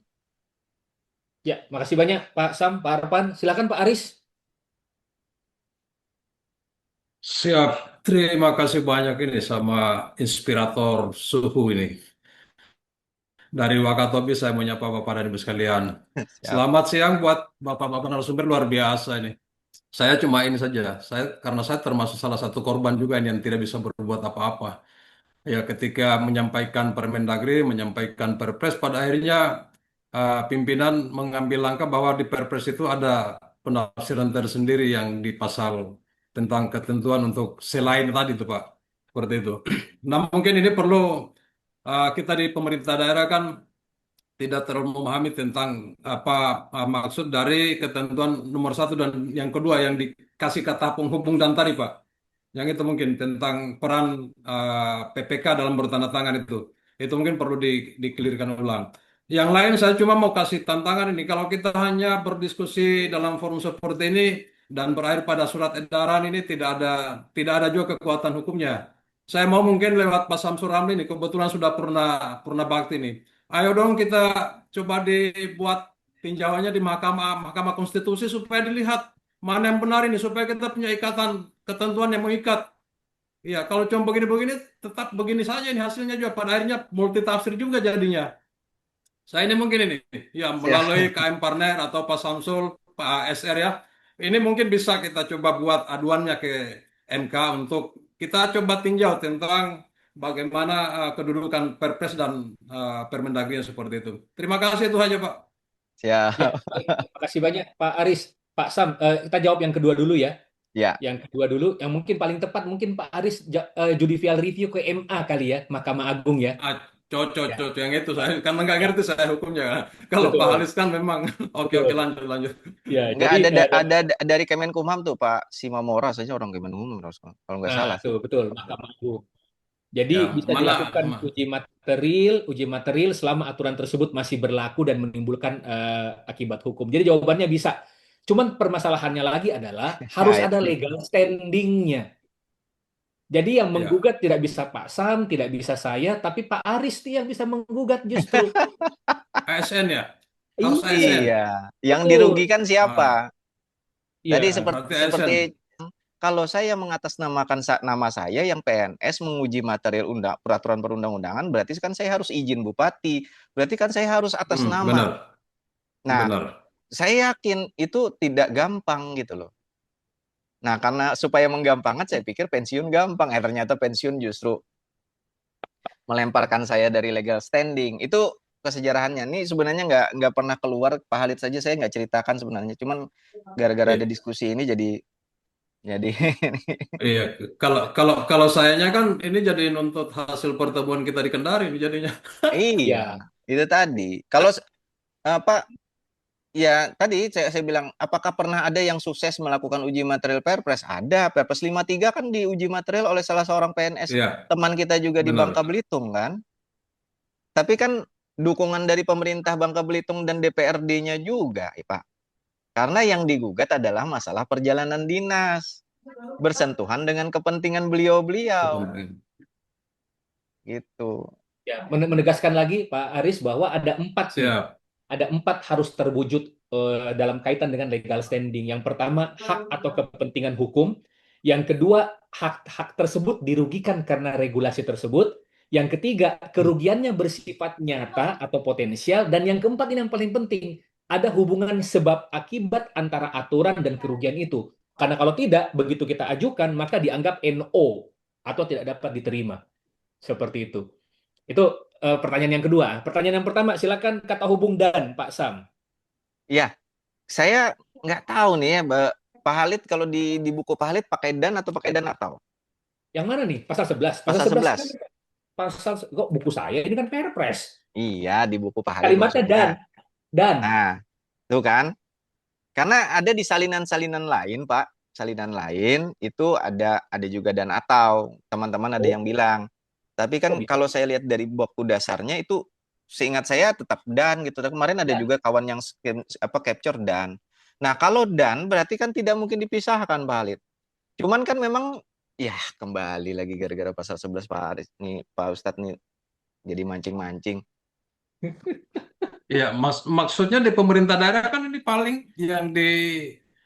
Ya, makasih banyak Pak Sam, Pak Arpan. Silakan Pak Aris. Siap, terima kasih banyak ini sama inspirator suhu ini. Dari Wakatobi saya menyapa Bapak dan Ibu sekalian. Siap. Selamat siang buat Bapak-Bapak narasumber luar biasa ini. Saya cuma ini saja, karena saya termasuk salah satu korban juga ini yang tidak bisa berbuat apa-apa. Ya, ketika menyampaikan Permendagri, menyampaikan Perpres, pada akhirnya pimpinan mengambil langkah bahwa di Perpres itu ada penafsiran tersendiri yang di pasal tentang ketentuan untuk selain tadi itu Pak, seperti itu. Nah, mungkin ini perlu kita di pemerintah daerah kan tidak terlalu memahami tentang apa maksud dari ketentuan nomor satu dan yang kedua yang dikasih kata penghubung dan tadi Pak. Yang itu mungkin tentang peran PPK dalam bertanda tangan itu. Itu mungkin perlu dikelirkan ulang. Yang lain saya cuma mau kasih tantangan ini. Kalau kita hanya berdiskusi dalam forum seperti ini dan berakhir pada surat edaran ini tidak ada juga kekuatan hukumnya. Saya mau mungkin lewat Pak Samsul Ramli ini kebetulan sudah pernah bakti nih. Ayo dong kita coba dibuat tinjauannya di Mahkamah Konstitusi supaya dilihat mana yang benar ini supaya kita punya ikatan ketentuan yang mengikat. Iya, kalau cuma begini-begini tetap begini saja ini hasilnya juga pada akhirnya multi tafsir juga jadinya. Saya ini mungkin ini ya melalui KM Partner atau Pak Samsul, Pak SR ya. Ini mungkin bisa kita coba buat aduannya ke MK untuk kita coba tinjau tentang bagaimana kedudukan Perpres dan Permendagri yang seperti itu. Terima kasih itu aja Pak. Siap. Ya, terima kasih banyak Pak Aris. Pak Sam, kita jawab yang kedua dulu ya. Ya. Yang kedua dulu, yang mungkin paling tepat mungkin Pak Aris judicial review ke MA kali ya, Mahkamah Agung ya. Cocok Ya. yang itu saya karena nggak ngerti saya hukumnya. Kalau Pak Betul. Halis kan memang oke Betul. lanjut. Ya, Enggak jadi ada dari Kemenkumham tuh Pak Simamora saja orang Kemenkumham kalau nggak salah sih. betul Mahkamah Agung. Jadi Ya, bisa dilakukan uji material selama aturan tersebut masih berlaku dan menimbulkan akibat hukum. Jadi jawabannya bisa. Cuman permasalahannya lagi adalah harus Ya, ada legal standing-nya. Jadi yang ya. menggugat tidak bisa Pak Sam, tidak bisa saya, tapi Pak Aris yang bisa menggugat justru. ASN ya, harus ASN. Iya, yang Betul. dirugikan siapa? Tadi Iya. Berarti seperti ASN. kalau saya mengatasnamakan nama saya yang PNS menguji material peraturan perundang-undangan, berarti kan saya harus izin bupati, berarti kan saya harus atas nama. Benar. Nah, Benar. saya yakin itu tidak gampang gitu loh. Nah, karena supaya menggampangkan, saya pikir pensiun gampang. Ternyata pensiun justru melemparkan saya dari legal standing. Itu kesejarahannya. Ini sebenarnya nggak pernah keluar. Pak Halid saja saya nggak ceritakan sebenarnya. Cuman gara-gara ada diskusi ini jadi Iya, kalau sayanya kan ini jadi nuntut hasil pertemuan kita di Kendari jadinya. iya, Ya. itu tadi. Kalau apa ya tadi saya bilang apakah pernah ada yang sukses melakukan uji material Perpres? Ada. Perpres 53 kan diuji material oleh salah seorang PNS Iya, teman kita juga di benar. Bangka Belitung kan. Tapi kan dukungan dari pemerintah Bangka Belitung dan DPRD-nya juga, Pak. Karena yang digugat adalah masalah perjalanan dinas, bersentuhan dengan kepentingan beliau-beliau. Gitu. Ya, menegaskan lagi Pak Aris bahwa ada 4 nih. Siap. Ada 4 harus terwujud dalam kaitan dengan legal standing. Yang pertama, hak atau kepentingan hukum. Yang kedua, hak tersebut dirugikan karena regulasi tersebut. Yang ketiga, kerugiannya bersifat nyata atau potensial. Dan yang keempat ini yang paling penting, ada hubungan sebab akibat antara aturan dan kerugian itu. Karena kalau tidak, begitu kita ajukan, maka dianggap NO atau tidak dapat diterima. Seperti itu. Itu pertanyaan yang kedua. Pertanyaan yang pertama, silakan kata hubung dan, Pak Sam. Iya, saya nggak tahu nih ya, Pak Halid kalau di buku Pak Halid pakai dan atau pakai dan atau? Yang mana nih? Pasal 11. Pasal Pasal 11 kan 11. pasal kok buku saya ini kan Perpres. Iya, di buku Pak Halid Kalimatnya maksudnya. dan. Nah, tuh kan. Karena ada di salinan-salinan lain, Pak. Salinan lain itu ada juga dan atau. Teman-teman ada Oh, yang bilang. Tapi kok kan bisa? kalau saya lihat dari buku dasarnya itu seingat saya tetap dan gitu. Dan kemarin ada Dan. juga kawan yang capture dan. Nah, kalau dan berarti kan tidak mungkin dipisahkan, Pak Halid. Cuman kan memang ya kembali lagi gara-gara pasal 11 Pak Haris nih, Pak Ustadz nih jadi mancing-mancing. Ya, maksudnya di pemerintah daerah kan ini paling yang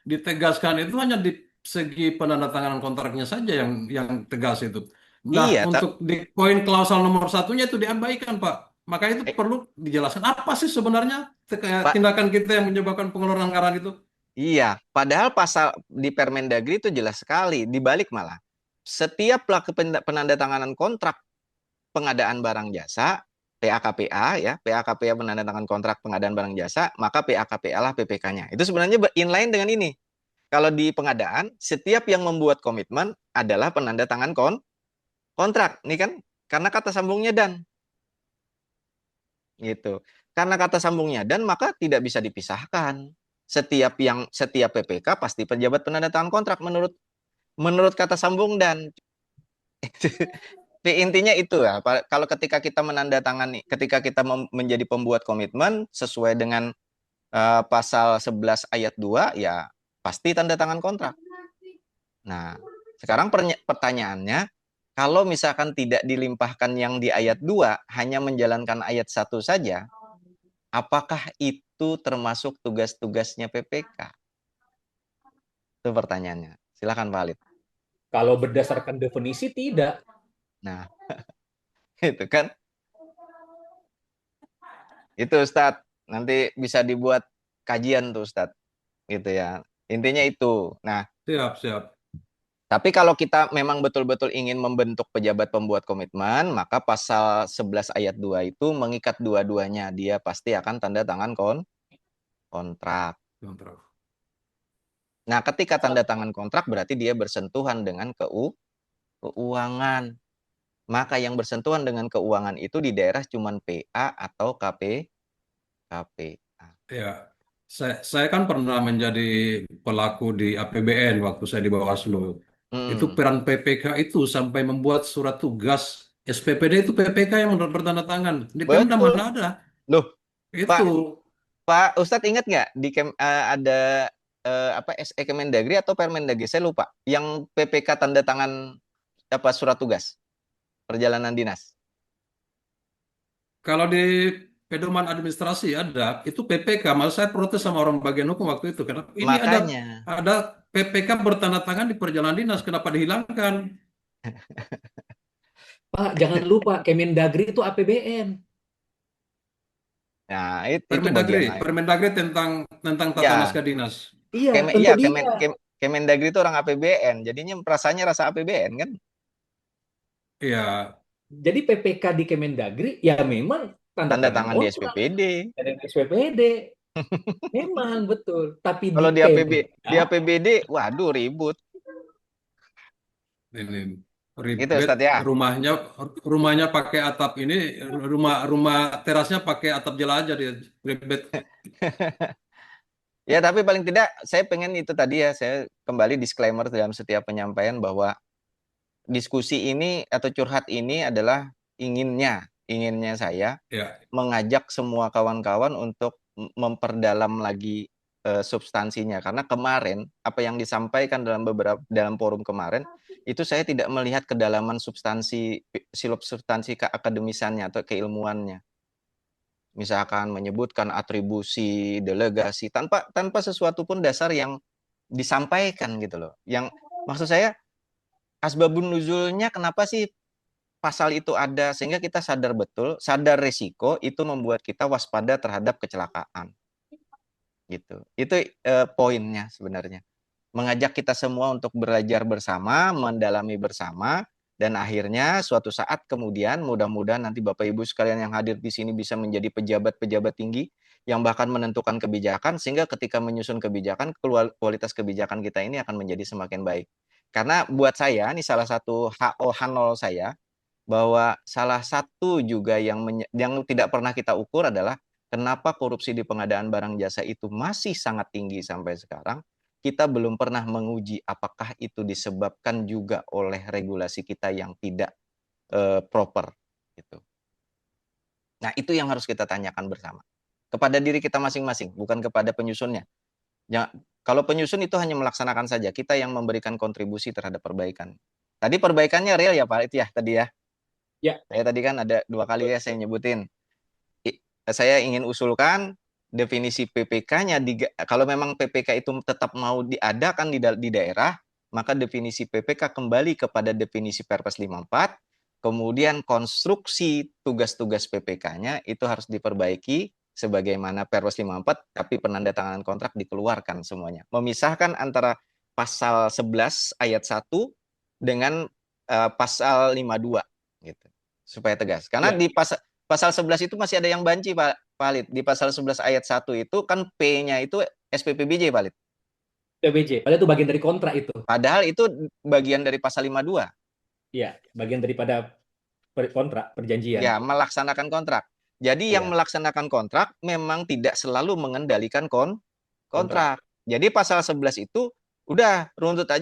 ditegaskan itu hanya di segi penandatanganan kontraknya saja yang tegas itu. Nah, Iya, untuk di poin klausal nomor satunya itu diabaikan, Pak. Maka itu eh, perlu dijelaskan apa sih sebenarnya Pak, tindakan kita yang menyebabkan pengeluaran anggaran itu. iya. Padahal pasal di Permendagri itu jelas sekali, dibalik malah. Setiap pelaku penandatanganan kontrak pengadaan barang jasa, PAKPA ya, PAKPA menandatangani kontrak pengadaan barang jasa, maka PAKPA lah PPK-nya. Itu sebenarnya inline dengan ini. Kalau di pengadaan, setiap yang membuat komitmen adalah penandatangan kontrak. Ini kan karena kata sambungnya dan gitu. Karena kata sambungnya dan maka tidak bisa dipisahkan. Setiap PPK pasti pejabat penandatangan kontrak menurut kata sambung dan intinya itu ya. Kalau ketika kita menandatangani, ketika kita menjadi pembuat komitmen sesuai dengan pasal 11 ayat 2 ya pasti tanda tangan kontrak. Nah, sekarang pertanyaannya, kalau misalkan tidak dilimpahkan yang di ayat 2 hanya menjalankan ayat 1 saja, apakah itu termasuk tugas-tugasnya PPK? Itu pertanyaannya. Silakan Pak Halid. Kalau berdasarkan definisi tidak. Nah, itu kan. Itu Ustadz. Nanti bisa dibuat kajian tuh Ustadz. Gitu ya. Intinya itu. Nah, Siap, siap. tapi kalau kita memang betul-betul ingin membentuk pejabat pembuat komitmen, maka pasal 11 ayat 2 itu mengikat dua-duanya. Dia pasti akan tanda tangan kontrak. Kontrak. Nah, ketika tanda tangan kontrak berarti dia bersentuhan dengan keuangan. Maka yang bersentuhan dengan keuangan itu di daerah cuma PA atau KPA. Ya, saya kan pernah menjadi pelaku di APBN waktu saya di Bawaslu. Itu Hmm. peran PPK itu sampai membuat surat tugas SPPD itu PPK yang bertanda tangan. Di Pemda Betul. mana ada? Loh, Itu. Pak, Pak Ustadz ingat nggak ada apa SE Kemendagri atau Permendagri? Saya lupa. Yang PPK tanda tangan apa surat tugas perjalanan dinas. Kalau di pedoman administrasi ada, itu PPK. Malah saya protes sama orang bagian hukum waktu itu. Karena ini ada Makanya, ada PPK bertanda tangan di perjalanan dinas. Kenapa dihilangkan? Pak, jangan lupa Kemendagri itu APBN. nah itu bagian lain. Permendagri tentang tata Ya, naskah dinas. Iya, Iya untuk dia. Kemendagri itu orang APBN. Jadinya rasanya rasa APBN kan? Iya, Jadi PPK di Kemendagri ya memang tanda Tanda tangan tangan di kontrak SPPD. dan SPPD. Memang betul. Tapi di Kalau di Pemda, APBD, waduh ribut. ini Gitu ribet. Ustadz ya. Rumahnya pakai atap ini, rumah rumah terasnya pakai atap jelajah dia ribet. Ya, tapi paling tidak saya pengen itu tadi ya, saya kembali disclaimer dalam setiap penyampaian bahwa diskusi ini atau curhat ini adalah inginnya saya Ya, mengajak semua kawan-kawan untuk memperdalam lagi substansinya karena kemarin apa yang disampaikan dalam forum kemarin itu saya tidak melihat kedalaman substansi keakademisannya atau keilmuannya. Misalkan menyebutkan atribusi, delegasi tanpa sesuatu pun dasar yang disampaikan gitu loh. Yang maksud saya asbabun nuzulnya kenapa sih pasal itu ada sehingga kita sadar betul, sadar resiko itu membuat kita waspada terhadap kecelakaan. gitu. Itu poinnya sebenarnya. Mengajak kita semua untuk belajar bersama, mendalami bersama, dan akhirnya suatu saat kemudian mudah-mudahan nanti Bapak Ibu sekalian yang hadir di sini bisa menjadi pejabat-pejabat tinggi yang bahkan menentukan kebijakan, sehingga ketika menyusun kebijakan, kualitas kebijakan kita ini akan menjadi semakin baik. Karena buat saya, ini salah satu H0 saya, bahwa salah satu juga yang tidak pernah kita ukur adalah kenapa korupsi di pengadaan barang jasa itu masih sangat tinggi sampai sekarang. Kita belum pernah menguji apakah itu disebabkan juga oleh regulasi kita yang tidak proper gitu. Nah, itu yang harus kita tanyakan bersama. Kepada diri kita masing-masing, bukan kepada penyusunnya. Ya, kalau penyusun itu hanya melaksanakan saja, kita yang memberikan kontribusi terhadap perbaikan. Tadi perbaikannya real ya Pak, itu ya tadi ya. Ya. Saya tadi kan ada 2 kali ya saya nyebutin. Saya ingin usulkan definisi PPK-nya, kalau memang PPK itu tetap mau diadakan di daerah, maka definisi PPK kembali kepada definisi Perpres 54, kemudian konstruksi tugas-tugas PPK-nya itu harus diperbaiki sebagaimana Perpres 54, tapi penandatanganan kontrak dikeluarkan semuanya. Memisahkan antara pasal 11 ayat 1 dengan pasal 52 gitu. Supaya tegas. Karena di pasal 11 itu masih ada yang banci, Pak Walid. Di pasal 11 ayat 1 itu kan P-nya itu SPPBJ, Pak Walid. PBJ, padahal itu bagian dari kontrak itu. Padahal itu bagian dari pasal 52. Iya, bagian daripada kontrak, perjanjian. Ya, melaksanakan kontrak. Jadi yang melaksanakan kontrak memang tidak selalu mengendalikan kontrak. Jadi pasal 11 itu udah runtut aja